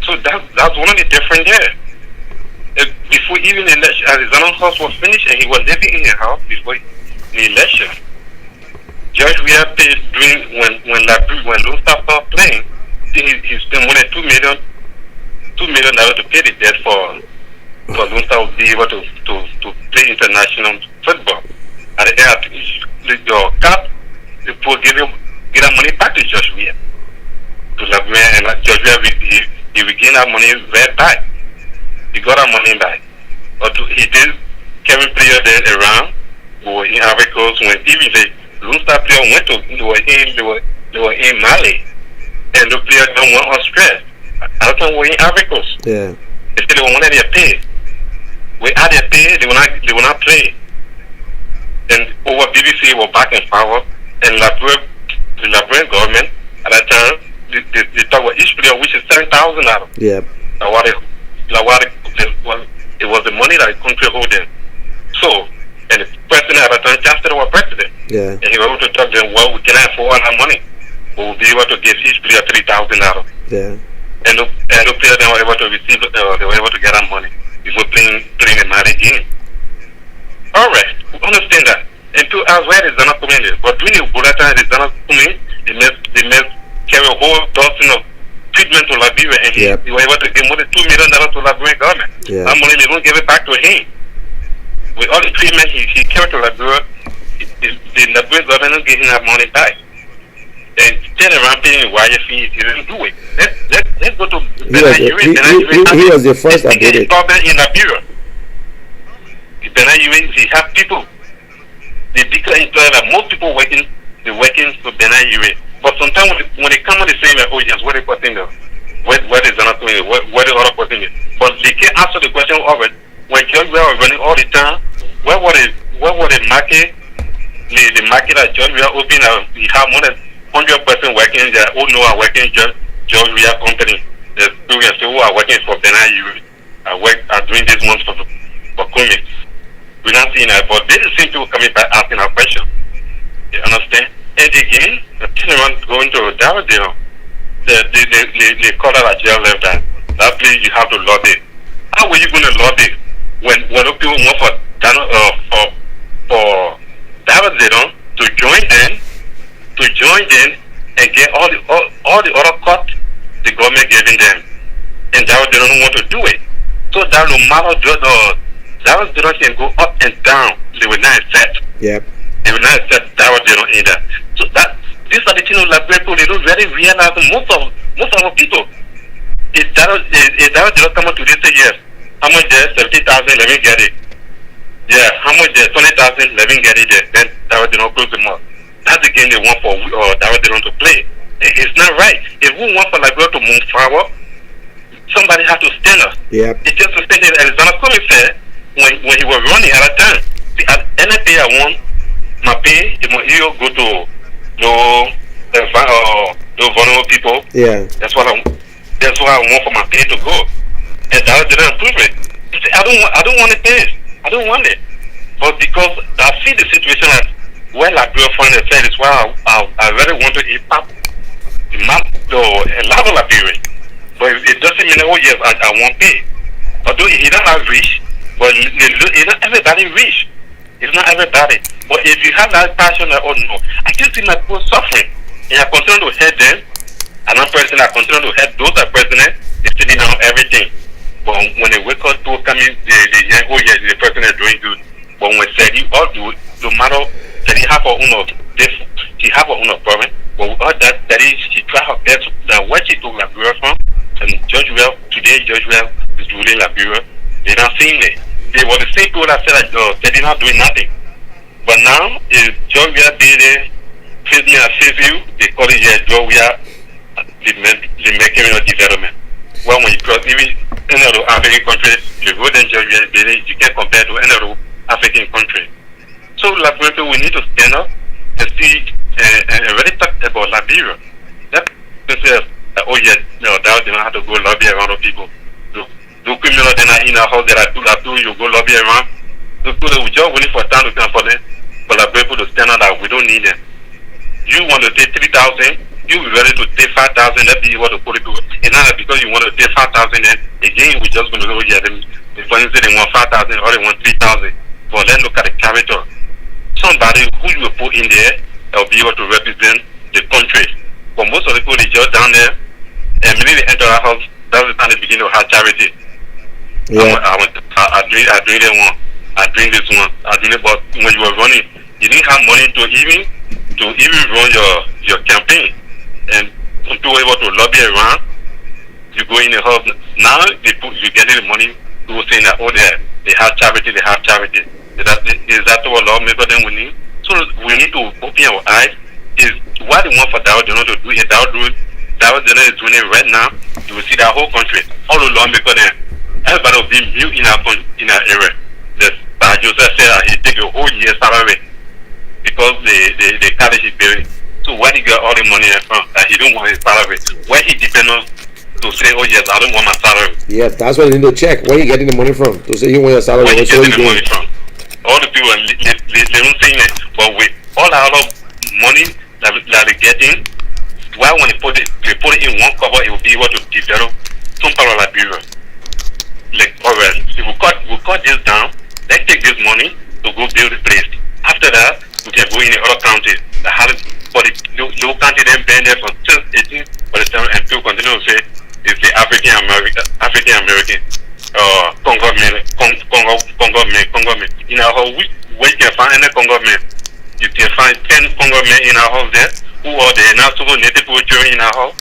So that's one of the different there. before even the election, Arizona House was finished, and he was living in the house before the election. Judge we have paid during when Lone Star started playing, he spent more than $2 million to pay the debt for Lone Star to be able to play international football. At the end, your cap, they will give that money back to Judge Weir. To Labria, and Judge Weir, he regained that money right back. He got that money back. But he did carry players there around who were in Ivory Coast when even the Lone Star player went to they were in Mali, and the players don't want Australia. I don't know were in Ivory Coast. Yeah. They said they won't let their pay. We had their pay, they will not play. And over BBC were back and forth, and the Liberian government at that time they talk about each player which is $7,000. Yeah. It was the money that the country owed them. So, and the president at the time, Chancellor was president. Yeah. And he was able to talk to them, well, we cannot afford all that money. We'll be able to give each player $3,000. Yeah. And the players then were able to receive, they were able to get that money before playing a married game. Alright, we understand that. And to ask where is Zana coming in? But during the bulletin, the Zana coming, they must carry a whole dozen of treatment to Liberia, and he was able to give more than $2 million to the Liberian government. Yeah. That money, they don't give it back to him. With all the treatment he carried to Liberia, the Liberian government gave him that money back. And turn around paying wire fees, he didn't do it. Let's go to he was the first that did it. Problem in Liberia. He have people. They declare that most people working for Benin. But sometimes when they come on the same, oh yes, what is putting there? What is another thing? What is other putting it? But they can't answer the question of it. When George Weir was running all the time, where was the market? The market that George Weir opened, we have more than 100% working there. Who know are working George Weir company? The students who are working for Benin are doing this month for Kumi. We're not seeing that, but there is some people coming back asking our question. You understand? And again, the thing around going to Daradale, they call that a jail left that place you have to lobby. How were you going to lobby when people want for Daradale to join them and get all the other cuts the government giving them, and Daradale don't want to do it. So that no matter Daradale can go up and down, they will not accept. Yep. They will not accept Daradale either. So these are the things of people, they don't really realize most of our people. If Daradale come up to this say yes, how much there? 70,000, let me get it. Yeah, how much there? 20,000, let me get it there. Then Daradale close them up. That's the game they want for Daradale to play. It's not right. If we want for Liberia to move forward, somebody has to stand up. Yep. It's just the thing that Arizona Cummings said when he was running at that time. See, at any pay I want, my pay, it will go to those vulnerable people. Yeah. That's what I want for my pay to go. And that didn't approve it. He said, I don't want it this. I don't want it. But because I see the situation that where Liberia find itself is why I really want to impact the map a lot of Liberia. But it doesn't mean, oh yes, I won't pay. Although he don't have rich, but it's not everybody rich. It's not everybody. But if you have that passion, oh no, I can see my people suffering. And I continue to help them. I'm not president, I continue to help those that are president. They're sitting down everything. But when they wake up to come in, they young, oh yes, the president is doing good. But when said you all do it, no matter that he have her own problem. But with all that is, she try her best that what she took Liberia from. And George Weir is ruling Liberia. They're not seeing it. They were the same people that said that they're not doing nothing. But now, if George Weir did it, face me and save you, they call it George Weir, the making of development. Well, when you cross even any other African country, the road in George Weir did it, you can't compare to any other African country. So, Liberia, we need to stand up and see and really talk about Liberia. That says, oh yeah, no, that they don't have to go lobby around the people. Do criminal then in a house that I do, you go lobby around. So we just waiting for time to come for them, for the people to stand out that we don't need them. You want to take 3,000, you be ready to take 5,000, that be what to put it to. And not because you want to take 5,000, then again we just going to go here them For instance, they want 5,000 or they want 3,000. But let's look at the character. Somebody who you will put in there will be able to represent the country. But most of the people, they just down there, and when they enter our house, that's the time they begin to have charity. Yeah. I drink that one, I drink this one, I drink it. But when you were running, you didn't have money to even run your campaign. And to be able to lobby around, you go in the hub. Now you getting the money. People saying that, oh, they have charity, they have charity. Is that what lawmaker then we need? So we need to open our eyes. Is what they want for Dow Jones to do. Dow Jones is doing it right now. You will see that whole country, all the lawmakers there, everybody will be mute in our area. The Joseph said he take a whole year's salary because the college is buried. So where he got all the money from? He don't want his salary. Where he depend on to say, oh yes, I don't want my salary. Yeah, that's what they need to check. Where you getting the money from? To say you want your salary. Where you getting the money from? All the people they don't say it, but with all our money that they're getting, why when they put it in one cover, it will be able to develop some part of Liberia. Like, alright, if we cut this down, let's take this money to go build a place. After that, we can go in the other counties. For the low country then been there for 18, but the time and people continue to say it's the African American Congo man. In our house, where you can find any Congo man. You can find 10 Congo men in our house there who are the national native people in our house.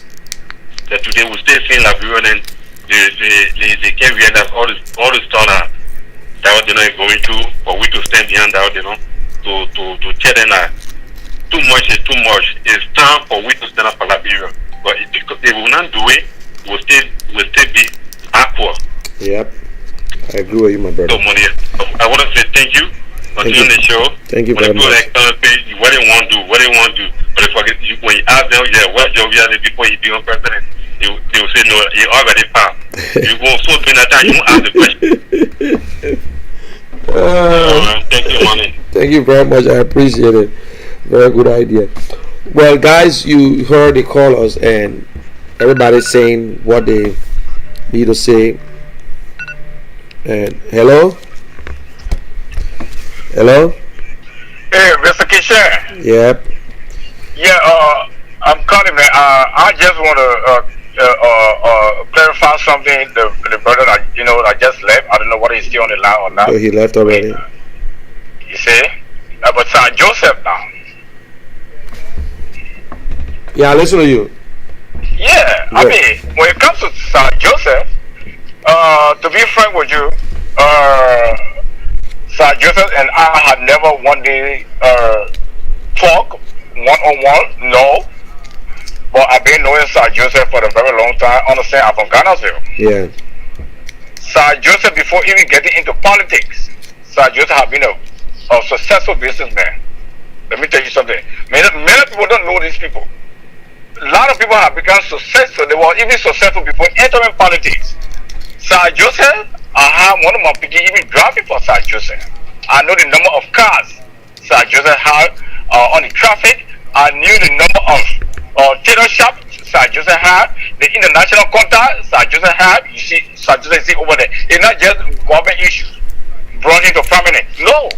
That today we still seeing Liberia, then they can't realize all the stuff that they are going through for we to stand behind that, to tell them that too much is too much. It's time for we to stand up for Liberia. But if they will not do it, we'll still be awkward. Yep. I agree with you, my brother. So, I want to say thank you for doing the show. Thank you very much. What they want to do. But if when you ask them, what job you have before you become president, they will say, no, you already passed. You go so many times, you won't ask the question. Thank you, money. Thank you very much. I appreciate it. Very good idea. Well, guys, you heard the callers, and everybody's saying what they need to say. And hello? Hey, Mr. Kishan. Yep. Yeah, I'm calling, man. I just want to clarify something. The brother that just left. I don't know whether he's still on the line or not. So he left already. You see? But Sir Joseph now. Yeah, I listen to you. Yeah, I mean, when it comes to Sir Joseph, to be frank with you, Sir Joseph and I had never one day talk one-on-one, no. But I've been knowing Sir Joseph for a very long time. Understand, I'm from Ghana. Yeah. Sir Joseph, before even getting into politics, Sir Joseph had been a successful businessman. Let me tell you something. Many people don't know these people. A lot of people have become successful. They were even successful before entering politics. Sir Joseph, I have one of my people even driving for Sir Joseph. I know the number of cars Sir Joseph had on the traffic. I knew the number of tailor shops Sir Joseph had, the international contact Sir Joseph had. You see, Sir Joseph is over there. It's not just government issues brought into prominence. No.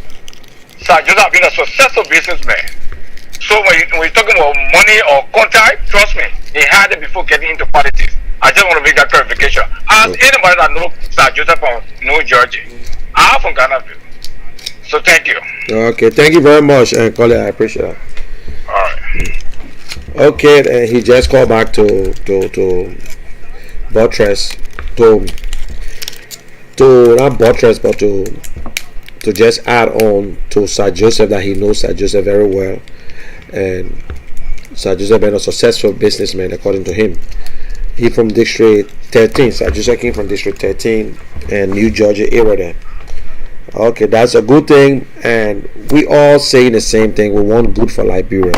Sir Joseph has been a successful businessman. So when you're talking about money or contact, trust me, he had it before getting into politics. I just want to make that clarification. Ask anybody that knows Sir Joseph from New Jersey. I'm from Ghana. So thank you. Okay, thank you very much, Colin. I appreciate it. All right. Okay, he just called back to buttress, to not buttress, but to just add on to Sir Joseph, that he knows Sir Joseph very well, and Sir Joseph been a successful businessman according to him. He from District 13. Sir Joseph came from District 13 and New Georgia area there. Okay, that's a good thing, and we all saying the same thing. We want good for Liberia.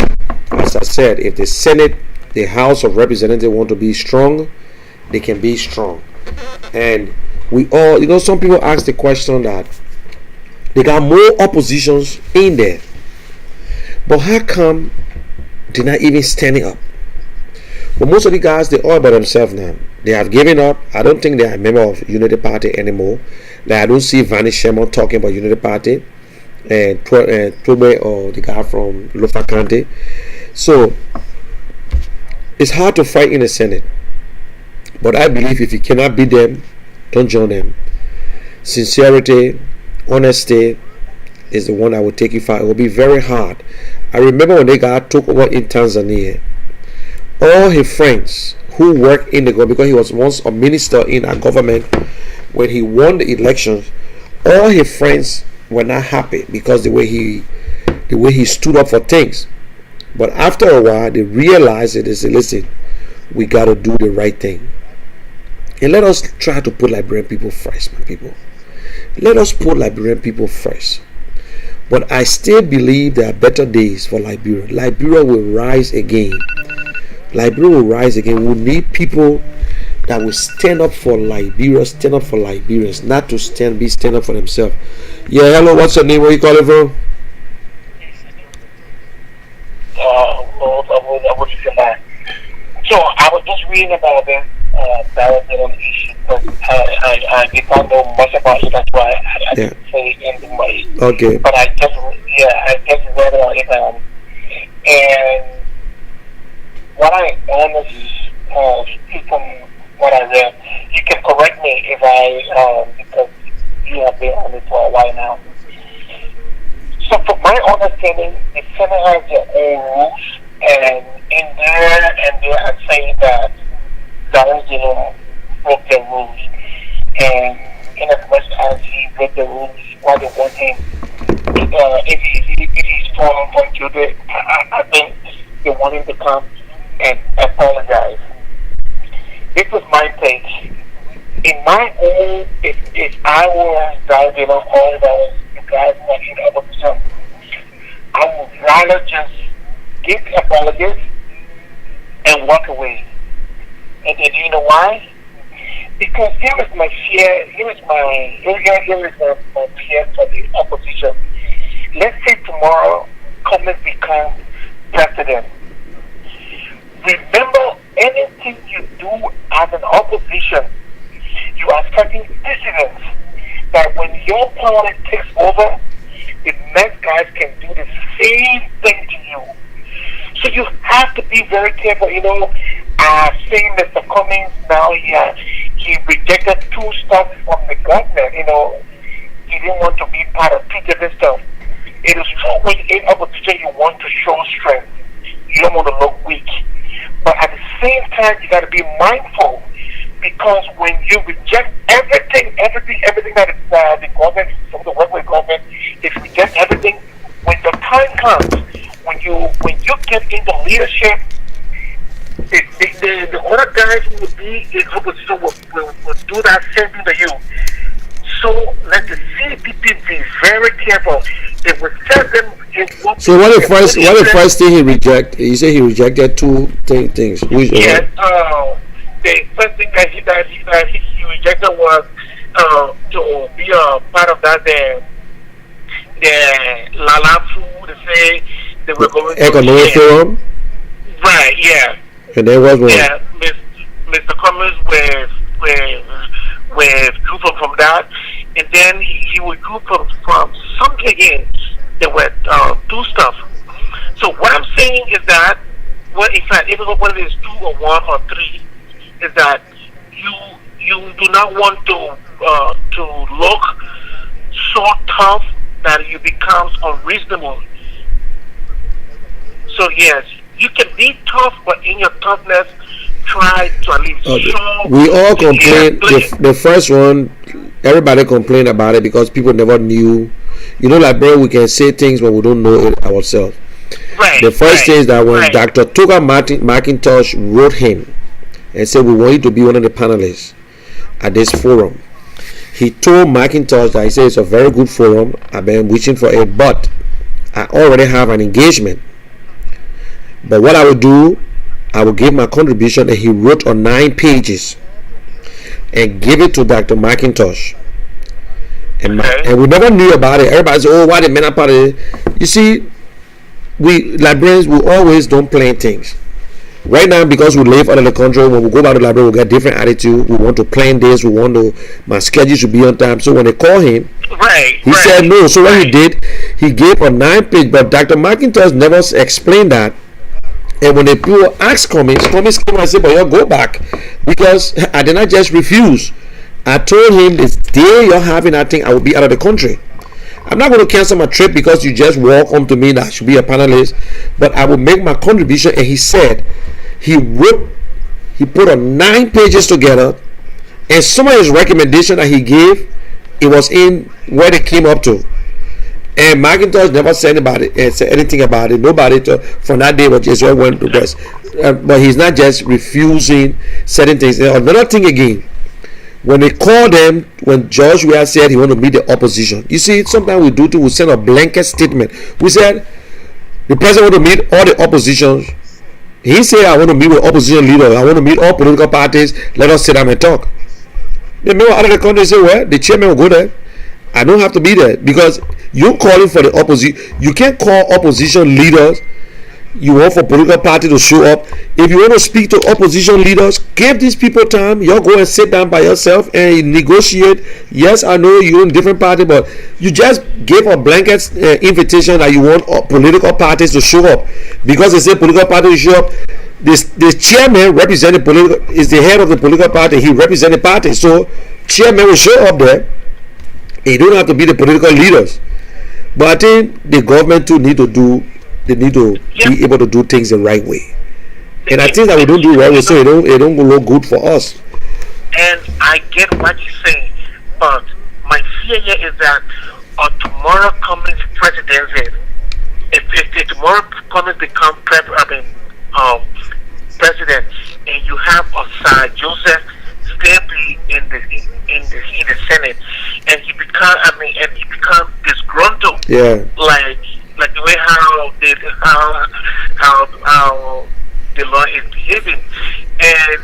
As I said, if the Senate, the House of Representatives want to be strong, they can be strong. And we all, some people ask the question that they got more oppositions in there, but how come they're not even standing up? But most of the guys, they all by themselves now. They have given up. I don't think they are a member of Unity Party anymore. Like I don't see Vanish Sherman talking about Unity Party and Tobe or the guy from Lofa County. So it's hard to fight in the Senate. But I believe if you cannot beat them, don't join them. Sincerity, honesty is the one that will take you far. It will be very hard. I remember when the guy took over in Tanzania, all his friends who worked in the government, because he was once a minister in a government, when he won the elections, all his friends were not happy because the way he stood up for things. But after a while, they realized it. They said, listen, we got to do the right thing. And let us try to put Liberian people first, my people. Let us put Liberian people first. But I still believe there are better days for Liberia. Liberia will rise again. Liberia will rise again. We need people that will stand up for Liberia, stand up for Liberians, not to stand up for themselves. Yeah, hello, what's your name? Where you calling from? So I was just reading about this Lrtn issue, but I did not know much about it. That's why I didn't say anything about it. Okay. But I just read about it, and what I honestly see from what I read, you can correct me if I because you have been on it for a while now. So from my understanding, the Senate has their own rules, and in there, they are saying that Lrtn broke the rules, and in as much as he broke the rules, why they want him, if he's fallen from Cuba, I think they want him to come and apologize. This was my take. In my own, if I was Lrtn or all those guys wanting the opposition, I would rather just give the apologies and walk away. And then you know why? Because here is my fear. Here is my fear for the opposition. Let's say tomorrow Cummings becomes president. Remember, anything you do as an opposition, you are setting precedents that when your party takes over, the next guys can do the same thing to you. So you have to be very careful. Saying Mr. Cummings now, he rejected two stuff from the government. He didn't want to be part of two different stuff. It is true when you're in opposition, you want to show strength. You don't want to look weak. But at the same time, you got to be mindful, because when you reject everything that the government, some of the workplace government, if you reject everything, when the time comes, when you get into leadership, the other guys who would be in opposition will do that same thing to you. So let the CPP be very careful. It will tell them. So what the first thing he rejected? He said he rejected two things. Yes. The first thing that he rejected was to be a part of that the Lalafu. They say they were going to Economic Forum. Right. Yeah. And there was one. Yeah, Mr. Cummings withdrew from that, and then he withdrew from something again. There were two stuff. So what I'm saying is that, in fact, even whether it's 2 or 1 or 3, is that you do not want to look so tough that you becomes unreasonable. So yes, you can be tough, but in your toughness, try to at least show. We all complain. The first one, everybody complained about it because people never knew. Like bro, we can say things but we don't know it ourselves. Right. The first thing is that when Dr. Tuka McIntosh wrote him and said we want you to be one of the panelists at this forum, he told McIntosh that he said it's a very good forum. I've been wishing for it, but I already have an engagement. But what I will do, I will give my contribution, and he wrote on 9 pages and give it to Dr. McIntosh. And we never knew about it. Everybody said, "Oh, why the men are part of it?" You see, we Liberians, we always don't plan things. Right now, because we live out of the country, when we go back to the library, we get different attitude. We want to plan this. We want to, my schedule should be on time. So when they call him, he said no. So what he did, he gave a 9-page, but Dr. McIntosh never explained that. And when the people asked Cummings came and said, but you go back, because I did not just refuse. I told him this day you're having that thing, I will be out of the country. I'm not going to cancel my trip because you just walk home to me that I should be a panelist, but I will make my contribution. And he said he put a 9 pages together, and some of his recommendation that he gave, it was in where they came up to. And McIntosh never said anything about it. Nobody from that day was just went to West. But he's not just refusing certain things. Another thing again, when they called them, when George Weah said he wanted to meet the opposition, you see, sometimes we send a blanket statement. We said the president want to meet all the oppositions. He said, I want to meet with opposition leaders. I want to meet all political parties. Let us sit down and talk. The member out of the country say, well, the chairman will go there. I don't have to be there, because you're calling for the opposition. You can't call opposition leaders. You want for political party to show up. If you want to speak to opposition leaders, give these people time. You go and sit down by yourself and negotiate. Yes, I know you're in different party, but you just gave a blanket invitation that you want political parties to show up, because they say political party to show up. The chairman representing is the head of the political party. He represents the party, so chairman will show up there. It don't have to be the political leaders, but I think the government too need to be able to do things the right way. And I think that we don't do right way, so it don't look good for us. And I get what you're saying, but my fear here is that tomorrow Cummings presidency, if tomorrow Cummings become president, and you have Sir Joseph Stabley in the Senate, and he become disgruntled, like the way how the law is behaving, and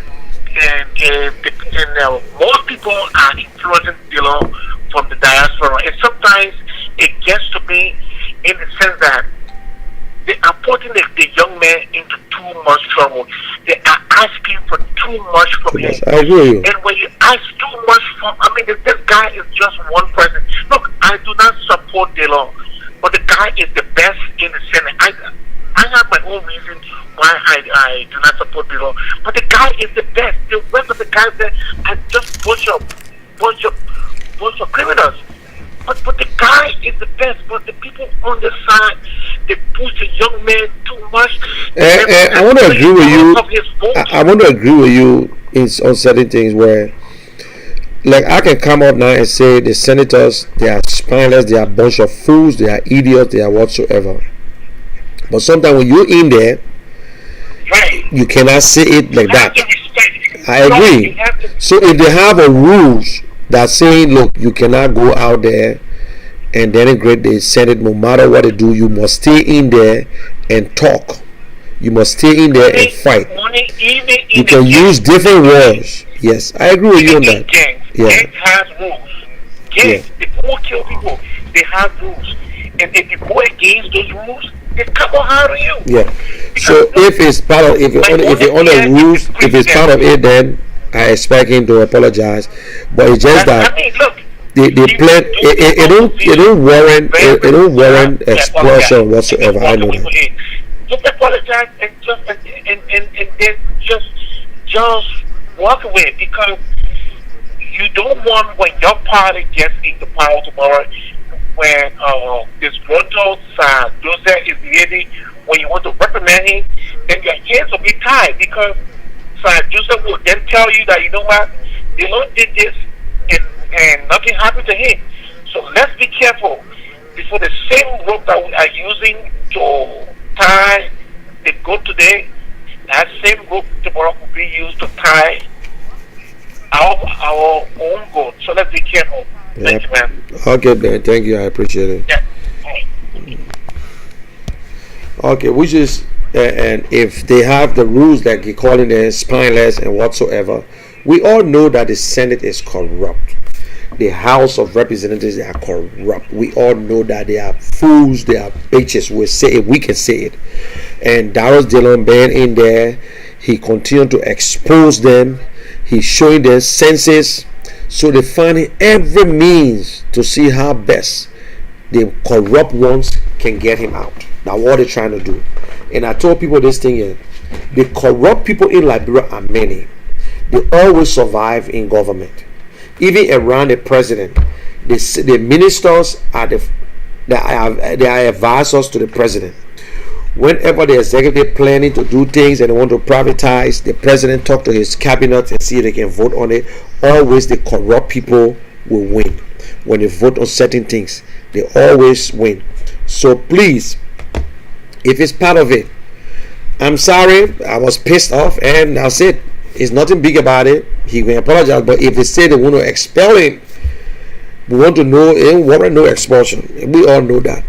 most people are influencing the law from the diaspora, and sometimes it gets to be in the sense that they are putting the young man into too much trouble. They are asking for too much from him. I agree. And when you ask too much from, this guy is just one person. Look, I do not support the law, but the guy is the best in the Senate. I have my own reason why I do not support the law, but the guy is the best. The rest of the guys there are just bunch of criminals. But the guy is the best. But the people on the side, they push the young man too much. I want to agree with you. I want to agree with you on certain things where, like, I can come up now and say the senators, they are spineless, they are a bunch of fools, they are idiots, they are whatsoever. But sometimes when you're in there, you cannot say it like that. I agree. So if they have a rules that saying, look, you cannot go out there and denigrate the Senate, no matter what they do, you must stay in there and talk. You must stay in there and fight. You can use different words. Yes, I agree with you on that. Gangs have rules. Gangs, they won't kill people. They have rules. And if you go against those rules, they come on you. Yeah. So if it's part of, if you're on the rules, if it's part of it, then I expect him to apologize, but it's just that they plan. It don't warrant explosion whatsoever. I know that. Just apologize and then just walk away, because you don't want, when your party gets into power tomorrow, when disgruntled Joseph is leading, when you want to reprimand him, then your hands will be tied, because Joseph will then tell you that, you know what, the Lord did this and nothing happened to him. So let's be careful, before the same rope that we are using to tie the goat today, that same rope tomorrow will be used to tie our own goat. So let's be careful. Thank you, man. Okay, man. Thank you. I appreciate it. Yeah. Okay, which is, and if they have the rules that you're calling them spineless and whatsoever, we all know that the Senate is corrupt. The House of Representatives, they are corrupt. We all know that they are fools, they are bitches. We say it, we can say it. And Darius Dillon being in there, he continued to expose them. He's showing their senses, so they find every means to see how best the corrupt ones can get him out. That's what they're trying to do. And I told people this thing here: the corrupt people in Liberia are many. They always survive in government, even around the president. The ministers are they are advisors to the president. Whenever the executive planning to do things and they want to privatize, the president talk to his cabinet and see if they can vote on it. Always the corrupt people will win. When they vote on certain things, they always win. So please, if it's part of it, I'm sorry, I was pissed off, and that's it. It's nothing big about it. He will apologize. But if they say they want to expel him, we want to know, and want no expulsion. We all know that.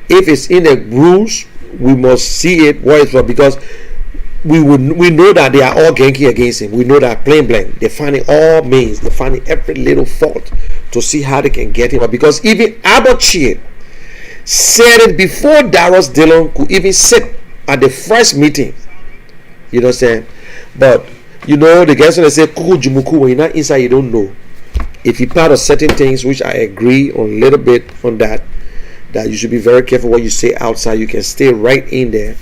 If it's in the rules, we must see it what it's for, because we know that they are all ganky against him. We know that plain blank. They're finding all means. They're finding every little fault to see how they can get him out. Because even Abachie said it before Darius Dillon could even sit at the first meeting. You know what I'm saying? But you know, the guys when they say kuku jumuku, when you're not inside, you don't know. If you're part of certain things, which I agree on a little bit on that you should be very careful what you say outside. You can stay right in there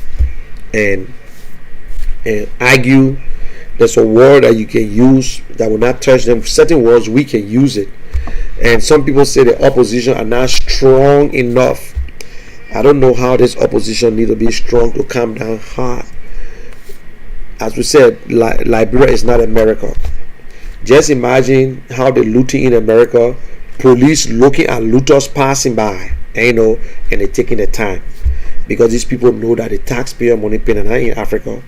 and argue. There's a word that you can use that will not touch them. Certain words we can use it. And some people say the opposition are not strong enough. I don't know how this opposition need to be strong to calm down hard. As we said, Liberia is not America. Just imagine how the looting in America, police looking at looters passing by, and they're taking the time, because these people know that the taxpayer money paid in Africa,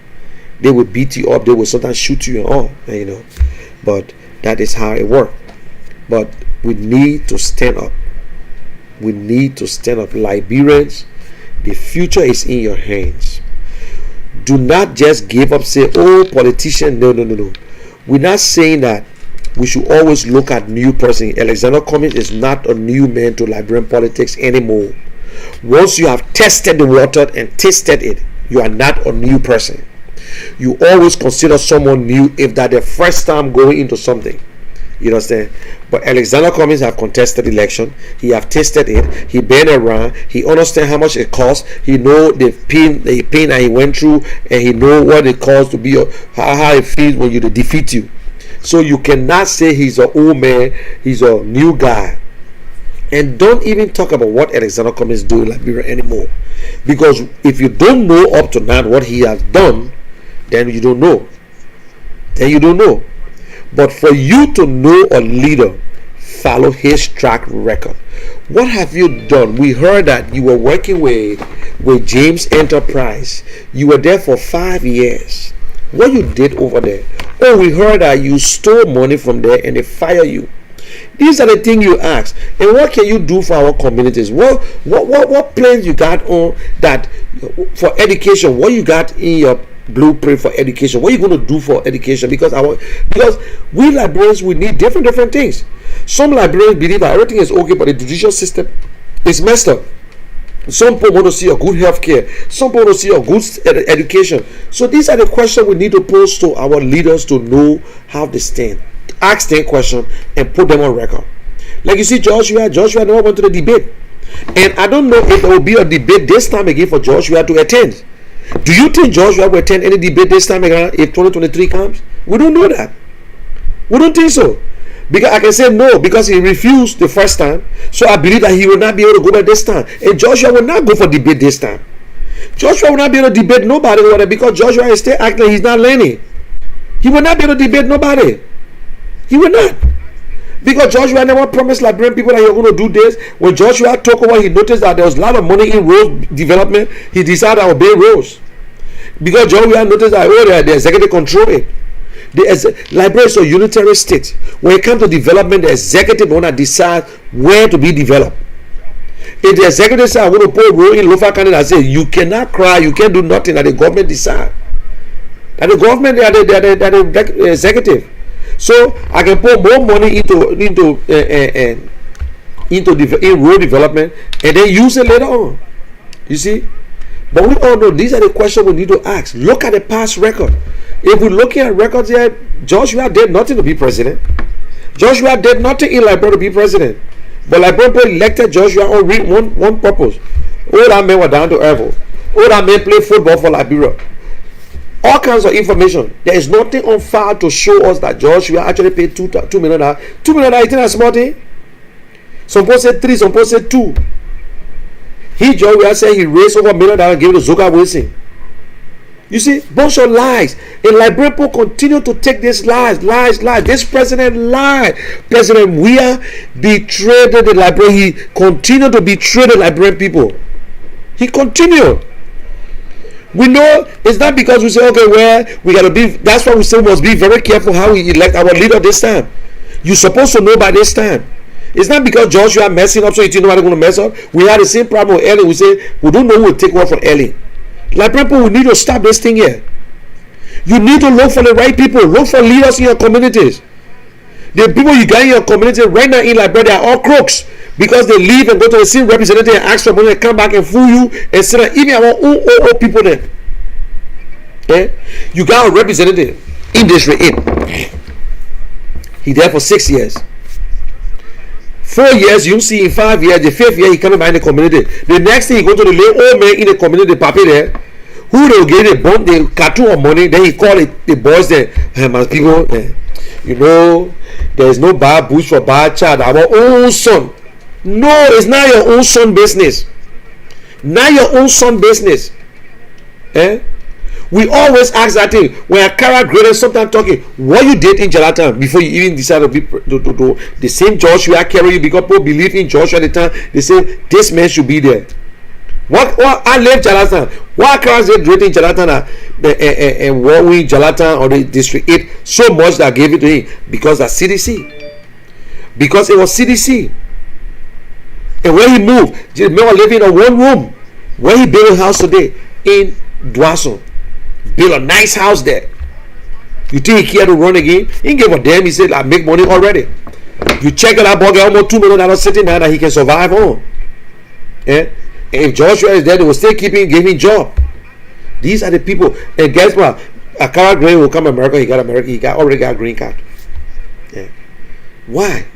they will beat you up, they will sometimes shoot you and all, but that is how it works. But we need to stand up. We need to stand up. Liberians, the future is in your hands. Do not just give up, say, oh, politician. No. We're not saying that we should always look at new person. Alexander Cummings is not a new man to Liberian politics anymore. Once you have tested the water and tasted it, you are not a new person. You always consider someone new if that the first time going into something. You understand? But Alexander Cummings have contested election. He have tasted it. He been around. He understand how much it costs. He know the pain that he went through, and he know what it costs to be how it feels when you defeat you. So you cannot say he's an old man. He's a new guy. And don't even talk about what Alexander Cummings do in Liberia anymore, because if you don't know up to now what he has done, then you don't know. But for you to know a leader, follow his track record. What have you done? We heard that you were working with James Enterprise. You were there for 5 years. What you did over there? Oh, we heard that you stole money from there and they fire you. These are the things you ask. And what can you do for our communities? What plans you got on that for education? What you got in your blueprint for education? What are you going to do for education? Because we Liberians, we need different things. Some Liberians believe that everything is okay, but the judicial system is messed up. Some people want to see a good health care. Some people want to see a good education. So these are the questions we need to pose to our leaders to know how they stand. Ask them questions and put them on record. Like you see Joshua never went to the debate. And I don't know if there will be a debate this time again for Joshua to attend. Do you think Joshua will attend any debate this time again if 2023 comes? We don't know that. We don't think so. Because I can say no, because he refused the first time. So I believe that he will not be able to go back this time. And Joshua will not go for debate this time. Joshua will not be able to debate nobody over there, because Joshua is still acting, he's not learning. He will not be able to debate nobody. He will not. Because Joshua never promised Liberian people that he was going to do this. When Joshua took over, he noticed that there was a lot of money in road development. He decided to obey roads. Because Joshua noticed that the executive control it. Liberia is a unitary state. When it comes to development, the executive want to decide where to be developed. If the executive says, I want to put a road in Lofa County, I say, you cannot cry, you can't do nothing, that the government decide. That the government, they are the executive. So I can put more money into road development and then use it later on. You see? But we all know these are the questions we need to ask. Look at the past record. If we're looking at records here, Joshua did nothing to be president. Joshua did nothing in Liberia to be president. But Liberia elected Joshua on one purpose. All that men were down to earth. All that men play football for Liberia. All kinds of information. There is nothing on file to show us that Joshua actually paid $2 million. $2 million, isn't a small thing? Some people say 3, some people say 2. Joshua said he raised over $1 million and gave it to Zoka Wilson. You see, bunch of lies. And Liberian people continue to take these lies. This president lied. President Weah betrayed the Liberian. He continued to betray the Liberian people. He continued. We know it's not because we say, okay, well, we got to be, that's why we say we must be very careful how we elect our leader this time. You're supposed to know by this time. It's not because Joshua messing up so you think nobody's going to mess up. We had the same problem with Ellie. We say, we don't know who will take one from Ellie. Like people, we need to stop this thing here. You need to look for the right people. Look for leaders in your communities. The people you got in your community right now in Liberia, they are all crooks. Because they leave and go to the same representative and ask for money and come back and fool you and say that even our own people there. Okay? You got a representative in District 8. He there for 6 years. 4 years, you see in 5 years, the 5th year, he coming back in the community. The next thing, he go to the little old man in the community, papi there, who they will get the cartoon of money, then he call it the boys there, hey, my people, you know, there is no bad bush for bad child, our own son. No, it's not your own son business. Not your own son business. We always ask that thing. When a character greater sometimes talking, what you did in Jalatan before you even decide to be the same Joshua carry you because people believe in Joshua at the time. They say this man should be there. What I left Jalatan. What character did great in Jalatan and what we Jalatan or the District 8 so much that I gave it to him because that's CDC. Because it was CDC. And when he moved, the man was living in one room. Where he built a house today in Dwason. Build a nice house there. You think he had to run again? He didn't give a damn. He said, I make money already. You check it out, boy, almost $2 million sitting there that he can survive on. And if Joshua is there, they will still give him job. These are the people. And guess what? A car green will come to America. He already got a green card. Yeah. Why?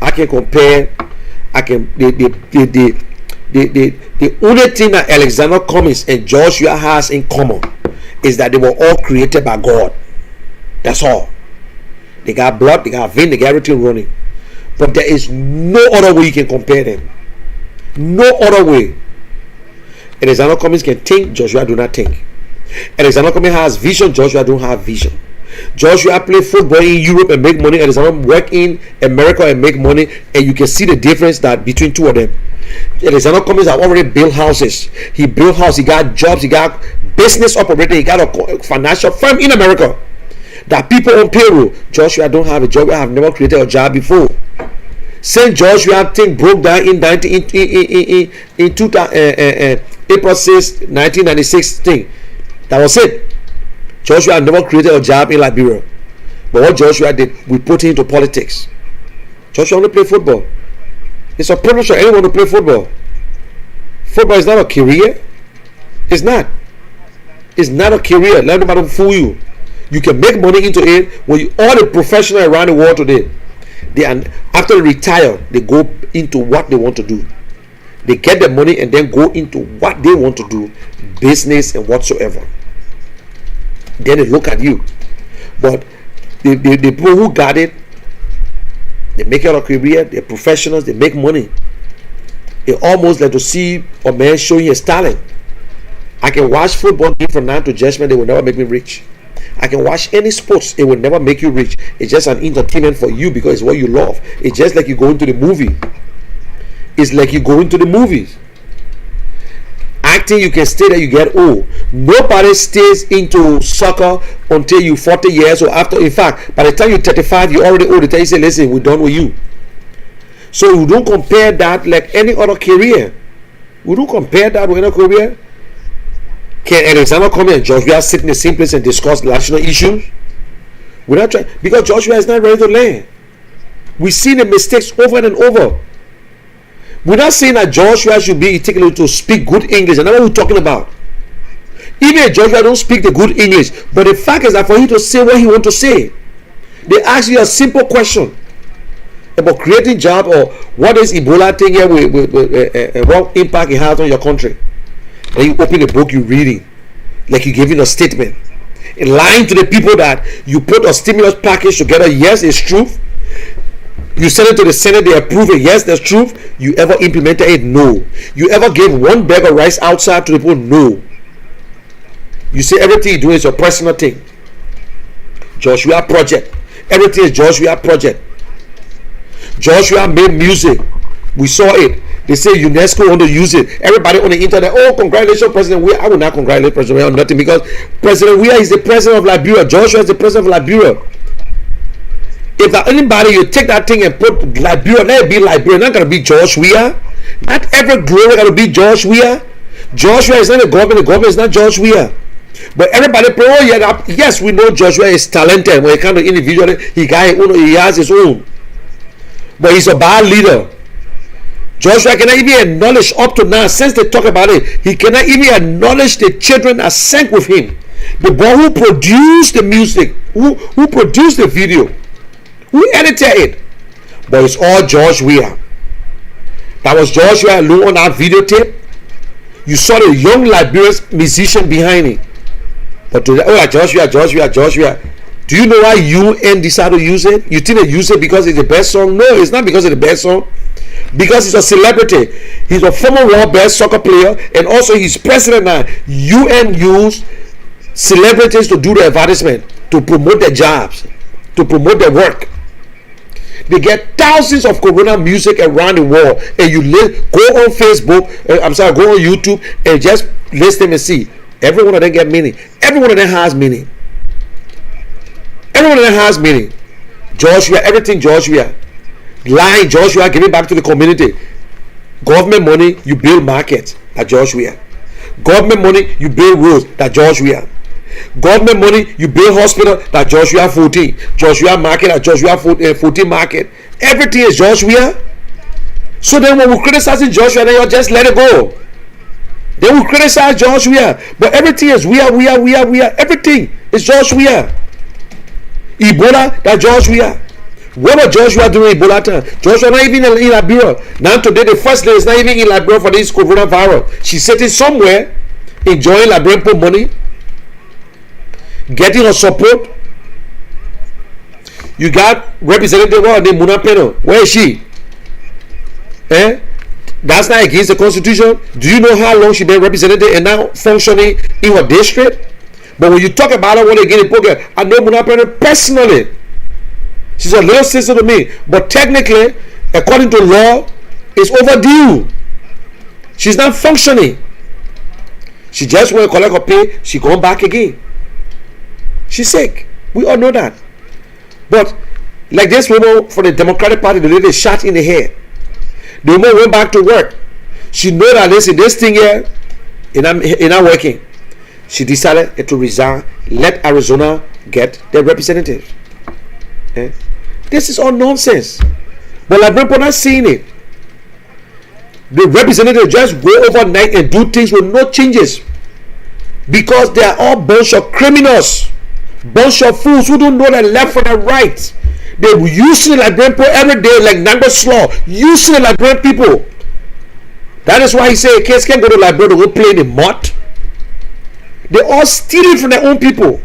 I can compare. The only thing that Alexander Cummings and Joshua has in common is that they were all created by God. That's all. They got blood, they got vein, they got everything running. But there is no other way you can compare them. No other way. Alexander Cummings can think, Joshua do not think. Alexander Cummings has vision, Joshua don't have vision. Joshua play football in Europe and make money, Alexander work in America and make money, and you can see the difference that between two of them. Alexander Cummings have already built houses. He built houses, he got jobs, he got business operator, he got a financial firm in America. That people on payroll. Joshua don't have a job. I have never created a job before. St. Joshua thing broke down in April 6, 1996 thing. That was it. Joshua never created a job in Liberia. But what Joshua did, we put him into politics. Joshua only played football. It's a privilege for anyone to play football. Football is not a career. It's not. It's not a career. Let nobody fool you. You can make money into it when all the professionals around the world today, after they retire, they go into what they want to do. They get the money and then go into what they want to do, business and whatsoever. Then they look at you. But the people who got it, they make it a career, they're professionals, they make money. It's almost like to see a man showing his talent. I can watch football game from now to judgment, they will never make me rich. I can watch any sports, it will never make you rich. It's just an entertainment for you because it's what you love. It's just like you go into the movie. It's like you go into the movies. Acting, you can stay there, you get old. Nobody stays into soccer until you 40 years or after. In fact, by the time you're 35, you're already old. They tell you, say, listen, we're done with you. So you don't compare that like any other career. We don't compare that with any career. Can Alexander come here and Joshua sit in the same place and discuss national issues? We're not trying, because Joshua is not ready to learn. We've seen the mistakes over and over. We're not saying that Joshua should be taken to speak good English, and that's what we're talking about. Even Joshua don't speak the good English, but the fact is that for him to say what he want to say, they ask you a simple question about creating job or what is Ebola thing here with what impact it has on your country. And you open the book, you reading like you giving a statement, and lying to the people that you put a stimulus package together. Yes, it's true. You send it to the Senate, they approve it. Yes, that's true. You ever implemented it? No. You ever gave one bag of rice outside to the people? No. You say everything you do is your personal thing. Joshua project. Everything is Joshua project. Joshua made music. We saw it. They say UNESCO want to use it. Everybody on the internet, oh, congratulations, President Weah. I will not congratulate President Weah on nothing, because President Weah is the president of Liberia. Joshua is the president of Liberia. If that anybody, you take that thing and put Liberia, let it be Liberia. Not going to be George Weah. Not every glory going to be George Weah. Joshua is not the government is not George Weah. But everybody, oh yeah, yes, we know Joshua is talented. When it comes to individual, he has his own. But he's a bad leader. Joshua cannot even acknowledge up to now, since they talk about it, he cannot even acknowledge the children that sang with him. The boy who produced the music, who produced the video, who edited it. But it's all George Weah. That was Joshua alone on that videotape. You saw the young Liberian musician behind it. But today, oh, Joshua. Do you know why UN decided to use it? You think they use it because it's the best song? No, it's not because it's the best song. Because he's a celebrity. He's a former world best soccer player, and also he's president now. UN used celebrities to do the advertisement, to promote their jobs, to promote their work. They get thousands of Corona music around the world, and you go on Facebook, go on YouTube, and just listen and see. Every one of them get meaning. Every one of them has meaning. Every one of them has meaning. Joshua, everything Joshua. Lying, Joshua, giving back to the community. Government money, you build markets. That Joshua. Government money, you build roads. That Joshua. Government money, you build hospital. That Joshua 14. Joshua market, that Joshua 14 market. Everything is Joshua. So then when we criticize Joshua, then you just let it go. They will criticize Joshua, but everything is we are. Everything is Joshua. Ebola, that Joshua. What was Joshua doing in Ebola time? Joshua not even in Liberia. Now today, the first day is not even in Liberia for this coronavirus. She's sitting somewhere, enjoying Liberian money, getting her support. You got Representative named Muna Peno. Where is she? That's not against the Constitution. Do you know how long she been represented and now functioning in her district? But when you talk about her, when they get a program, I know Muna Peno personally. She's a little sister to me, but technically, according to law, it's overdue. She's not functioning. She just want to collect her pay. She going back again. She's sick. We all know that. But like this woman for the Democratic Party, the lady shot in the head. The woman went back to work. She know that listen, this thing here is not working. She decided to resign. Let Arizona get their representatives. This is all nonsense. But Liberian people not seeing it. The representatives just go overnight and do things with no changes, because they are all bunch of criminals, bunch of fools who don't know the left from the right. They're using the Liberian people every day like Nango Slaw, using the Liberian people. That is why he said kids can't go to Liberia to go play in the mud. They all stealing from their own people,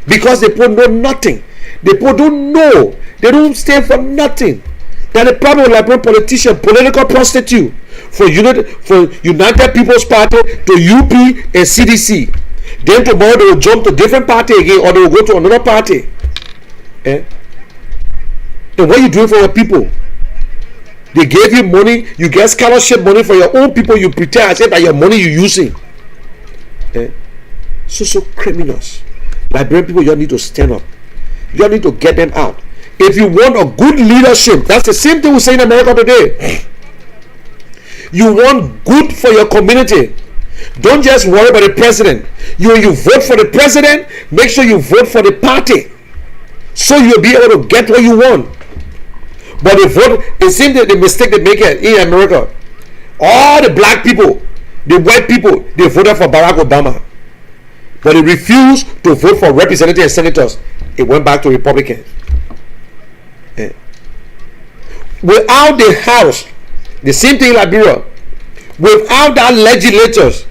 because the people know nothing. The people don't know. They don't stand for nothing. That's the problem with Liberian politicians, political prostitute. From United People's Party to UP and CDC. Then tomorrow they will jump to different party again, or they will go to another party. And what are you doing for your people? They gave you money, you get scholarship money for your own people, you pretend as if that your money you're using. So criminals. Liberian people, you need to stand up. You need to get them out. If you want a good leadership, that's the same thing we say in America today. You want good for your community. Don't just worry about the president. When you vote for the president, make sure you vote for the party, so you'll be able to get what you want. But it seems that the mistake they make in America, all the black people, the white people, they voted for Barack Obama. but they refused to vote for representatives and senators. It went back to Republicans. Without the House, the same thing in Liberia. Without that legislators,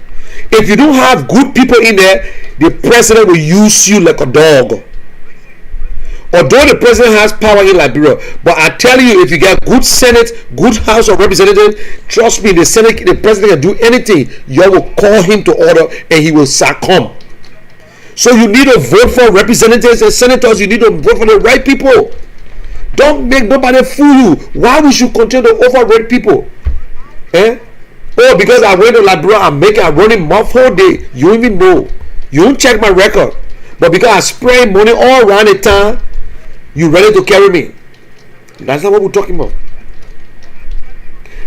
if you don't have good people in there, the president will use you like a dog. Although the president has power in Liberia, but I tell you, if you get good Senate, good House of Representatives, trust me, the Senate, the president can do anything. You will call him to order and he will succumb. So you need to vote for representatives and senators. You need to vote for the right people. Don't make nobody fool you. Why we should continue to overrate people? Oh, because I went to Liberia, I'm running mouth whole day. You don't even know. You don't check my record. But because I spray money all around the town, you ready to carry me. That's not what we're talking about.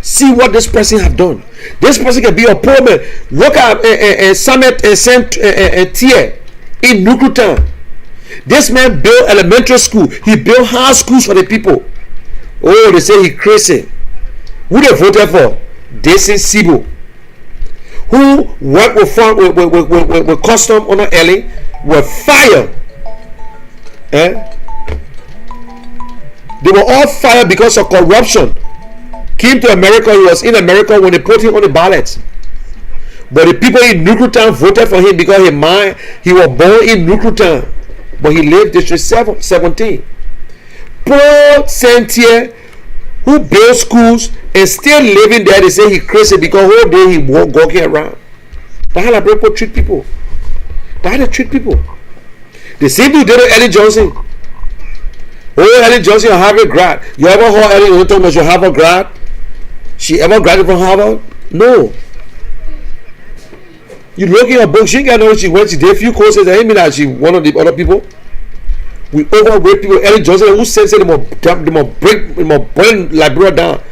See what this person have done. This person can be a poor man. Look at Summit and Tier in Nuku Town. This man built elementary school. He built high schools for the people. Oh, they say he crazy. Who they voted for? Desi Sibo. Who worked with custom on early were fired. They were all fired because of corruption. Came to America. He was in America when they put him on the ballot. But the people in Nuku Town voted for him because he was born in Nuku Town. But he lived District 17. Paul Saint-Pierre, who built schools and still living there, they say he crazy because whole day he walking around. That's how people treat people. That's how they treat people. The same thing did to Ellen Johnson. Oh, Ellen Johnson, a Harvard grad. You ever heard Ellen Johnson talk about your Harvard grad? She ever graduated from Harvard? No. You look in her book, she ain't got no. She did a few courses. I mean that she one of the other people. We overrate people. Ellen Johnson, who said they must burn Liberia down,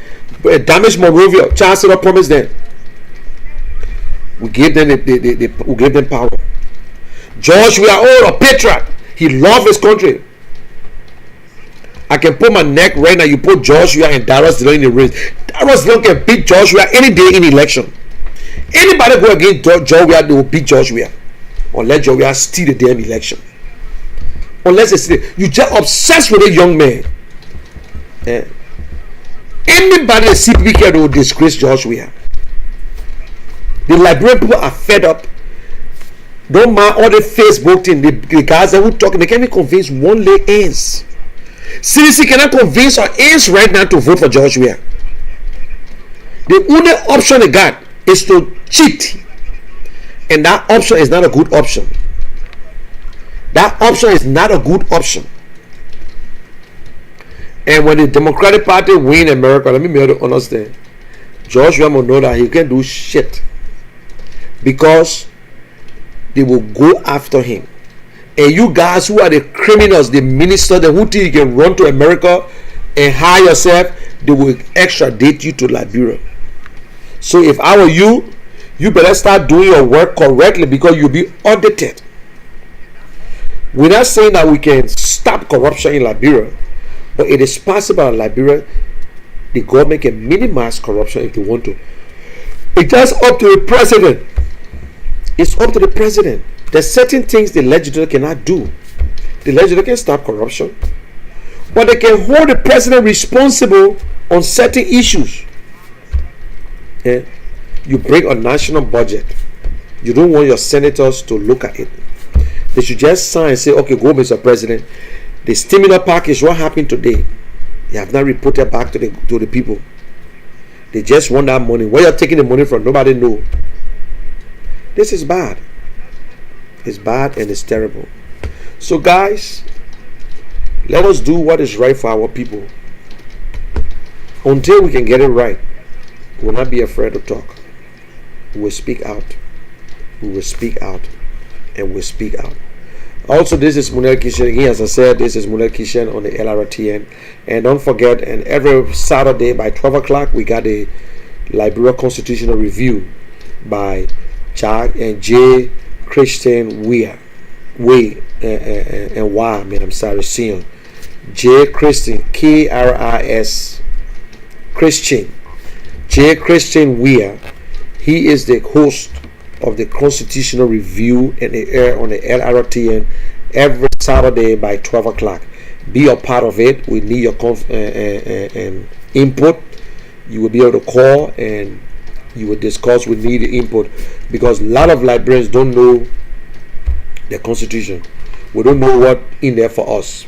damage Monrovia. Chancellor promised them. We gave them we gave them power. George, we are all a patriot. He loved his country. I can put my neck right now. You put Joshua and Darius Dillon in the race. Darius Dillon can beat Joshua any day in election. Anybody go against Joshua, they will beat Joshua. Unless Joshua steal the damn election. Unless they steal. You just obsessed with a young man. Anybody that CPP can will disgrace Joshua. The Liberian people are fed up. Don't mind all the Facebook thing. The guys that who talking, they can't even convince one lay ends. CDC cannot convince our ends right now to vote for Joshua. The only option they got is to cheat, and that option is not a good option. That option is not a good option. And when the Democratic Party win America, let me be able to understand, Joshua will know that he can't do shit because they will go after him. And you guys who are the criminals, the ministers, the who think you can run to America and hire yourself, they will extradite you to Liberia. So if I were you, you better start doing your work correctly because you'll be audited. We're not saying that we can stop corruption in Liberia, but it is possible in Liberia the government can minimize corruption if they want to. It's just up to the president. It's up to the president. There's certain things the legislature cannot do. The legislature can stop corruption, but they can hold the president responsible on certain issues. You bring a national budget. You don't want your senators to look at it. They should just sign and say, okay, go, Mr. President. The stimulus package, what happened today? They have not reported back to the people. They just want that money. Where you're taking the money from, nobody knows. This is bad. It's bad and it's terrible. So guys, let us do what is right for our people. Until we can get it right, we will not be afraid to talk. We will speak out. We will speak out. And we will speak out. Also, this is Munel Kishen. Again, as I said, this is Munel Kishen on the Lrtn. And don't forget, and every Saturday by 12 o'clock, we got a Liberia Constitutional Review by J. Christian Sion. J. Christian, K-R-I-S, Christian. J. Christian Weir. He is the host of the constitutional review and the air on the LRTN every Saturday by 12 o'clock. Be a part of it. We need your input. You will be able to call and you will discuss. We need the input because a lot of librarians don't know the Constitution. We don't know what in there for us,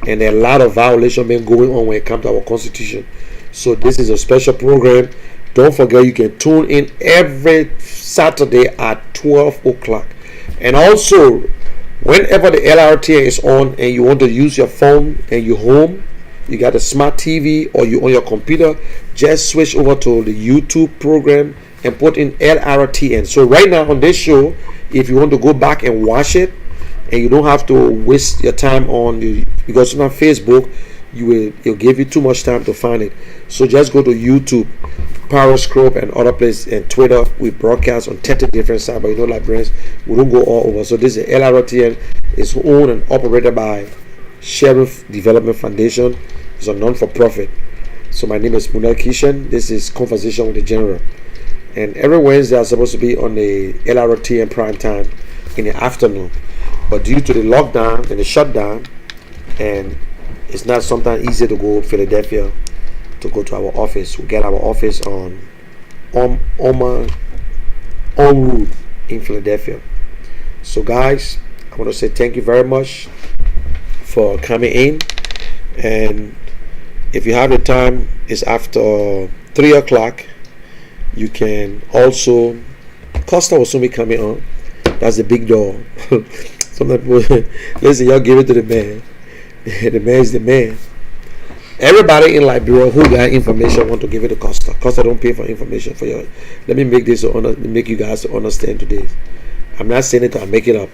and there are a lot of violations been going on when it comes to our Constitution. So this is a special program. Don't forget, you can tune in every Saturday at 12 o'clock. And also, whenever the LRTN is on and you want to use your phone and you're home, you got a smart TV or you on your computer, just switch over to the YouTube program and put in LRTN. So right now on this show, if you want to go back and watch it, and you don't have to waste your time on the, because on Facebook, it'll give you too much time to find it. So just go to YouTube, Periscope, and other places, and Twitter. We broadcast on 30 different sites, but you know, librarians, we don't go all over. So this is LRTN. It's owned and operated by Sheriff Development Foundation. It's a non-for-profit. So my name is Munal Kishan. This is Conversation with the General. And every Wednesday I'm supposed to be on the LRTN prime time in the afternoon. But due to the lockdown and the shutdown, and it's not sometimes easy to go to Philadelphia to go to our office. We get our office on Road in Philadelphia. So guys, I want to say thank you very much for coming in. And if you have the time, it's after 3 o'clock. You can also, Costa will soon be coming on. That's the big door. Some people, listen, y'all give it to the man. The man is the man. Everybody in Liberia who got information want to give it to Costa. Costa don't pay for information for you. Let me make this make you guys to understand today. I'm not saying it to make it up.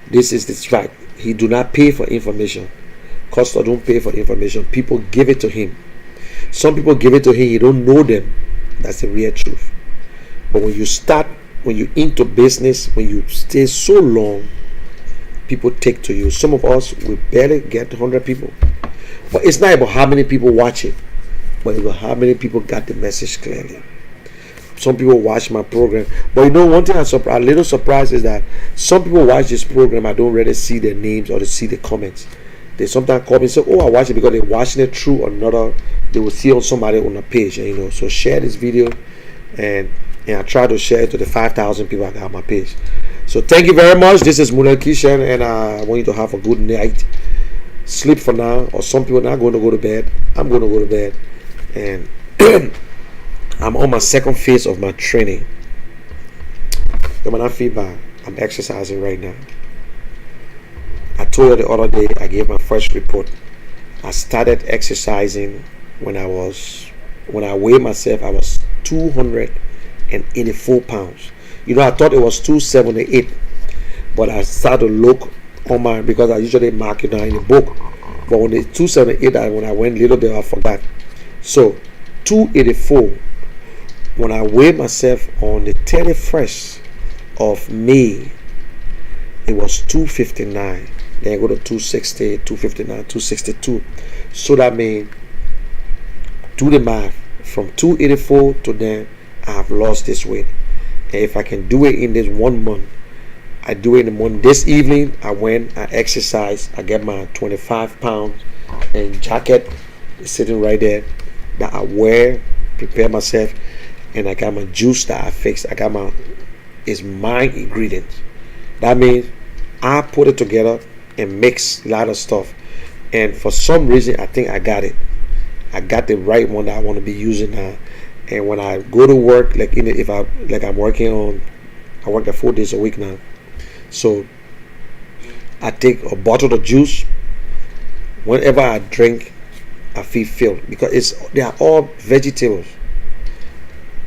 This is the fact. He do not pay for information. Costa don't pay for information. People give it to him. Some people give it to him. He don't know them. That's the real truth. But when you into business, when you stay so long, people take to you. Some of us will barely get 100 people. But it's not about how many people watch it, but about how many people got the message clearly. Some people watch my program. But you know, one thing I'm a little surprised is that some people watch this program, I don't really see their names or to see the comments. They sometimes call me and say, oh, I watch it because they're watching it through another, they will see on somebody on a page. And, you know, so share this video and I try to share it to the 5,000 people I got on my page. So thank you very much. This is Munal Kishan, and I want you to have a good night. Sleep for now, or some people are not going to go to bed. I'm going to go to bed, and I'm on my second phase of my training. When I feel bad, I'm exercising right now. I told you the other day, I gave my first report. I started exercising when I weighed myself, I was 284 pounds. You know, I thought it was 278, but I started to look on my, because I usually mark it down in the book. But when it's 278, when I went a little bit, I forgot. So 284. When I weighed myself on the 31st of May, it was 259. Then I go to 260, 259, 262. So that means, do the math, from 284 to then, I have lost this weight. And if I can do it in this 1 month, I do it in the morning. This evening, I went, I exercised, I get my 25 pounds and jacket is sitting right there that I wear, prepare myself, and I got my juice that I fixed. I got it's my ingredients. That means I put it together and mix a lot of stuff. And for some reason, I think I got it. I got the right one that I want to be using now. And when I go to work, I'm working on, I work 4 days a week now. So I take a bottle of juice. Whenever I drink, I feel filled because they are all vegetables.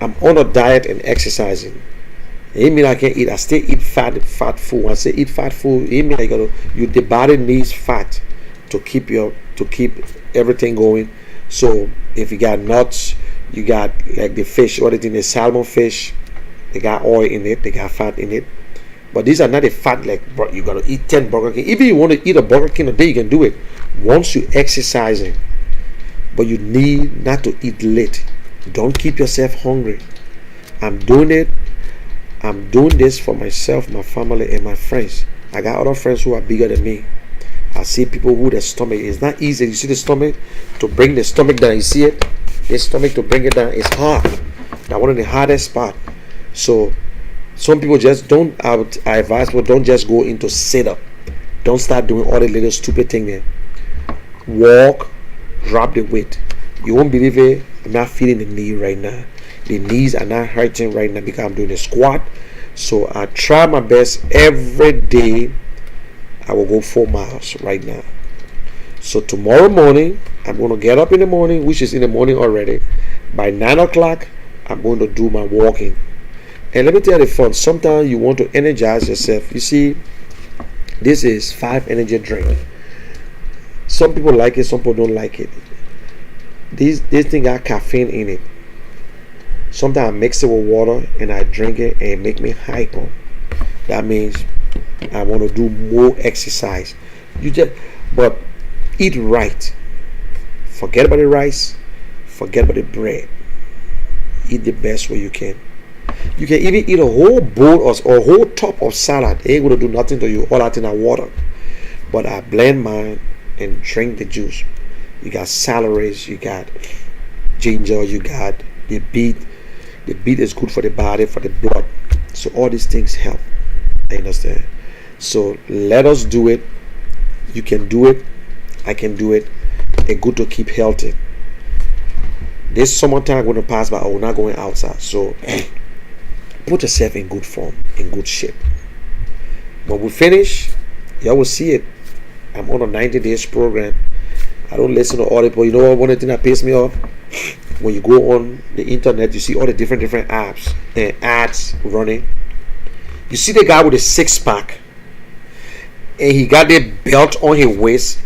I'm on a diet and exercising. It means I can eat. I still eat fat food. When I say eat fat food, it means the body needs fat to keep everything going. So if you got nuts, you got like the fish, what it in the salmon fish, they got oil in it, they got fat in it. But these are not a fat like you gotta eat 10 Burger King. Even if you want to eat a Burger King a day, you can do it once you exercising. But you need not to eat late. Don't keep yourself hungry. I'm doing it. I'm doing this for myself, my family, and my friends. I got other friends who are bigger than me. I see people who their stomach is not easy. You see the stomach, to bring the stomach down, you see it? The stomach, to bring it down is hard. That one of the hardest spot. So some people just don't, I advise people, don't just go into sit up. Don't start doing all the little stupid thing there. Walk, drop the weight. You won't believe it. I'm not feeling the knee right now. The knees are not hurting right now because I'm doing a squat. So I try my best every day. I will go 4 miles right now. So tomorrow morning, I'm going to get up in the morning, which is in the morning already. By 9 o'clock, I'm going to do my walking. And let me tell you the fun. Sometimes you want to energize yourself. You see, this is 5 energy drink. Some people like it, some people don't like it. This thing got caffeine in it. Sometimes I mix it with water and I drink it and it make me hyper. That means I want to do more exercise. But eat right. Forget about the rice. Forget about the bread. Eat the best way you can. You can even eat a whole bowl or a whole top of salad. It ain't going to do nothing to you. All that in our water. But I blend mine and drink the juice. You got celeries, you got ginger, you got the beet. The beet is good for the body, for the blood. So all these things help. I understand. So let us do it. You can do it. I can do it. It's good to keep healthy. This summertime going to pass by. We're not going outside. So put yourself in good form, in good shape. When we finish, y'all will see it. I'm on a 90 days program. I don't listen to all the people. You know what? One thing that pisses me off? When you go on the internet, you see all the different apps and ads running. You see the guy with a 6-pack, and he got the belt on his waist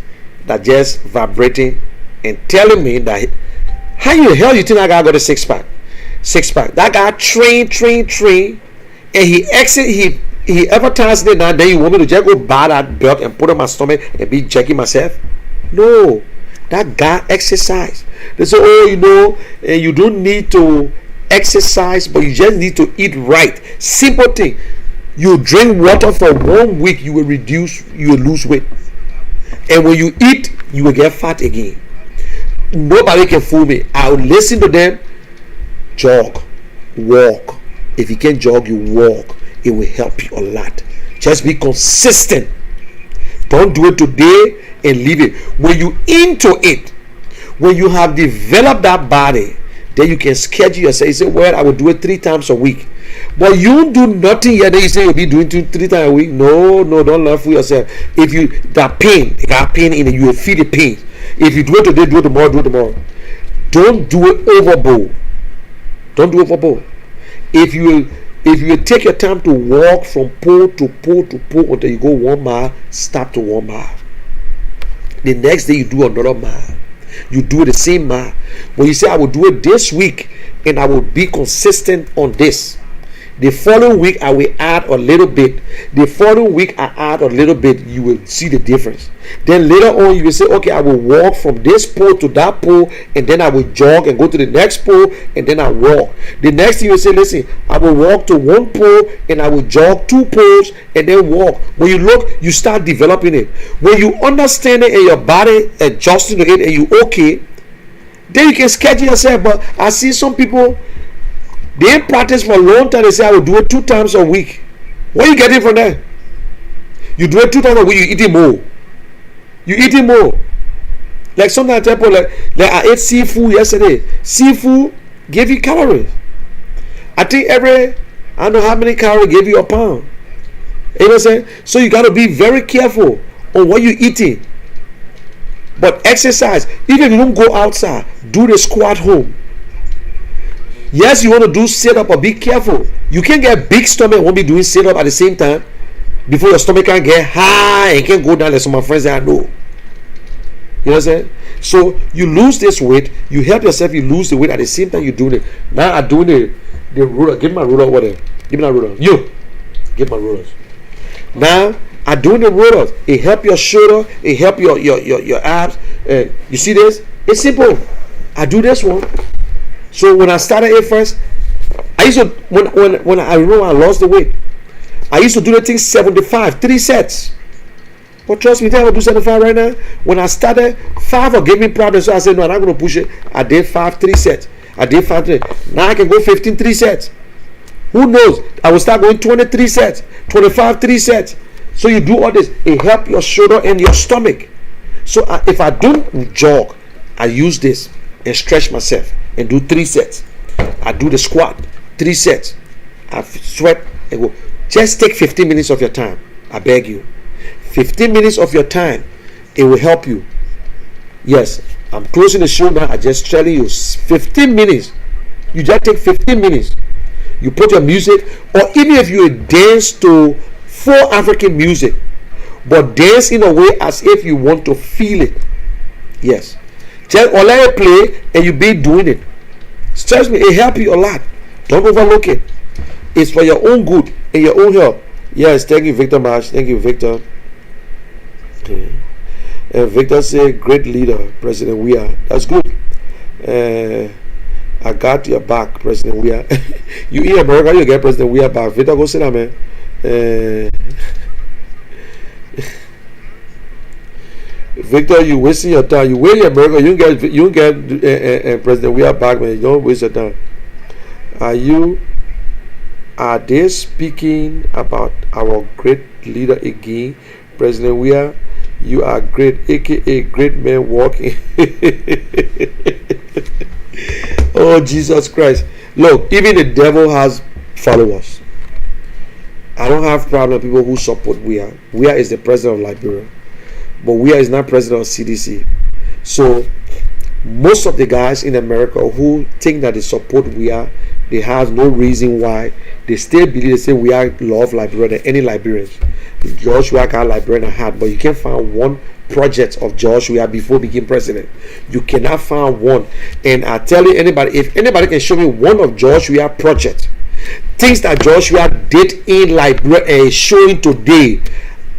that just vibrating and telling me that how in the hell you think that guy got a 6-pack? 6-pack. That guy train, and he advertised it now. Then you want me to just go buy that belt and put it on my stomach and be jacking myself? No, that guy exercise. They say, oh, you know, you don't need to exercise, but you just need to eat right. Simple thing. You drink water for 1 week, you will lose weight. And when you eat, you will get fat again. Nobody can fool me. I will listen to them. Jog, walk. If you can't jog, you walk. It will help you a lot. Just be consistent. Don't do it today and leave it. When you into it, when you have developed that body, then you can schedule yourself. You say, well, I will do it 3 times a week. But you do nothing yet. Then you say you'll be doing 3 times a week. No, don't laugh for yourself. If you got pain in it, you will feel the pain. If you do it today, do it tomorrow. Don't do it overboard. Don't do it overboard. If you take your time to walk from pole to pole to pole until you go 1 mile, stop to 1 mile. The next day you do another mile. You do the same mile. When you say I will do it this week and I will be consistent on this, the following week I will add a little bit. The following week I add a little bit. You will see the difference. Then later on you will say, okay, I will walk from this pole to that pole, and then I will jog and go to the next pole, and then I walk. The next thing you will say, listen, I will walk to 1 pole and I will jog 2 poles and then walk. When you look, you start developing it. When you understand it and your body adjusting to it and you okay, then you can schedule yourself. But I see some people, they ain't practice for a long time. They say I will do it 2 times a week. What are you getting from that? You do it 2 times a week, you eating more. Like sometimes I tell people, like I ate seafood yesterday. Seafood gave you calories. I think I don't know how many calories gave you a pound. You know what I'm saying? So you got to be very careful on what you're eating. But exercise, even if you don't go outside, do the squat home. Yes, you want to do sit-up, but be careful. You can't get big stomach and won't be doing sit-up at the same time before your stomach can get high and can go down, like some of my friends that I know. You know what I'm saying? So you lose this weight, you help yourself, you lose the weight at the same time you're doing it. Now I'm doing the ruler. Give me my ruler over there. Give me that ruler. You give my rulers. Now I'm doing the rulers. It help your shoulder, it help your abs. You see this? It's simple. I do this one. So when I started it first, I used to when I remember I lost the weight, I used to do the thing 75, 3 sets. But trust me, I will do 75 right now. When I started, 5 will give me problems, so I said no, I'm not going to push it. I did 5 3 sets. I did 5 3. Now I can go 15 3 sets. Who knows? I will start going 23 sets, 25 3 sets. So you do all this, it helps your shoulder and your stomach. So if I don't jog, I use this and stretch myself and do 3 sets. I do the squat, 3 sets. I sweat and go. Just take 15 minutes of your time. I beg you. 15 minutes of your time. It will help you. Yes, I'm closing the show now. I just telling you 15 minutes. You just take 15 minutes. You put your music, or even if you dance to full African music, but dance in a way as if you want to feel it. Yes. Just or let it play and you be doing it. Trust me, it help you a lot. Don't overlook it. It's for your own good and your own help. Yes, thank you, Victor Marsh. Thank you, Victor. Okay. Victor said, great leader, President Weah. That's good. I got your back, President Weah. You in America, you get President Weah back. Victor, go sit down, man. Victor, you wasting your time. You wait in America, you get President Weah back, man. You don't waste your time. Are they speaking about our great leader again, President Weah? You are great, aka great man walking. Oh, Jesus Christ. Look, even the devil has followers. I don't have problem with people who support Weah. Weah is the president of Liberia, but Weah is not president of CDC. So most of the guys in America who think that they support Weah, they have no reason why. They still believe, they say Weah love Liberia than any Liberians. George Weah got Liberian at heart, but you can't find one project of George Weah before he became president. You cannot find one. And I tell you, anybody, if anybody can show me one of George Weah project, things that George Weah did in Liberia and is showing today,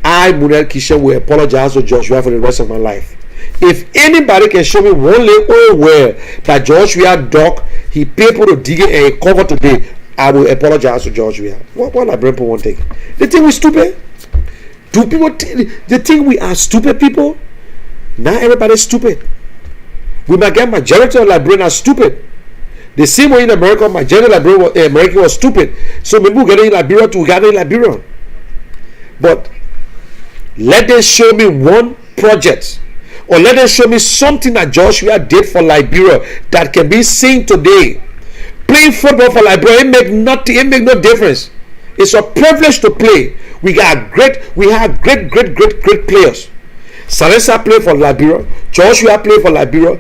I, Munel Kishen, will apologize to George Weah for the rest of my life. If anybody can show me one little where that George Weah dug, he paid people to dig it and he covered today, I will apologize to George Weah. What Liberian people won't take? They think we're stupid. Do people they think we are stupid people? Now everybody's stupid. We might get majority of Liberians are stupid. The same way in America, majority of American was stupid. So maybe we get in Liberia to gather in Liberia. But let them show me one project, or let them show me something that Joshua did for Liberia that can be seen today. Playing football for Liberia, it make no difference. It's a privilege to play. We have great players. Salesa played for Liberia, Joshua played for Liberia,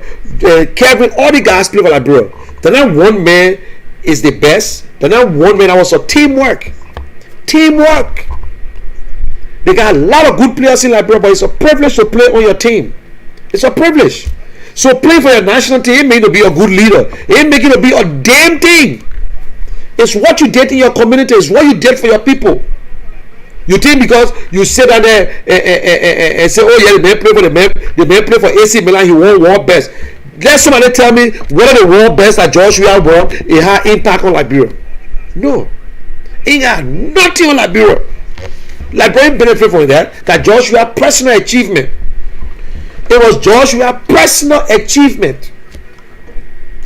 Kevin, all the guys play for Liberia. Then that one man is the best. Then that one man, that was a teamwork. They got a lot of good players in Liberia, but it's a privilege to play on your team. It's a privilege. So play for your national team, it may not be a good leader. It may not be a damn thing. It's what you did in your community. It's what you did for your people. You think because you sit down there and say, oh yeah, the man play for AC Milan, he won world best. Let somebody tell me whether the world best that Joshua won, it had impact on Liberia. No. It had nothing on Liberia. Liberian benefit from that Joshua personal achievement. It was Joshua personal achievement.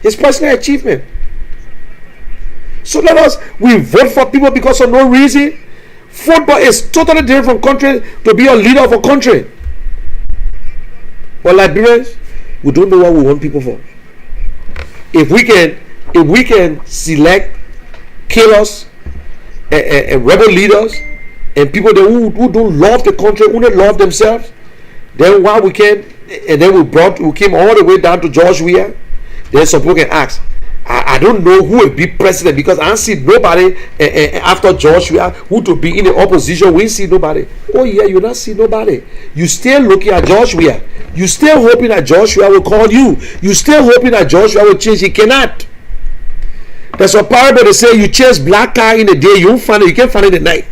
His personal achievement. So we vote for people because of no reason. Football is totally different from country to be a leader of a country. But Liberians, we don't know what we want people for. If we can select killers and rebel leaders and people who don't love the country, who don't love themselves, then why we can, and then we came all the way down to George Weah. Then some people can ask, I don't know who will be president because I don't see nobody after George Weah who to be in the opposition. We see nobody. Oh yeah, you not see nobody. You still looking at George Weah. You still hoping that George Weah will call you. You still hoping that George Weah will change. He cannot. There's a parable they say you chase black car in the day, you won't find it. You can't find it in the night.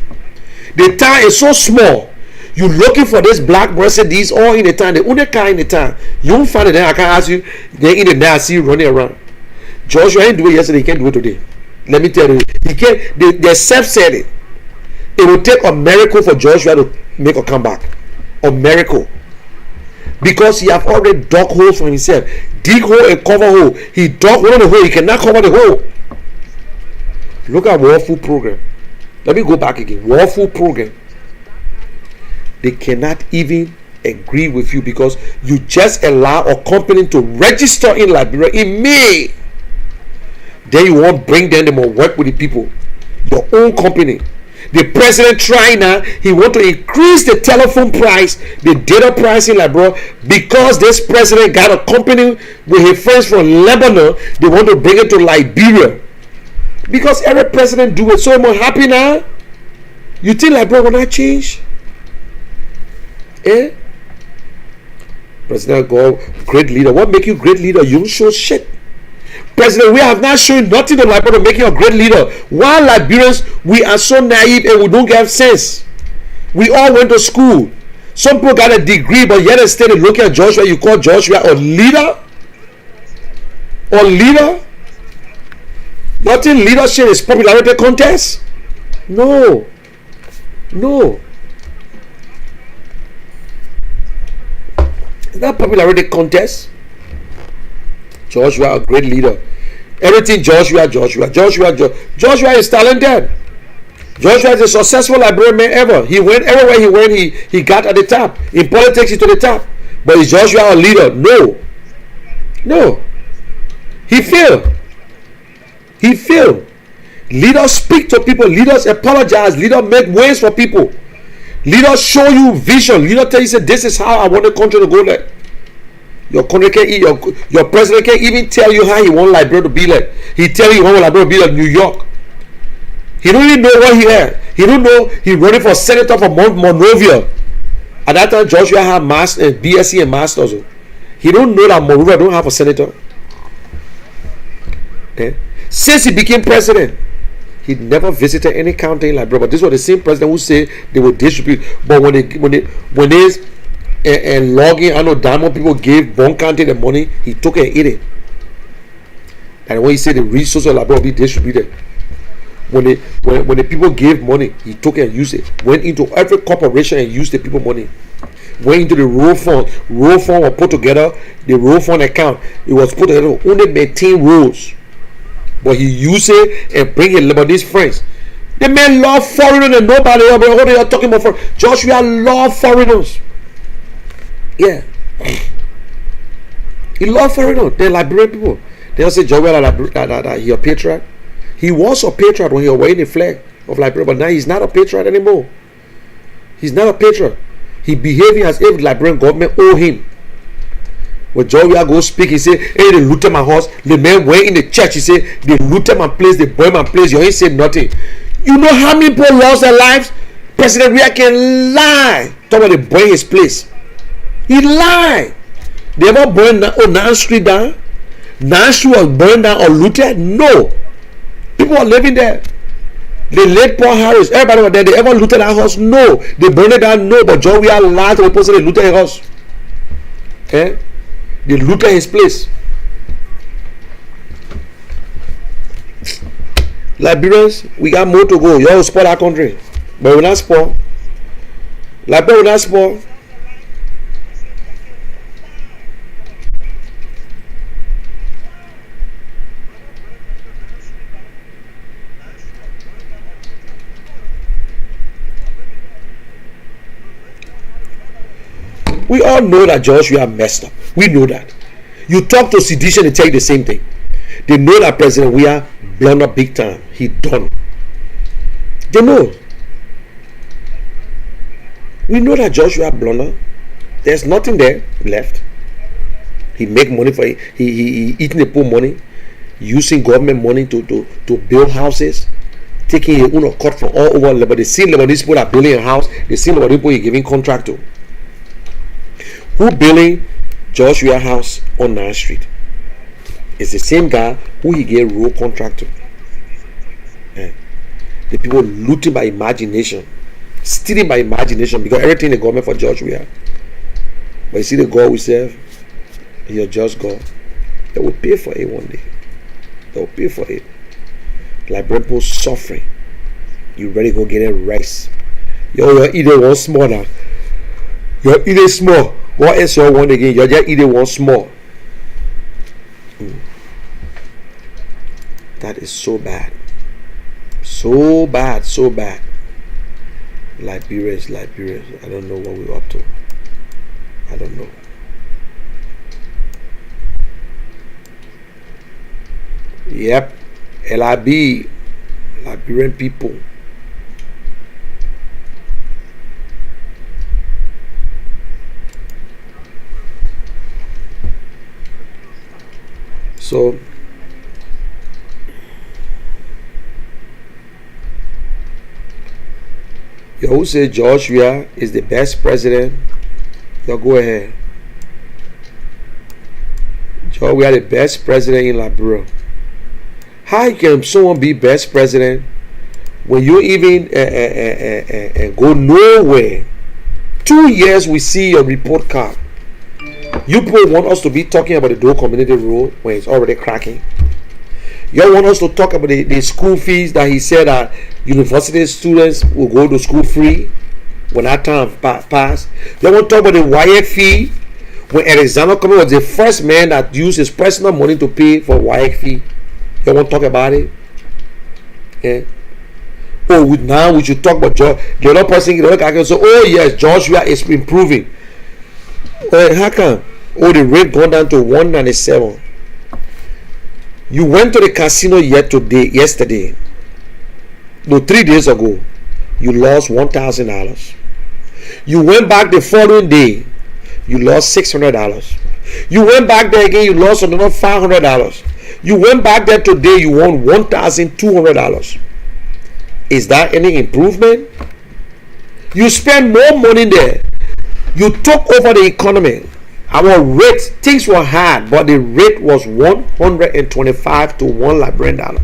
The town is so small. You looking for this black Mercedes all in the town. The only car in the town. You won't find it there. I can't ask you. They in the night, I see you running around. Joshua didn't do it yesterday, he can't do it today. Let me tell you, he can't. They self said it. It will take a miracle for Joshua to make a comeback. A miracle. Because he have already dug holes for himself. Dig hole and cover hole. He dug one of the hole. He cannot cover the hole. Look at World Food Program. Let me go back again. World Food Program. They cannot even agree with you because you just allow a company to register in Liberia in May. Then you won't bring them or work with the people. Your own company. The president trying now, he want to increase the telephone price, the data price in Liberia, because this president got a company with his friends from Lebanon. They want to bring it to Liberia. Because every president do it, so I'm happy now. You think Liberia will not change? Eh? President God, great leader. What make you great leader? You don't show shit. President, we have not shown nothing to Liberia to make you a great leader. While Liberians, we are so naive and we don't have sense. We all went to school. Some people got a degree, but yet instead of looking at Joshua, you call Joshua a leader? Or leader? Nothing leadership is popularity contest? No. No. It's not popularity contest. Joshua, a great leader. Everything Joshua is talented. Joshua is a successful Liberian man ever. He went everywhere he went, he got at the top. In politics, he's to the top. But is Joshua a leader? No. No. He failed. He failed. Leaders speak to people. Leaders apologize. Leaders make ways for people. Leaders show you vision. Leaders tell you, say, this is how I want the country to go there. Your country can't, your president can't even tell you how he want Liberia to be like. He tell you he want Liberia to be like New York. He don't even know what he had. He don't know he running for senator for Monrovia. At that time, Joshua had BSc and masters. He don't know that Monrovia don't have a senator. Okay. Since he became president, he never visited any county in Liberia. But this was the same president who said they would distribute. But when they and logging, I know Diamond people gave Bon County the money, he took it and ate it. And when he said the resources of Liberia will be distributed, when the people gave money, he took it and used it. Went into every corporation and used the people money. Went into the road fund. Road fund was put together. The road fund account, it was put together to only maintain roads. But he used it and bring his Lebanese friends. The man love foreigners and nobody else. What are you talking about? Joshua love foreigners. Yeah. He loved foreigners. They're Liberian people. They don't say Joshua that he a patriot. He was a patriot when he was waving the flag of Liberia, but now he's not a patriot anymore. He's not a patriot. He behaving as if the Liberian government owe him. When Joshua go speak, he say, hey, they looted my house. The man went in the church, he say, they looted my place, they burned my place. You ain't say nothing. You know how many people lost their lives? President Ria can lie. Talk about they burn his place. He lied. They ever burned down 9th Street down? 9th Street was burned down or looted? No. People are living there. They laid Paul Harris. Everybody was there. They ever looted that house? No. They burned it down? No. But John, we are lied to the person they looted his house. Okay? They looted his place. Liberians, we got more to go. Y'all spoil our country. But we're not spoil. Liberia will not spoil. We all know that Joshua messed up. We know that. You talk to sedition, they tell you the same thing. They know that President Weah blunder big time. He done. They know. We know that Joshua blunder. There's nothing there left. He make money for it. He eating the poor money, using government money to build houses, taking his own cut from all over Lebanon. They see Lebanese people are building a house. They see Lebanese people he giving contract to. Who building Joshua house on 9th Street? It's the same guy who he gave road contract to. Yeah. The people looting by imagination, stealing by imagination, because everything the government for Joshua. But you see the God we serve, He's a just God. They will pay for it one day. They will pay for it. Liberian people suffering. You ready to go get a rice? Yo, you're eating one small now. You're eating small. What else you want again? You're just eating one small. That is so bad. So bad, so bad. Liberians. I don't know what we're up to. I don't know. Yep. LIB. Liberian people. So you who say George Weah is the best president, you go ahead. George Weah the best president in Liberia. How can someone be best president when you even go nowhere? 2 years we see your report card. You people want us to be talking about the Doe Community Road when it's already cracking. You want us to talk about the school fees that he said that university students will go to school free when that time passed. You want to talk about the WIAC fee when Alexander Cummings was the first man that used his personal money to pay for WIAC fee. You want to talk about it? Yeah. Oh, now we should talk about George. The other person, the other guy can say, oh yes, George Weah is improving. How come? Oh, the rate gone down to 197. You went to the casino yesterday. No, 3 days ago. You lost $1,000. You went back the following day. You lost $600. You went back there again. You lost another $500. You went back there today. You won $1,200. Is that any improvement? You spend more money there. You took over the economy. Our rate, things were hard, but the rate was 125 to $1 Liberian dollar.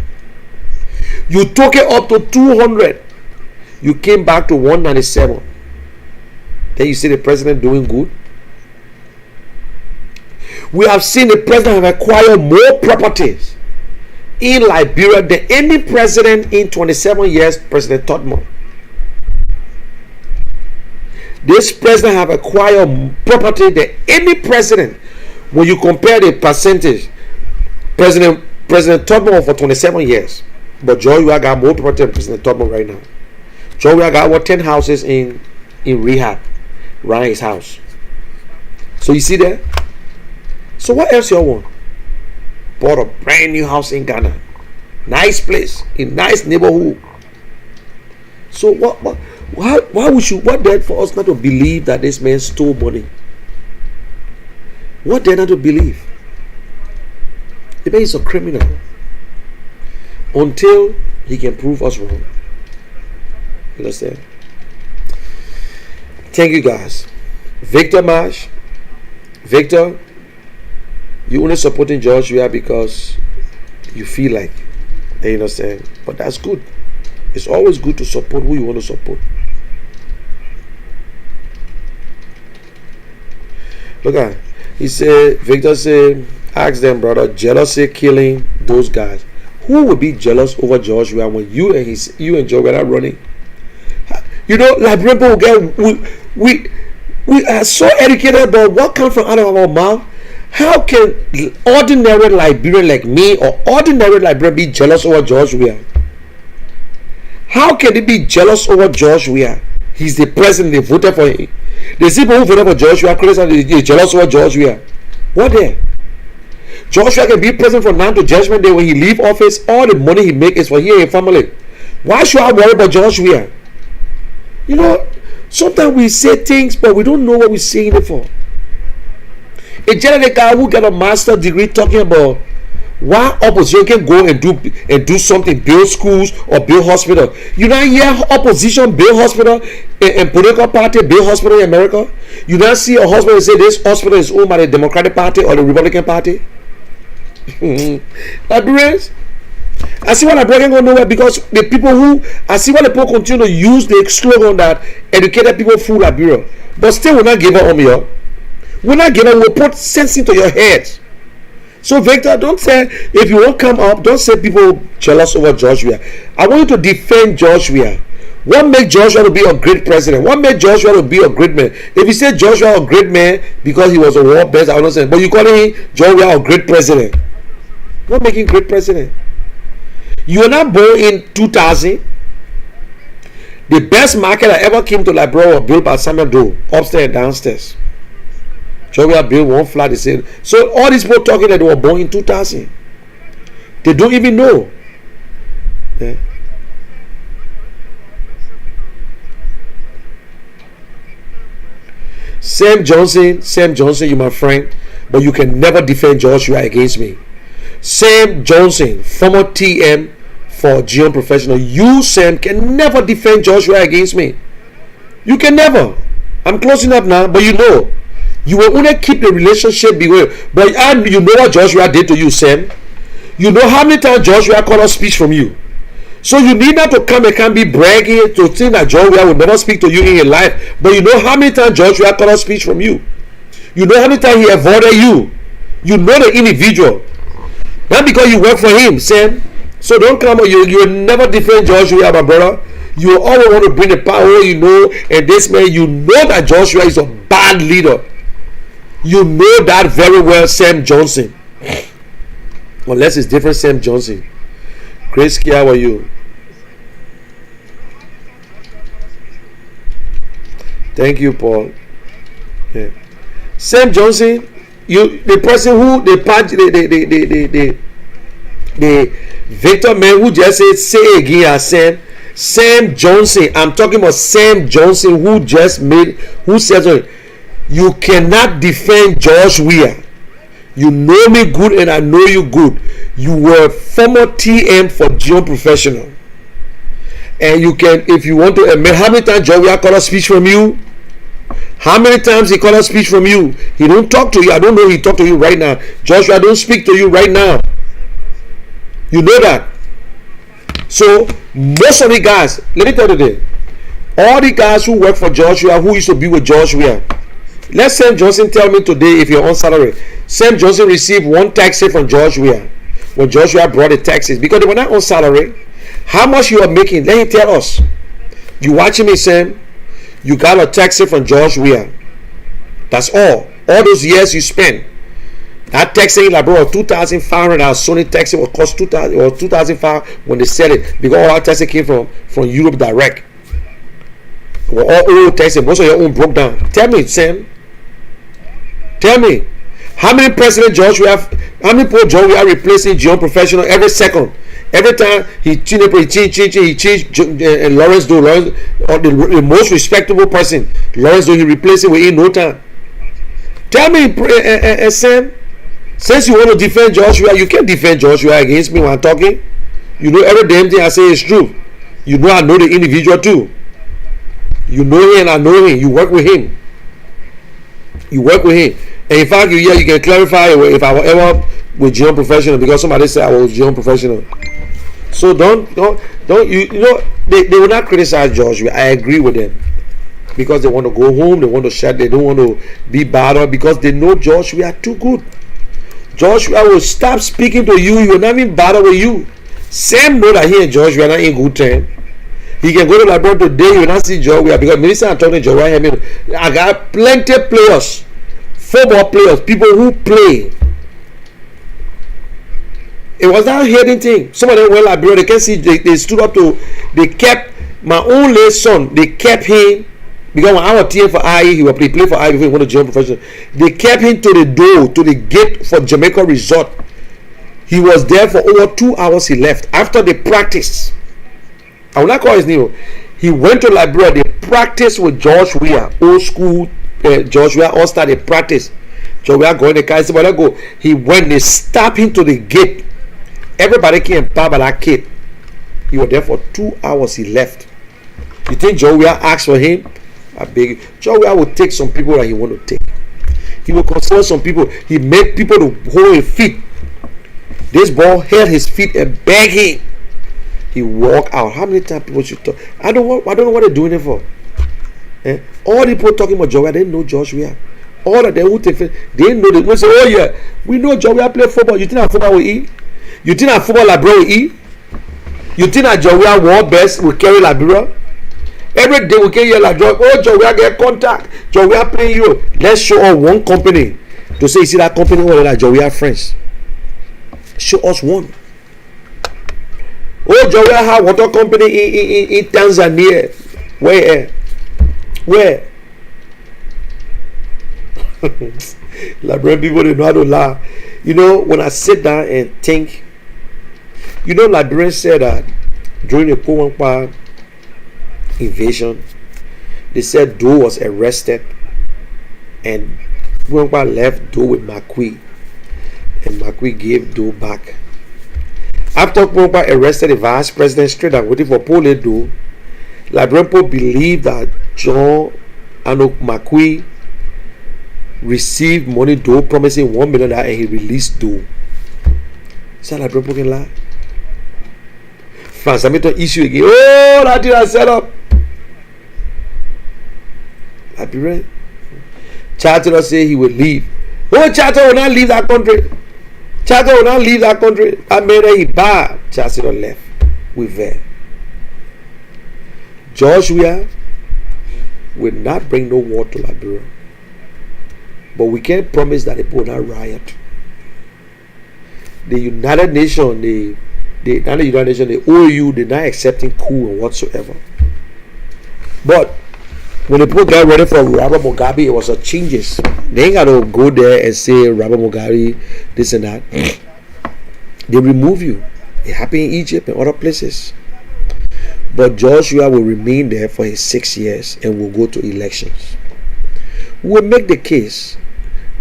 You took it up to 200. You came back to 197. Then you see the president doing good. We have seen the president have acquired more properties in Liberia than any president in 27 years, President Todmor. This president have acquired property than any president. When you compare the percentage, President Todmor for 27 years, but George Weah got more property than President Todmor right now. George Weah got 10 houses in rehab around his house. So you see that? So what else you want? Bought a brand new house in Ghana, nice place in nice neighborhood. So why would you? What then for us not to believe that this man stole money? What then not to believe? The man is a criminal until he can prove us wrong. You understand? Thank you guys. Victor Marsh. Victor, you only supporting George Weah because you feel like, you understand? But that's good. It's always good to support who you want to support. Look at, he said, Victor said, ask them, brother, jealousy killing those guys. Who would be jealous over George Weah when you and George Weah are running? You know, Liberian people get, we are so educated about what comes from out of our mouth. How can ordinary Liberian like me or ordinary Liberian be jealous over George Weah? How can they be jealous over George Weah? He's the president, they voted for him. The people who voted for George Weah, they're jealous over George Weah. What there? George Weah can be president from now to judgment day. When he leave office, all the money he make is for he and his family. Why should I worry about George Weah? You know, sometimes we say things, but we don't know what we're saying it for. A general guy who got a master's degree talking about why opposition can go and do something, build schools or build hospital. You not hear opposition build hospital and political party build hospital in America. You not see a hospital say this hospital is owned by the Democratic Party or the Republican Party. Liberians, I see why Liberians go nowhere because the people who I see why the people continue to use the slogan that educated people fool Liberia, but still will not give up on you. We're not giving. We'll put sense into your head. So Victor, don't say, if you won't come up, don't say people jealous over Joshua. I want you to defend Joshua. What made Joshua to be a great president? What made Joshua to be a great man? If you say Joshua a great man because he was a war best, I understand. But you calling him Joshua a great president? What make him great president? You were not born in 2000. The best market that ever came to Liberia was built by Samuel Doe, upstairs and downstairs. Joshua built one flat. They said, so all these people talking that they were born in 2000, they don't even know. Yeah. Sam Johnson, you my friend, but you can never defend Joshua against me. Sam Johnson, former TM for GM Professional, you, Sam, can never defend Joshua against me. You can never. I'm closing up now, but you know, you will only keep the relationship beware. But you know what Joshua did to you, Sam. You know how many times Joshua called a speech from you. So you need not to come and can't be bragging to think that Joshua will never speak to you in your life. But you know how many times Joshua called a speech from you. You know how many times he avoided you. You know the individual. Not because you work for him, Sam. So don't come, you will never defend Joshua, my brother. You always want to bring the power, you know, and this man, you know that Joshua is a bad leader. You know that very well, Sam Johnson. Unless it's different, Sam Johnson. Grace, how are you? Thank you, Paul. Yeah. Sam Johnson, the person who the Victor man who just said say again, Sam Johnson. I'm talking about Sam Johnson who says you cannot defend George Weah. You know me good and I know you good. You were former TM for GM Professional. And you can, if you want to admit, how many times George Weah called a speech from you? How many times he called a speech from you? He don't talk to you. I don't know if he talk to you right now. Joshua don't speak to you right now. You know that. So most of the guys, let me tell you this. All the guys who work for Joshua, who used to be with Joshua, let Sam Johnson tell me today if you're on salary. Sam Johnson received one taxi from Joshua when Joshua brought the taxes because they were not on salary. How much you are making? Let him tell us. You watching me, Sam? You got a taxi from Joshua. That's all. All those years you spent. That taxi, like bro, $2,500. Sony taxi will cost $2,000 or $2,500 when they sell it because all our taxi came from Europe direct. Well, all old taxi, most of your own broke down. Tell me, Sam. Tell me, how many president George we have? How many people George we are replacing GM Professional every second? Every time he changed Lawrence Doe, or the most respectable person, Lawrence Doe, he replaced it within no time. Tell me, Sam, since you want to defend Joshua, you can't defend Joshua against me when I'm talking. You know every damn thing I say is true. You know I know the individual too. You know him and I know him. You work with him. You work with him. And in fact, you can clarify if I was ever with GM Professional because somebody said I was GM Professional. So don't you know they will not criticize Joshua. I agree with them because they want to go home, they want to shut, they don't want to be bothered because they know Joshua are too good. Joshua will stop speaking to you. He will not even bother with you. Sam know that he and Joshua are not in good terms. He can go to LeBron today. You will not see Joshua because Melissa and talking to Joshua. I got plenty of players, football players, people who play. It was not a hidden thing. Some of them went like bro, they can see they stood up to, they kept my only son, they kept him because when I was TM for IE, he played for IE before he went to GM Professional. They kept him to the door, to the gate for Jamaica Resort. He was there for over 2 hours. He left after the practice. I will not call his name. He went to Liberia. They practiced with George Weah, old school George Weah. All started practice. George Weah going the car. He said, "Well, go." He went. They stopped him to the gate. Everybody came and by that kid. He was there for 2 hours. He left. You think George Weah asked for him? I beg you. George Weah will take some people that he want to take. He will consult some people. He made people to hold his feet. This ball held his feet and begged him. He walked out. How many times people should talk? I don't know what they're doing it for. All the people talking about George Weah, they didn't know George Weah. All of them who take they know they will say, oh yeah, we know Jawia play football. You think our football will eat? You think our football Liberia will eat? You think our Jawia world best will carry Liberia? Every day we can hear like, oh Jawia get contact. Jawia play you. Let's show us one company to say, you see that company where like Jawia friends. Show us one. Oh Jawia have water company in Tanzania. Where? Liberian people, they know how to laugh. You know, when I sit down and think, you know, Liberians said that during the Kowampa invasion, they said Doe was arrested and Kowampa left Doe with Makui, and Makui gave Doe back. After Kowampa arrested the vice president straight and waiting for Pole Doe, Liberian people believe that John Anok Makui received money Doe promising $1 million and he released Doe. So Liberian people can lie. France, I made an issue again. Oh, that thing I set up. Liberian. Charter say he will leave. Oh, Charter will not leave that country. Charter will not leave that country. I made he bad. Charter left. We there. Joshua will not bring no war to Liberia. But we can't promise that it will not riot. The United Nations, the OU, they're not accepting coup or whatsoever. But when the people got ready for Robert Mugabe, it was a changes. They ain't got to go there and say Robert Mugabe, this and that. They remove you. It happened in Egypt and other places. But Joshua will remain there for his 6 years and will go to elections. We'll make the case.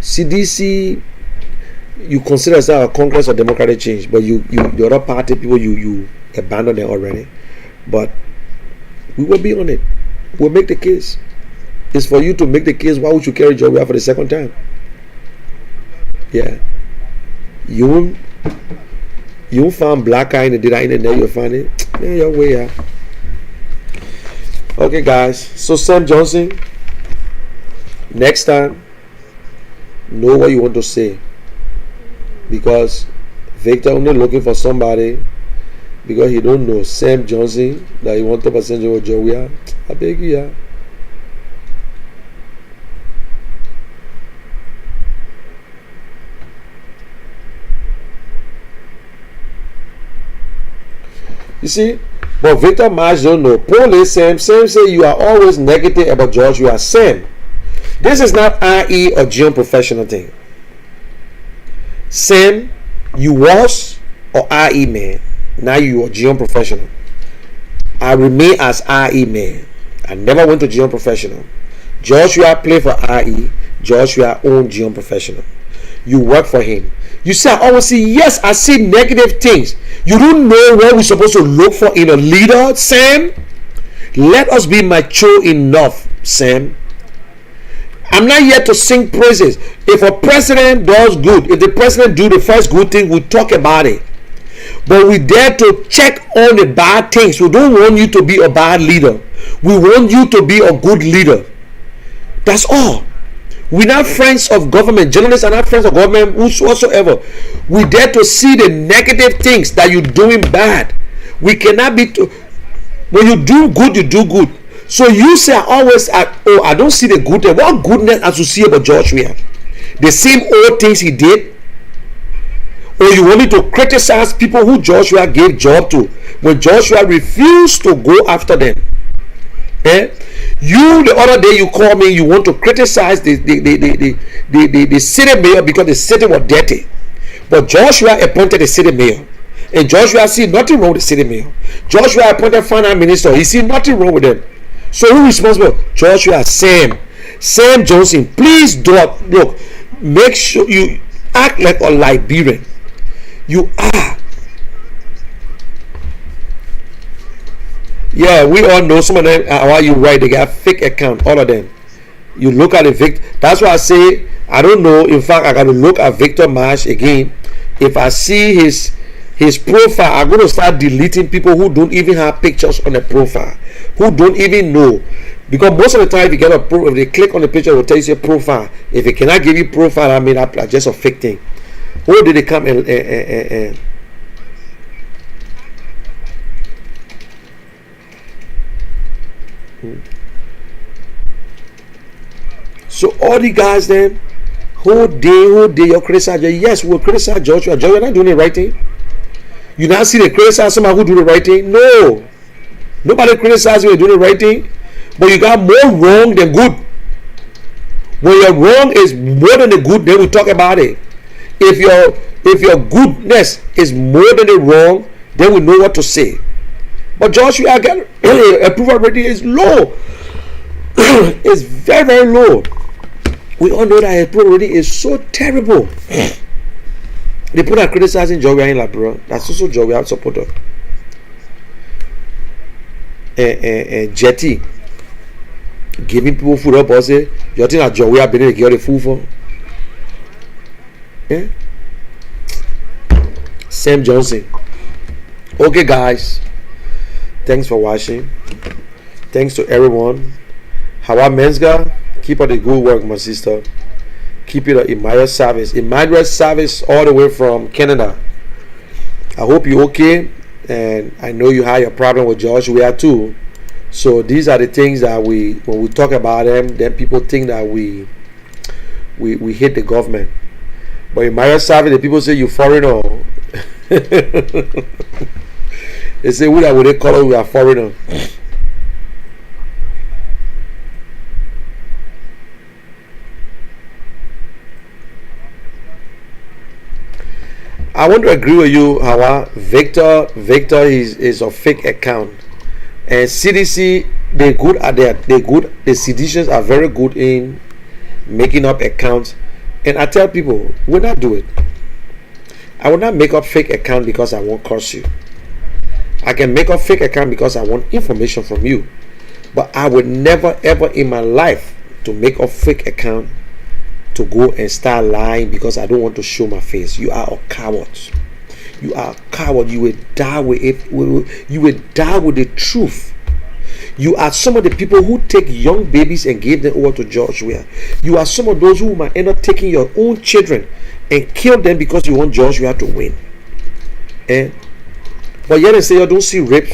CDC, you consider yourself a Congress or Democratic change, but you the other party people you abandon them already. But we will be on it. We'll make the case. It's for you to make the case. Why would you carry Joshua for the second time? Yeah. You found black eye in the data in there, you'll find it. Yeah, your way, yeah. Okay, guys. So Sam Johnson, next time, know what you want to say, because Victor only looking for somebody because he don't know Sam Johnson that he want to percent over Joey. I beg you, yeah. You see, but Victor March don't know. Paul is Sam say you are always negative about George. You are Sam. This is not IE or GM professional thing. Sam, you was or IE man. Now you are GM professional. I remain as IE man. I never went to GM professional. Joshua play for IE. Joshua own GM professional. You work for him. You say I always see, yes, I see negative things. You don't know what we're supposed to look for in a leader, Sam. Let us be mature enough, Sam. I'm not here to sing praises. If a president does good, if the president do the first good thing, we talk about it. But we dare to check on the bad things. We don't want you to be a bad leader. We want you to be a good leader. That's all. We're not friends of government. Journalists are not friends of government whatsoever. We dare to see the negative things that you're doing bad. We cannot be when you do good, you do good. So you say always, I don't see the good thing. What goodness as you see about Joshua? The same old things he did? Or you wanted to criticize people who Joshua gave job to when Joshua refused to go after them? You the other day you call me, you want to criticize the city mayor because the city was dirty. But Joshua appointed the city mayor. And Joshua see nothing wrong with the city mayor. Joshua appointed finance minister. He see nothing wrong with them. So who is responsible? Joshua. Sam Johnson. Please don't look. Make sure you act like a Liberian. You are. Yeah, we all know some of them. Why you right? They got fake account. All of them. You look at the Victor. That's why I say I don't know. In fact, I got to look at Victor Marsh again. If I see his profile, I'm going to start deleting people who don't even have pictures on the profile, who don't even know. Because most of the time, if you get a if they click on the picture, it will tell you your profile. If it cannot give you profile, I mean, that's just a fake thing. Or did they come and so all the guys then whole day you're criticizing. Yes, we'll criticize Joshua. Joshua not doing the right thing. You now see they criticize somebody who do the right thing. No, nobody criticizes you doing the right thing, but you got more wrong than good. When your wrong is more than the good, then we talk about it. If your goodness is more than the wrong, then we know what to say. But Joshua again, approval rating is low. It's very, very low. We all know that approval rating is so terrible. The people are criticizing Joshua in bro. That's also Joshua supporter. Jetty giving people food up. Also, you think that Joshua been able to get the food for? Yeah. Sam Johnson. Okay, guys. Thanks for watching. Thanks to everyone. Hawa Mensga, keep up the good work, my sister. Keep it up. Emmanuel Service all the way from Canada. I hope you're okay. And I know you had your problem with George. We are too. So these are the things that when we talk about them, then people think that we hate the government. But Emmanuel Service, the people say you foreigner. They say we are what they call it, we are foreigner. I want to agree with you, Hawa. Victor is a fake account. And CDC, they're good at that. They're good. The CDCs are very good in making up accounts. And I tell people, will not do it. I will not make up fake account because I won't curse you. I can make up fake account because I want information from you. But I would never ever in my life to make up fake account to go and start lying because I don't want to show my face. You are a coward. You are a coward. You will die with it. You will die with the truth. You are some of the people who take young babies and give them over to Joshua. You are some of those who might end up taking your own children and kill them because you want Joshua to win. But yet they say you don't see rape,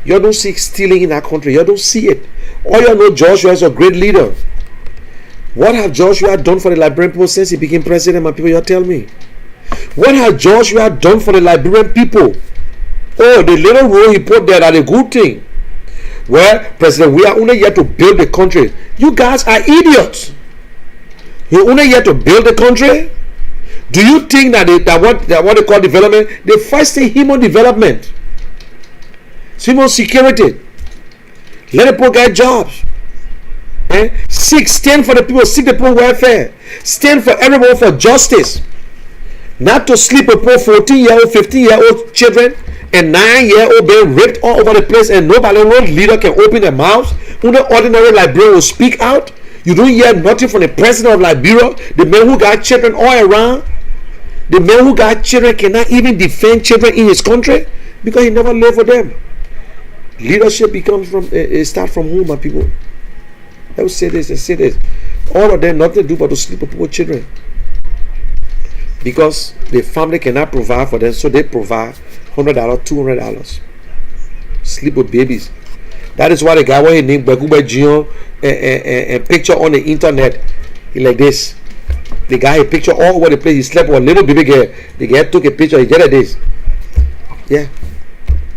you don't see stealing in that country, you don't see it. All you know, Joshua is a great leader. What have Joshua done for the Liberian people since he became president, my people? You tell me. What has Joshua done for the Liberian people? Oh, the little role he put there, that a good thing. Well, President, we are only here to build the country. You guys are idiots. You're only here to build the country. Do you think that what they call development? They first say human development, human security. Let the people get jobs. Stand for the people, seek the people welfare. Stand for everyone for justice. Not to sleep with poor 14-year-old, 15-year-old children and 9-year-old being raped all over the place, and no leader can open their mouths. Only ordinary Liberian will speak out. You don't hear nothing from the president of Liberia, the man who got children all around. The man who got children cannot even defend children in his country because he never lived with them. Leadership start from home, my people. I will say this and say this. All of them nothing to do but to sleep with people's children. Because the family cannot provide for them, so they provide $100, $200. Sleep with babies. That is why the guy when he named Bagube Jion and picture on the internet, he like this. The guy a picture all over the place. He slept with a little baby girl. The guy took a picture. He did this. Yeah,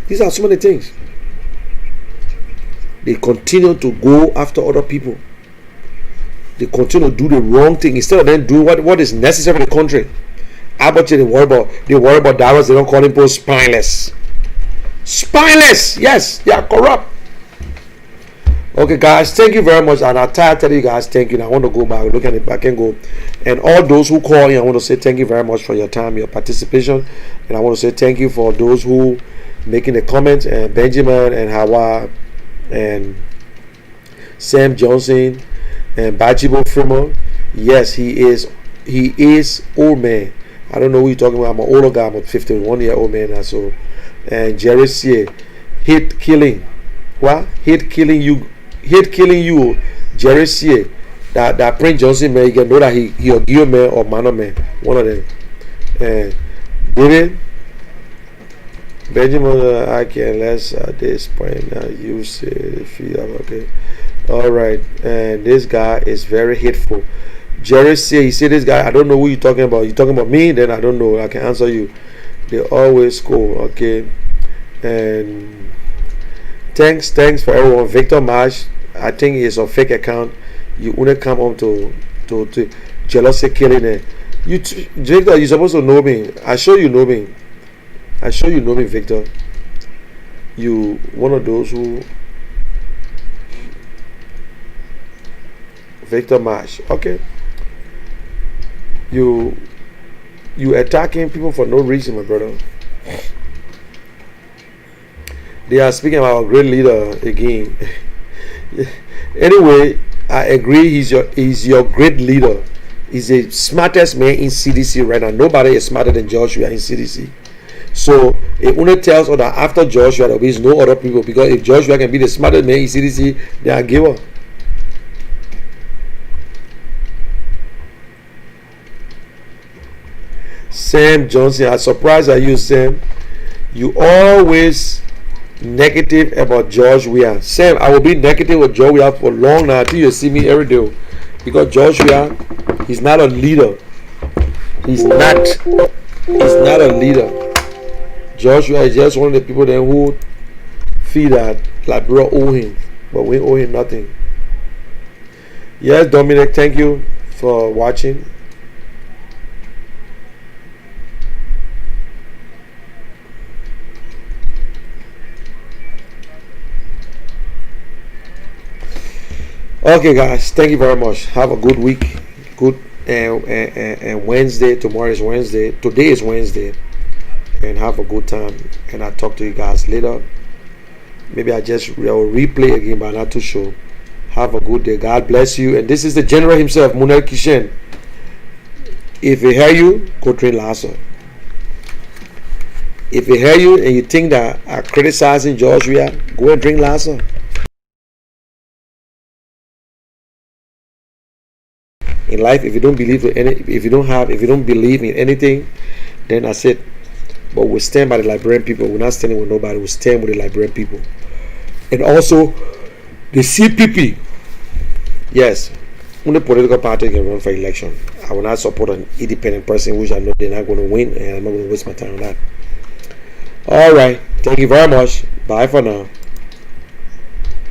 these are so many things. They continue to go after other people. They continue to do the wrong thing instead of them doing what is necessary for the country. About they worry about dollars. They don't call them people spineless. Spineless. Yes, they are corrupt. Okay, guys, thank you very much. And I tell you guys, thank you. And I want to go back, look at it back and go. And all those who call in, I want to say thank you very much for your time, your participation. And I want to say thank you for those who making the comments, and Benjamin and Hawa and Sam Johnson and Bajibo Fremont. Yes, he is old man. I don't know who you're talking about. I'm an older guy. I'm a 51-year-old man now. So, and Jerry C. Hate killing. What? Hate killing you. hate killing you, Jerry C. That Prince Johnson man, you can know that he a Gio man or Mano man, one of them. David Benjamin, I can less at this point now. You say if you okay. All right, and this guy is very hateful. Jerry say he said this guy. I don't know who you talking about. You talking about me? Then I don't know. I can answer you. They always score. Okay, and thanks for everyone. Victor Marsh, I think it's a fake account. You wanna come on to jealousy killing it. Victor, you supposed to know me. I sure you know me. Victor. You one of those who Victor Marsh. Okay. You attacking people for no reason, my brother. They are speaking about our great leader again. Anyway, I agree. He's your great leader. He's the smartest man in CDC right now. Nobody is smarter than Joshua in CDC. So it only tells us that after Joshua there is no other people, because if Joshua can be the smartest man in CDC, then I give up. Sam Johnson, I'm surprised at you, Sam. You always negative about George Weah. Sam, I will be negative with George Weah for long now until you see me every day. Because George Weah, he's not a leader. He's not a leader. George Weah is just one of the people then who feel that Liberia owe him, but we owe him nothing. Yes, Dominic, thank you for watching. Okay, guys, thank you very much. Have a good week. Good and Wednesday. Tomorrow is Wednesday. Today is Wednesday. And have a good time. And I'll talk to you guys later. Maybe I will replay again, but not too sure. Have a good day. God bless you. And this is the general himself, Munel Kishen. If he hear you, go train Lassa. If he hear you and you think that I'm criticizing George Weah, go and drink Lassa. In life, if you don't believe if you don't believe in anything, then that's it. But we stand by the Liberian people. We're not standing with nobody. We stand with the Liberian people. And also, the CPP. Yes, only political party can run for election. I will not support an independent person which I know they're not going to win, and I'm not going to waste my time on that. All right. Thank you very much. Bye for now.